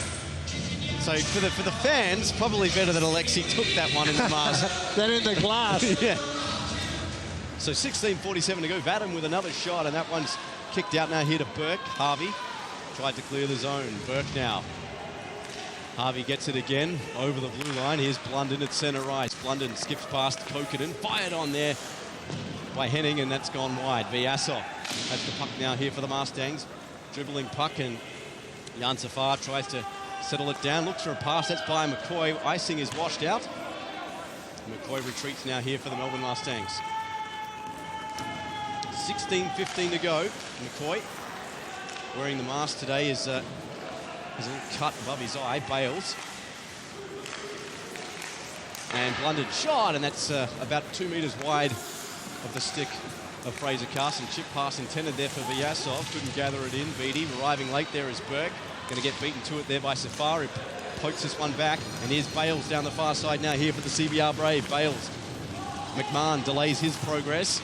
So for the fans, probably better that Alexi took that one in the mask. Then in the glass. Yeah. So 16:47 to go. Vadim with another shot, and that one's kicked out now here to Burke. Harvey tried to clear the zone. Burke now. Harvey gets it again over the blue line. Here's Blunden at centre ice. Blunden skips past Kokanen. Fired on there by Henning, and that's gone wide. Vyasov has the puck now here for the Mustangs. Dribbling puck, and Jan Safar tries to settle it down. Looks for a pass. That's by McCoy. Icing is washed out. McCoy retreats now here for the Melbourne Mustangs. 16:15 to go. McCoy, wearing the mask today, is a little cut above his eye. Bales. And Blunden shot, and that's about 2 metres wide of the stick of Fraser Carson. Chip pass intended there for Vyasov. Couldn't gather it in. Beattie arriving late there is Burke. Going to get beaten to it there by Safari. Pokes this one back, and here's Bales down the far side now here for the CBR Brave. Bales. McMahon delays his progress.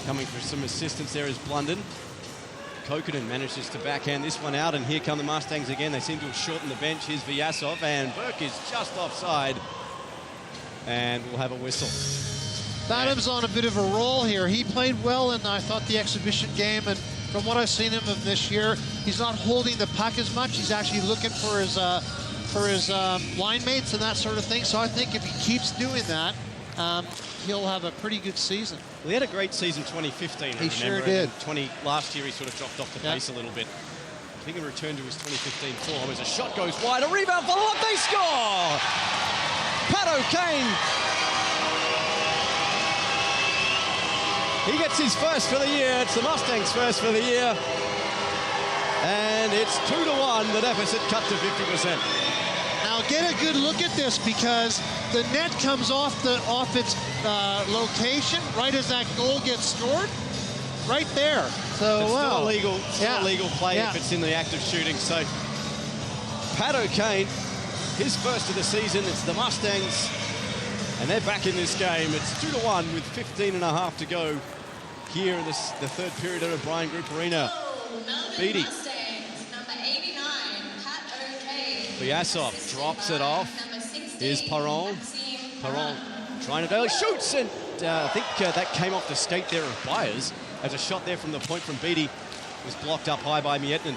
Coming for some assistance there is Blunden. Kokanen manages to backhand this one out, and here come the Mustangs again. They seem to have shortened the bench. Here's Vyasov, and Burke is just offside. And we'll have a whistle. Vadim's on a bit of a roll here. He played well in, I thought, the exhibition game, and from what I've seen him of this year, he's not holding the puck as much. He's actually looking for his line mates and that sort of thing. So I think if he keeps doing that, he'll have a pretty good season. Well, he had a great season 2015. He sure did. Last year he sort of dropped off the pace a little bit. I think he returned to his 2015 form as a shot goes wide. A rebound, follow-up, they score! Pat O'Kane. He gets his first for the year. It's the Mustangs' first for the year. And it's 2-1. The deficit cut to 50%. Now get a good look at this, because the net comes off its location right as that goal gets scored. Right there. So it's still illegal. Still illegal play if it's in the act of shooting. So Pat O'Kane, his first of the season. It's the Mustangs, and they're back in this game. It's 2-1 with 15.5 to go here in the third period at O'Brien Group Arena. Beattie. Number 89, Pat O'Kane. Vyasov drops it off. Here's Perron. Perron trying to shoots, and I think that came off the skate there of Byers. As a shot there from the point from Beattie was blocked up high by Mietinen.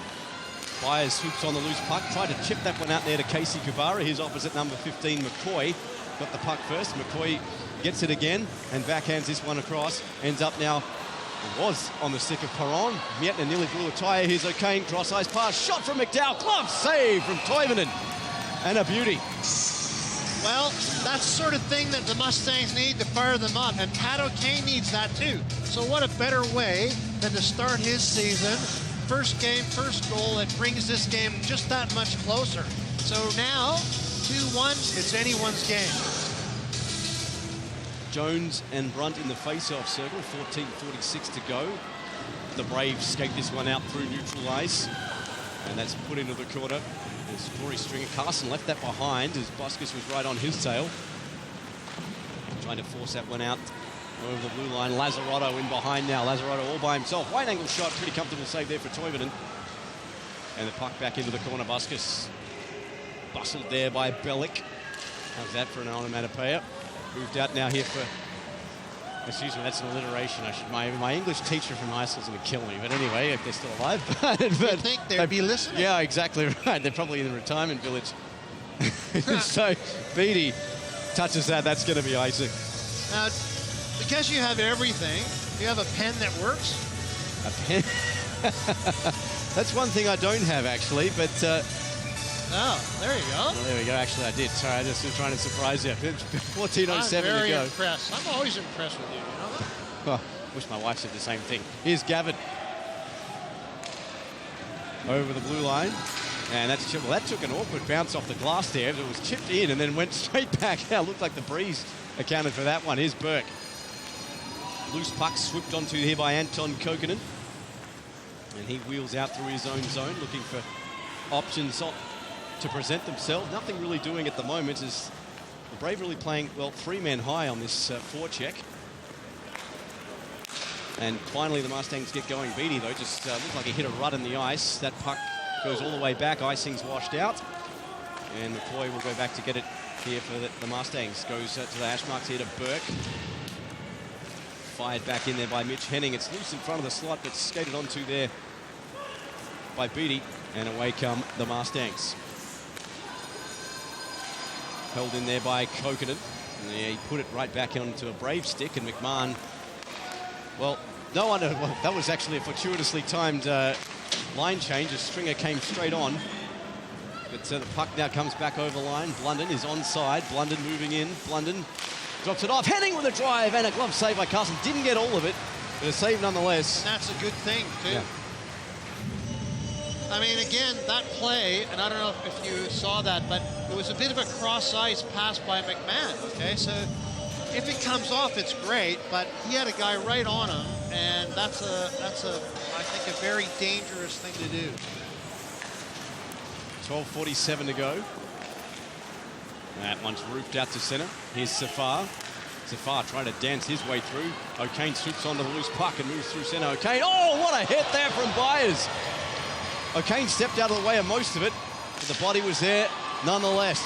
Byers swoops on the loose puck, tried to chip that one out there to Casey Kubara. His opposite number 15, McCoy, got the puck first. McCoy gets it again and backhands this one across. Ends up now, it was on the stick of Perron. Mietinen nearly blew a tyre. Here's O'Kane, cross-ice pass, shot from McDowell, glove save from Toivonen. And a beauty. Well, that's the sort of thing that the Mustangs need to fire them up, and Pat O'Kane needs that too. So what a better way than to start his season. First game, first goal, it brings this game just that much closer. So now, 2-1, it's anyone's game. Jones and Brunt in the face-off circle, 14:46 to go. The Braves skate this one out through neutral ice, and that's put into the corner. There's Corey Stringer. Carson left that behind as Buskus was right on his tail. Trying to force that one out over the blue line. Lazzarotto in behind now. Lazzarotto all by himself. Wide angle shot. Pretty comfortable save there for Toivonen. And the puck back into the corner. Buskus bustled there by Bellick. How's that for an onomatopoeia? Moved out now here for... Excuse me, that's an alliteration. My English teacher from high school is going to kill me. But anyway, if they're still alive. but you think they'd be listening? Yeah, exactly right. They're probably in the retirement village. So Beattie touches that. That's going to be icing. Now, because you have everything, you have a pen that works. A pen? That's one thing I don't have, actually. But oh, there you go. Well, there we go. Actually, I did. Sorry, I just was trying to surprise you. 14:07 I'm very to go. impressed. I'm always impressed with you, you know that? Oh, wish my wife said the same thing. Here's Gavin. Over the blue line. And that's well, that took an awkward bounce off the glass there. It was chipped in and then went straight back out. Looked like the breeze accounted for that one. Here's Burke. Loose puck swooped onto here by Anton Kokanen. And he wheels out through his own zone, looking for options to present themselves. Nothing really doing at the moment, as the Brave really playing, well, 3 men high on this forecheck. And finally the Mustangs get going. Beattie, though, just looked like he hit a rut in the ice. That puck goes all the way back. Icing's washed out. And McCoy will go back to get it here for the Mustangs. Goes to the hash marks here to Burke. Fired back in there by Mitch Henning. It's loose in front of the slot, but skated onto there by Beattie. And away come the Mustangs. Held in there by Kokanen. Yeah, he put it right back onto a Brave stick, and McMahon, well, no one, that was actually a fortuitously timed line change. A Stringer came straight on. But the puck now comes back over line. Blunden is onside. Blunden moving in. Blunden drops it off. Henning with a drive and a glove save by Carson. Didn't get all of it, but a save nonetheless. And that's a good thing, too. Yeah. I mean, again, that play, and I don't know if you saw that, but it was a bit of a cross-ice pass by McMahon, okay? So if it comes off, it's great, but he had a guy right on him, and that's I think, a very dangerous thing to do. 12:47 to go. That one's roofed out to center. Here's Safar. Safar trying to dance his way through. O'Kane swoops onto the loose puck and moves through center. O'Kane, oh, what a hit there from Byers. O'Kane stepped out of the way of most of it, but the body was there nonetheless.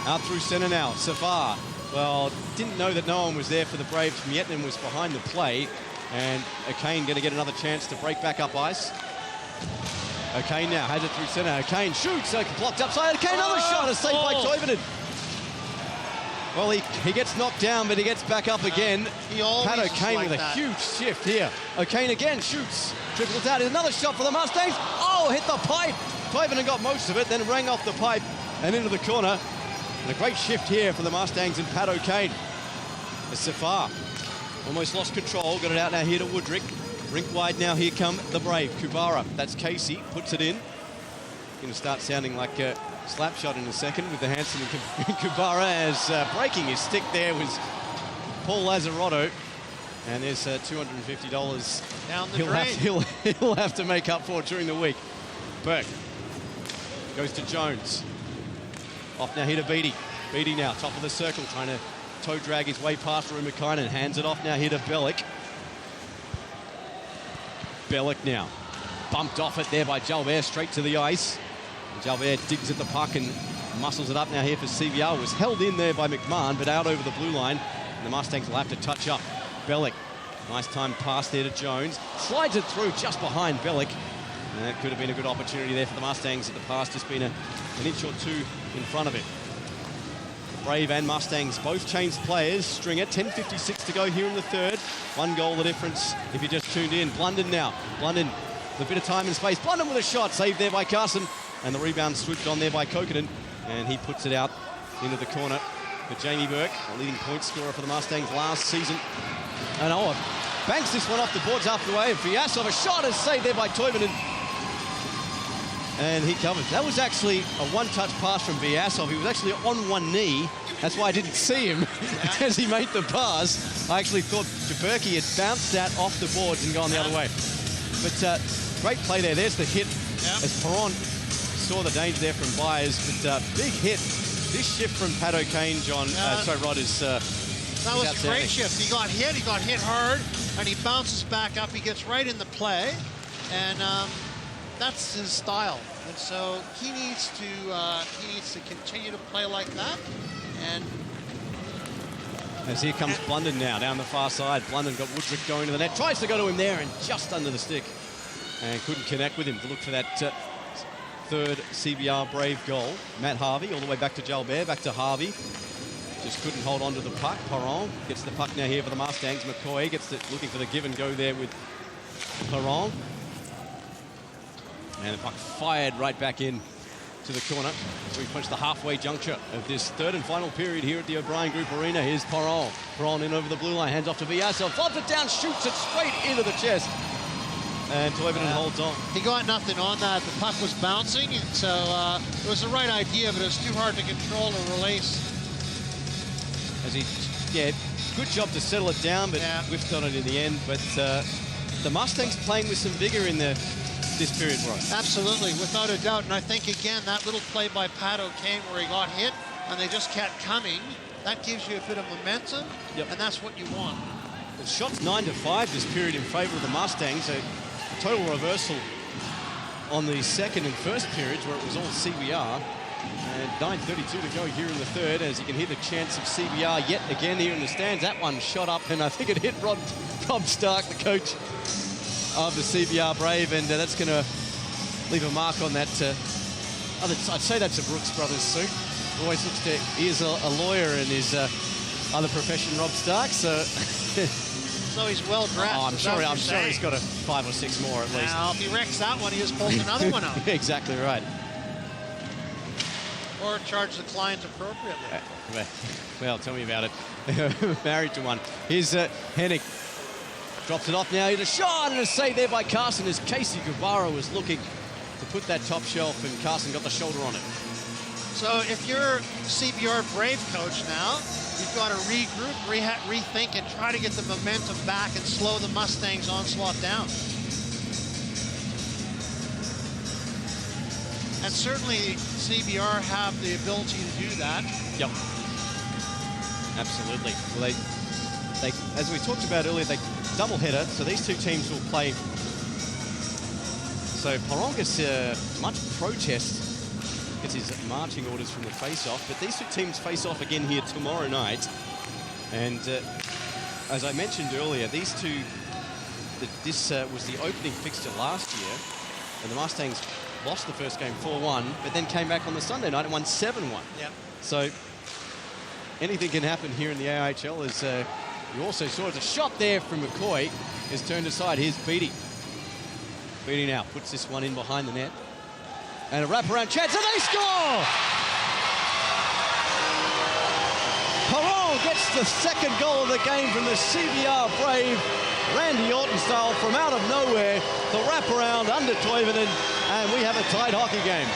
Out through center now, Safar. Well, didn't know that no one was there for the Braves. Mietnin was behind the play, and O'Kane going to get another chance to break back up ice. O'Kane now has it through center. O'Kane shoots, blocked upside. O'Kane, another shot, a save by Toivonen. Well, he gets knocked down, but he gets back up again. Pat O'Kane with a huge shift here. O'Kane again shoots, triples out. Another shot for the Mustangs. Oh, hit the pipe. Toivonen got most of it, then rang off the pipe and into the corner. And a great shift here for the Mustangs and Pat O'Kane. As Safar almost lost control, got it out now here to Woodrick. Rink wide now, here come the Brave. Kubara, that's Casey, puts it in. Going to start sounding like a slap shot in a second with the Hansen and Kubara, as breaking his stick there was Paul Lazzarotto. And there's $250 down the drain. He'll have to make up for during the week. Burke goes to Jones. Off now here to Beattie. Beattie now, top of the circle, trying to toe drag his way past Rumakainen. Hands it off now here to Bellick. Bellick now, bumped off it there by Jalbert, straight to the ice. And Jalbert digs at the puck and muscles it up now here for CBR. Was held in there by McMahon, but out over the blue line. And the Mustangs will have to touch up. Bellick, nice time pass there to Jones. Slides it through just behind Bellick. And that could have been a good opportunity there for the Mustangs at the pass, just been an inch or two in front of it. Brave and Mustangs both changed players. Stringer, 10:56 to go here in the third. One goal the difference if you just tuned in. Blunden now. Blunden with a bit of time and space. Blunden with a shot, saved there by Carson. And the rebound swooped on there by Kokanen. And he puts it out into the corner for Jamie Burke, a leading point scorer for the Mustangs last season. And banks this one off the boards halfway. Vyasov, a shot is saved there by Toivonen. And he covers. That was actually a one-touch pass from Vyasov. He was actually on one knee. That's why I didn't see him as he made the pass. I actually thought Jaberke had bounced that off the boards and gone the other way. But great play there. There's the hit as Perron saw the danger there from Byers. But big hit. This shift from Pat O'Kane, John, Rod, is that was a great shift. He got hit hard, and he bounces back up. He gets right in the play, and that's his style. And so he needs to continue to play like that. And as here comes Blunden now down the far side. Blunden got Woodrick going to the net. Tries to go to him there and just under the stick. And couldn't connect with him to look for that third CBR Brave goal. Matt Harvey all the way back to Jalbert, back to Harvey. Just couldn't hold on to the puck. Perron gets the puck now here for the Mustangs. McCoy gets it, looking for the give and go there with Perron. And the puck fired right back in to the corner. So we punch the halfway juncture of this third and final period here at the O'Brien Group Arena. Here's Perron. Perron in over the blue line, hands off to Vyasov, flops it down, shoots it straight into the chest. And Toivonen holds on. He got nothing on that. The puck was bouncing, and so it was the right idea, but it was too hard to control or release. Good job to settle it down, but whiffed on it in the end. But the Mustangs playing with some vigor in this period, Ross. Absolutely, without a doubt. And I think, again, that little play by Pat O'Kane where he got hit and they just kept coming, that gives you a bit of momentum, and that's what you want. Well, shots 9-5 this period in favour of the Mustangs. A total reversal on the second and first periods where it was all CBR. And 9:32 to go here in the third, as you can hear the chants of CBR yet again here in the stands. That one shot up, and I think it hit Rob Stark, the coach of the CBR Brave, and that's going to leave a mark on that. I'd say that's a Brooks Brothers suit. Always looks to, he is a lawyer in his other profession, Rob Stark, so... So he's well dressed. Oh, I'm sure he's got a 5 or 6 more at least. Now, if he wrecks that one, he just pulls another one out. Exactly right. Or charge the client appropriately. Well, tell me about it. Married to one. Here's Hennig. Drops it off now. Here's a shot and a save there by Carson as Casey Guevara was looking to put that top shelf, and Carson got the shoulder on it. So if you're CBR Brave coach now, you've got to regroup, rethink, and try to get the momentum back and slow the Mustangs' onslaught down. And certainly CBR have the ability to do that. Yep. Absolutely. Well, they, as we talked about earlier, they double header, so these two teams will play. So Porong gets much protest, gets his marching orders from the face-off, but these two teams face off again here tomorrow night. And as I mentioned earlier, these two, this was the opening fixture last year, and the Mustangs lost the first game 4-1, but then came back on the Sunday night and won 7-1. Yep. So anything can happen here in the AIHL. As you also saw, as a shot there from McCoy is turned aside. Here's Beattie. Beattie now puts this one in behind the net. And a wraparound chance, and they score! Porong gets the second goal of the game from the CBR Brave. Randy Orton style from out of nowhere. The wraparound under Toivonen, and we have a tight hockey game.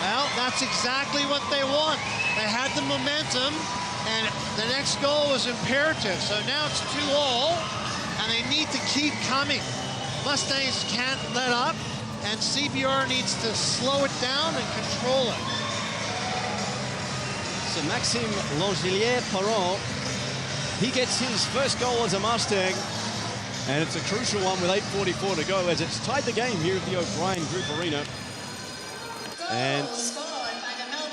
Well, that's exactly what they want. They had the momentum, and the next goal was imperative. So now it's 2-2, and they need to keep coming. Mustangs can't let up, and CBR needs to slow it down and control it. So Maxime Langelier-Porong, he gets his first goal as a Mustang, and it's a crucial one with 8:44 to go as it's tied the game here at the O'Brien Group Arena. And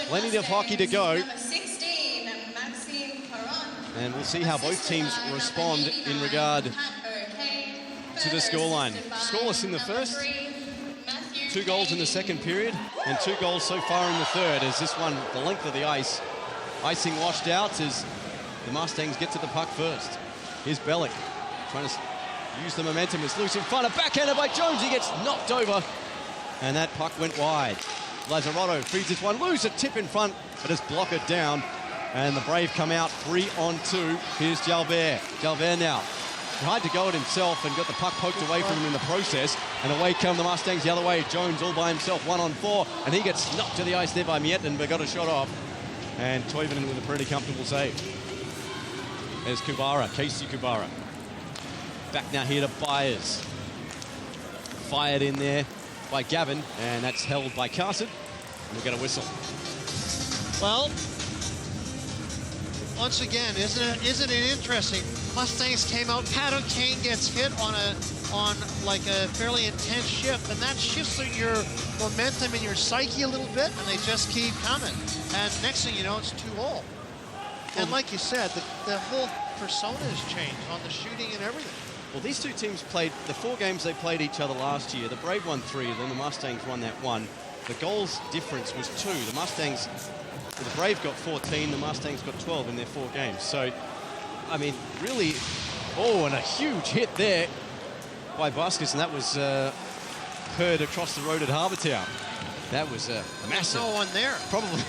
plenty of hockey to go. And we'll see how both teams respond in regard to the scoreline. Scoreless in the first, 2 goals in the second period, and 2 goals so far in the third, as this one, the length of the ice, icing washed out as the Mustangs get to the puck first. Here's Bellick trying to use the momentum. It's loose in front, a backhander by Jones. He gets knocked over, and that puck went wide. Lazzarotto feeds this one loose, a tip in front, but just block it down. And the Brave come out 3-on-2. Here's Jalbert. Jalbert now tried to go it himself and got the puck poked away from him in the process. And away come the Mustangs the other way. Jones all by himself, 1-on-4. And he gets knocked to the ice there by Mietten, but got a shot off. And Toivonen with a pretty comfortable save. There's Kubara, Casey Kubara. Back now here to Byers. Fired in there by Gavin, and that's held by Carson. And we'll get a whistle. Well, once again, isn't it interesting? Mustangs came out. Pat O'Kane gets hit on like a fairly intense shift, and that shifts your momentum and your psyche a little bit, and they just keep coming. And next thing you know, it's 2-2. And like you said, the whole persona has changed on the shooting and everything. Well, these two teams played the 4 games they played each other last year. The Brave won 3, then the Mustangs won that 1. The goals difference was 2. The Brave got 14, the Mustangs got 12 in their 4 games. So, I mean, really, and a huge hit there by Busquets, and that was heard across the road at Harbour Town. That was massive. There's no one there. Probably,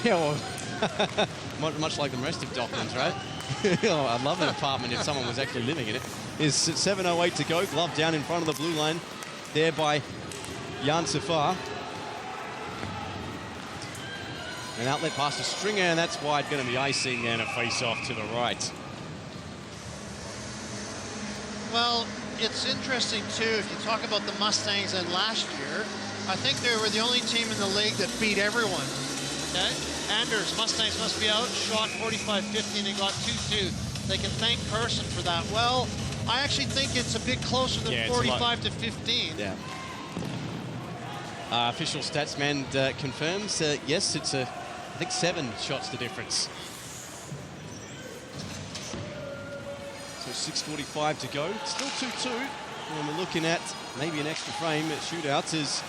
much like the rest of Docklands, right? I'd love an apartment if someone was actually living in it. Is 7:08 to go. Glove down in front of the blue line there by Jan Safar. An outlet pass to Stringer, and that's wide. Going to be icing and a face-off to the right. Well, it's interesting, too, if you talk about the Mustangs and last year, I think they were the only team in the league that beat everyone. Okay? Anders, Mustangs must be out, shot 45-50, and they got 2-2. They can thank Carson for that. Well, I actually think it's a bit closer than 45-15. Yeah. Official stats man confirms, yes, it's I think 7 shots the difference. So 6:45 to go. Still 2-2. And we're looking at maybe an extra frame at shootouts is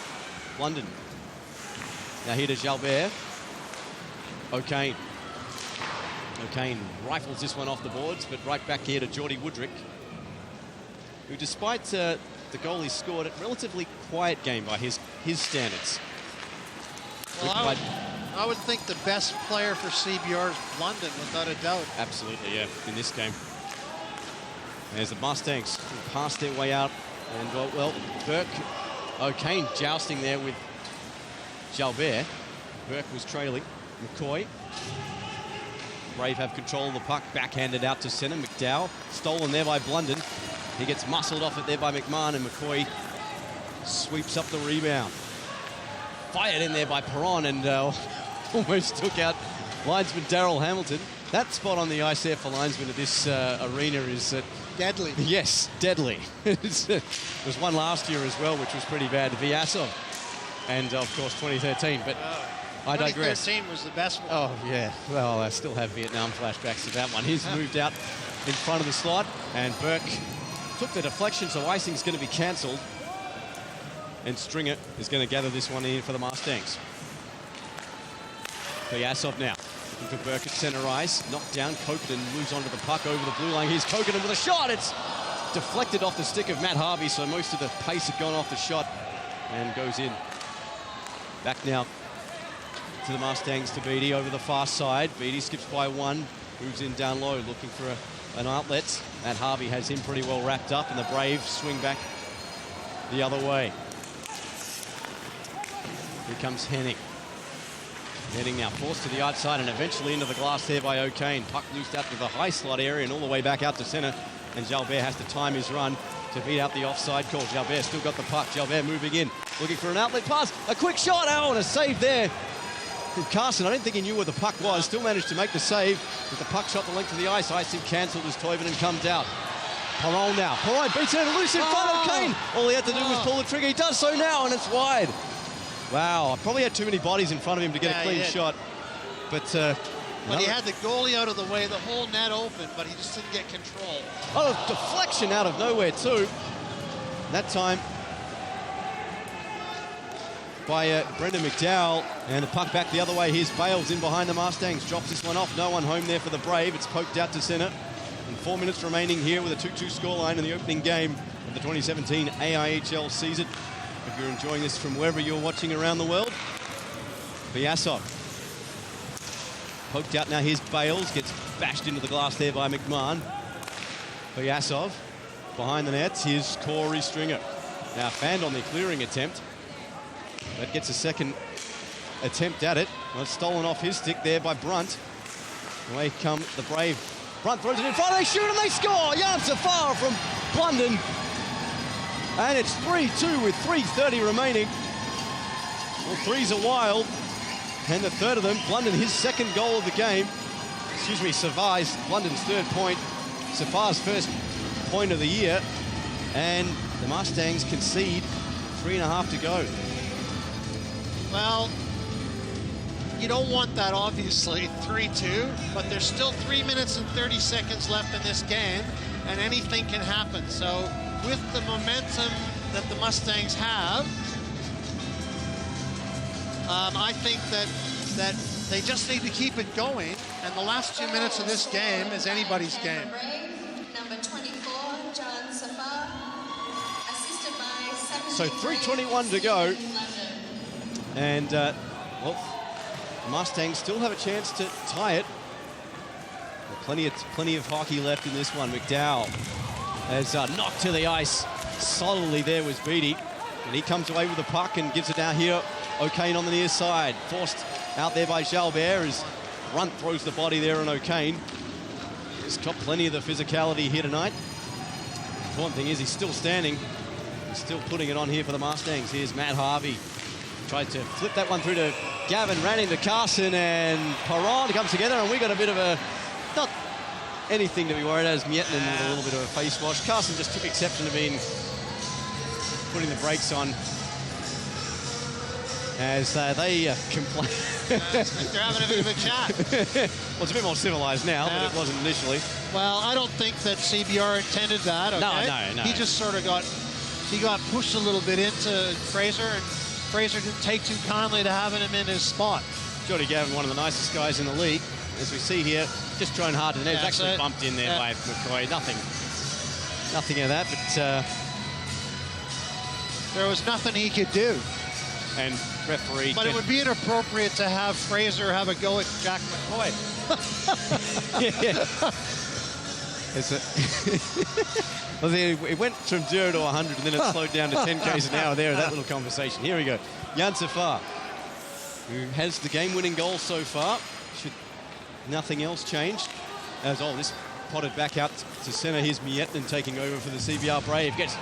London. Now here to Jalbert. O'Kane rifles this one off the boards, but right back here to Geordie Woodrick, who, despite the goal he scored, a relatively quiet game by his standards. Well, I would think the best player for CBR is London, without a doubt. Absolutely, yeah, in this game. There's the Mustangs who pass their way out, and well, Burke, O'Kane jousting there with Jalbert. Burke was trailing. McCoy. Brave have control of the puck, backhanded out to centre. McDowell stolen there by Blunden. He gets muscled off it there by McMahon, and McCoy sweeps up the rebound. Fired in there by Perron, and almost took out linesman Darryl Hamilton. That spot on the ice there for linesmen at this arena is deadly. Yes, deadly. There was one last year as well, which was pretty bad. Vyasov, and of course 2013. But I digress. 2013 was the best one. Oh yeah. Well, I still have Vietnam flashbacks to that one. He's moved out in front of the slot, and Burke took the deflection, so icing's going to be cancelled. And Stringer is going to gather this one in for the Mustangs. Vyasov now. Looking for Burke at centre ice. Knocked down. Kokanen moves onto the puck over the blue line. Here's Kokanen with a shot. It's deflected off the stick of Matt Harvey, so most of the pace had gone off the shot and goes in. Back now to the Mustangs, to Beattie over the far side. Beattie skips by one. Moves in down low, looking for an outlet. Matt Harvey has him pretty well wrapped up, and the Brave swing back the other way. Here comes Henning. Henning now forced to the outside and eventually into the glass there by O'Kane. Puck loosed out to the high slot area and all the way back out to centre. And Jalbert has to time his run to beat out the offside call. Jalbert still got the puck. Jalbert moving in, looking for an outlet pass. A quick shot. Oh, and a save there from Carson. I don't think he knew where the puck was. Still managed to make the save. With the puck shot the length of the ice, icing cancelled as Toivonen comes out. Perron now. Perron beats it loose in front of Kane. All he had to do was pull the trigger. He does so now, and it's wide. Wow, I probably had too many bodies in front of him to get a clean shot. But he had the goalie out of the way, the whole net open, but he just didn't get control. Oh, deflection out of nowhere too. That time by Brendan McDowell, and the puck back the other way. Here's Bales in behind the Mustangs, drops this one off. No one home there for the Brave. It's poked out to centre. And 4 minutes remaining here with a 2-2 scoreline in the opening game of the 2017 AIHL season. If you're enjoying this from wherever you're watching around the world. Vyasov. Poked out now, here's Bales. Gets bashed into the glass there by McMahon. Vyasov behind the nets. Here's Corey Stringer. Now fanned on the clearing attempt. That gets a second attempt at it. Well, it's stolen off his stick there by Brunt. Away come the Brave. Brunt throws it in front. They shoot and they score. Jan Safar from Blunden. And it's 3-2 with 3:30 remaining. Well, threes are wild. And the third of them, Blunden, his second goal of the game. Excuse me, Safar's, Blunden's third point. Safar's first point of the year. And the Mustangs concede 3.5 to go. Well, you don't want that, obviously, 3-2, but there's still 3 minutes and 30 seconds left in this game, and anything can happen. So with the momentum that the Mustangs have, I think that they just need to keep it going, and the last 2 minutes of this game is anybody's game. Number 24, John Safar, assisted by 17. So 3:21 to go. And, well, the Mustangs still have a chance to tie it. Plenty of hockey left in this one. McDowell has knocked to the ice solidly there was Beattie. And he comes away with the puck and gives it down here. O'Kane on the near side. Forced out there by Jalbert as Runt throws the body there on O'Kane. He's got plenty of the physicality here tonight. The important thing is he's still standing. He's still putting it on here for the Mustangs. Here's Matt Harvey. Tried to flip that one through to Gavin, ran into Carson, and Perron comes together, and we got a bit of a, not anything to be worried as Miettinen with a little bit of a face wash. Carson just took exception to being putting the brakes on. as they complain. They're having a bit of a chat. Well, it's a bit more civilized now, but it wasn't initially. Well, I don't think that CBR intended that, okay? No. He just sort of got pushed a little bit into Fraser, and Fraser didn't take too kindly to having him in his spot. Jody Gavin, one of the nicest guys in the league, as we see here, just thrown hard to the net. It's actually bumped in there by McCoy. Nothing of that, but there was nothing he could do. And referee. But it would be inappropriate to have Fraser have a go at Jack McCoy. Well, it went from 0 to 100, and then it slowed down to 10 k's an hour there in that little conversation. Here we go. Jan Safar, who has the game-winning goal so far. Should nothing else change. As this potted back out to centre. Here's Miettinen taking over for the CBR Brave. Gets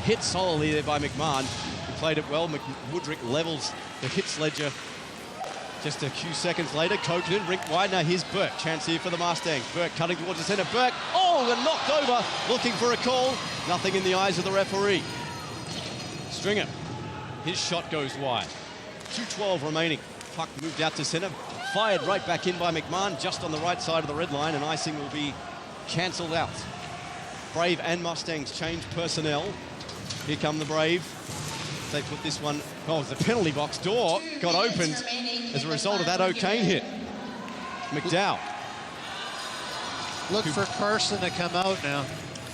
hit solidly there by McMahon. He played it well. Woodrick levels the hits ledger. Just a few seconds later, Kokanen, rink wide. Now here's Burke. Chance here for the Mustangs. Burke cutting towards the centre. Burke, and knocked over. Looking for a call. Nothing in the eyes of the referee. Stringer, his shot goes wide. 2:12 remaining. Puck moved out to centre. Fired right back in by McMahon, just on the right side of the red line, and icing will be cancelled out. Brave and Mustangs change personnel. Here come the Brave. They put this one, the penalty box door got opened as a result of that O'Kane hit. McDowell. Look for Carson to come out now.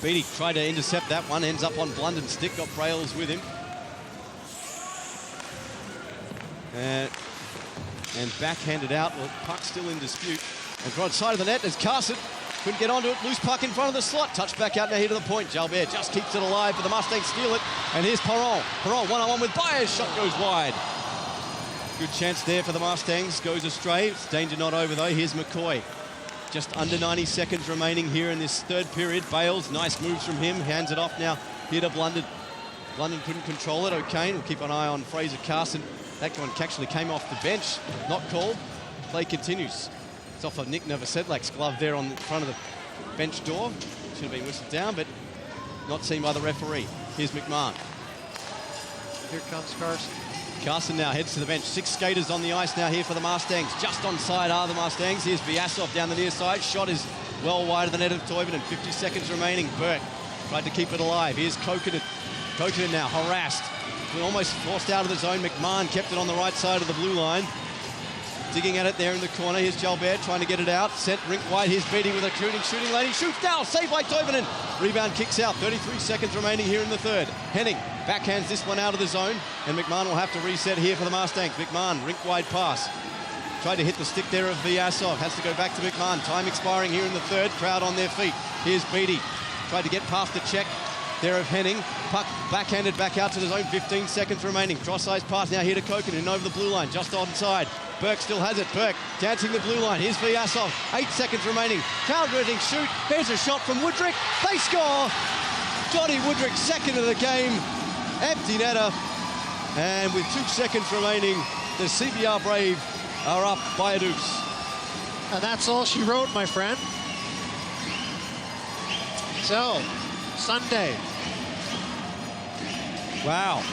Beattie tried to intercept that one, ends up on Blundin's stick, got Brails with him. And backhanded out, puck still in dispute. And right side of the net, there's Carson. Couldn't get onto it, loose puck in front of the slot. Touch back out now here to the point. Jalbert just keeps it alive, but the Mustangs steal it. And here's Perron. Perron one-on-one with Byers. Shot goes wide. Good chance there for the Mustangs. Goes astray. It's danger not over though. Here's McCoy. Just under 90 seconds remaining here in this third period. Bales, nice moves from him. Hands it off now here to Blunden. Blunden couldn't control it. O'Kane will keep an eye on Fraser Carson. That one actually came off the bench. Not called. Play continues. It's off of Nick Novosedlak's glove there on the front of the bench door. Should have been whistled down, but not seen by the referee. Here's McMahon. Here comes Carson. Carson now heads to the bench. 6 skaters on the ice now here for the Mustangs. Just on side are the Mustangs. Here's Vyasov down the near side. Shot is well wide of the net of Toivonen. 50 seconds remaining. Burke tried to keep it alive. Here's Kokanen. Kokanen now harassed. Almost forced out of the zone. McMahon kept it on the right side of the blue line. Digging at it there in the corner. Here's Jalbert trying to get it out. Set rink wide. Here's Beattie with a shooting lane. He shoots now. Saved by Toivonen. Rebound kicks out. 33 seconds remaining here in the third. Henning backhands this one out of the zone. And McMahon will have to reset here for the Mustangs. McMahon, rink wide pass. Tried to hit the stick there of Vyasov. Has to go back to McMahon. Time expiring here in the third. Crowd on their feet. Here's Beattie. Tried to get past the check there of Henning. Puck backhanded back out to the zone. 15 seconds remaining. Cross-size pass now here to Kokanen over the blue line. Just onside. Burke still has it. Burke dancing the blue line. Here's Vyasov. 8 seconds remaining. Countering shoot. Here's a shot from Woodrick. They score. Johnny Woodrick, second of the game. Empty netter. And with 2 seconds remaining, the CBR Brave are up by a deuce. And that's all she wrote, my friend. So, Sunday. Wow.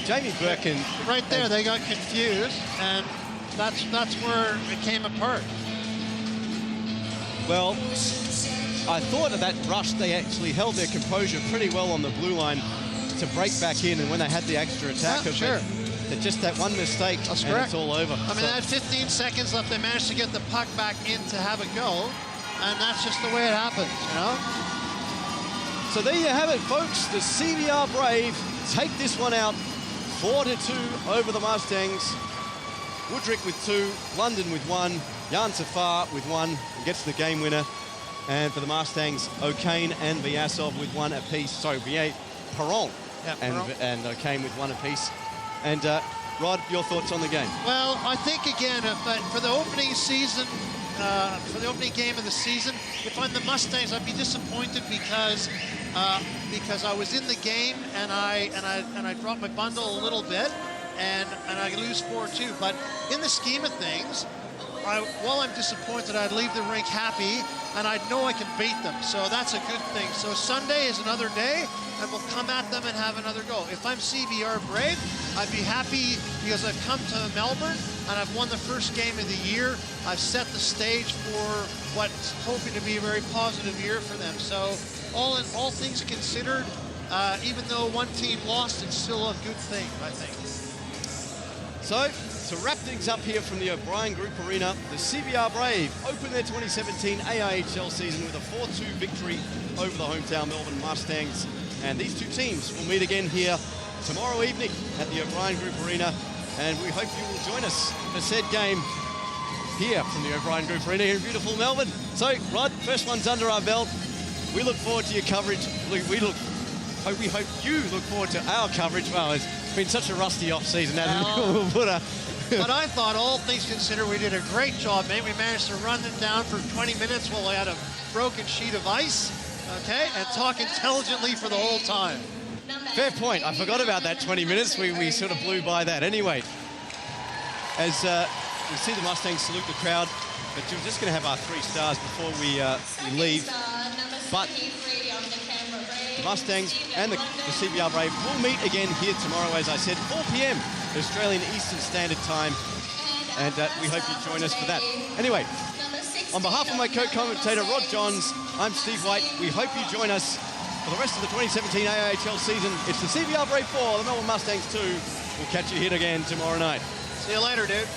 Jamie Burke and... Right there, they got confused, and that's where it came apart. Well, I thought at that rush, they actually held their composure pretty well on the blue line to break back in, and when they had the extra attack of sure. it, just that one mistake, that's and correct. It's all over. I mean, they had 15 seconds left. They managed to get the puck back in to have a go, and that's just the way it happens, you know? So there you have it, folks. The CBR Brave take this one out 4-2 over the Mustangs. Woodrick with 2, London with 1, Jan Safar with 1, gets the game winner. And for the Mustangs, O'Kane and Vyasov with 1 apiece. Sorry, Perron and O'Kane with 1 apiece. And Rod, your thoughts on the game? Well, I think again, for the opening season, for the opening game of the season, if I'm the Mustangs, I'd be disappointed because I was in the game and I dropped my bundle a little bit and I lose 4-2. But in the scheme of things, while I'm disappointed, I'd leave the rink happy and I know I can beat them. So that's a good thing. So Sunday is another day, and we'll come at them and have another go. If I'm CBR Brave, I'd be happy because I've come to Melbourne and I've won the first game of the year. I've set the stage for what's hoping to be a very positive year for them. So all things considered, even though one team lost, it's still a good thing, I think. So, to wrap things up here from the O'Brien Group Arena, the CBR Brave opened their 2017 AIHL season with a 4-2 victory over the hometown Melbourne Mustangs. And these two teams will meet again here tomorrow evening at the O'Brien Group Arena. And we hope you will join us for said game here from the O'Brien Group Arena here in beautiful Melbourne. So, Rod, first one's under our belt. We look forward to your coverage. We hope you look forward to our coverage. Well, it's been such a rusty off-season, hasn't it? But I thought, all things considered, we did a great job, mate. We managed to run them down for 20 minutes while I had a broken sheet of ice, okay, and talk intelligently for the whole time. Fair point. I forgot about that 20 minutes. We sort of blew by that. Anyway, as we see the Mustangs salute the crowd, but we're just going to have our 3 stars before we leave. But the Mustangs and the CBR Brave will meet again here tomorrow, as I said, 4 p.m. Australian Eastern Standard Time, and we hope you join us for that. Anyway, on behalf of my co-commentator Rod Johns, I'm Steve White. We hope you join us for the rest of the 2017 AIHL season. It's the CBR Brave 4, the Melbourne Mustangs 2. We'll catch you here again tomorrow night. See you later, dude.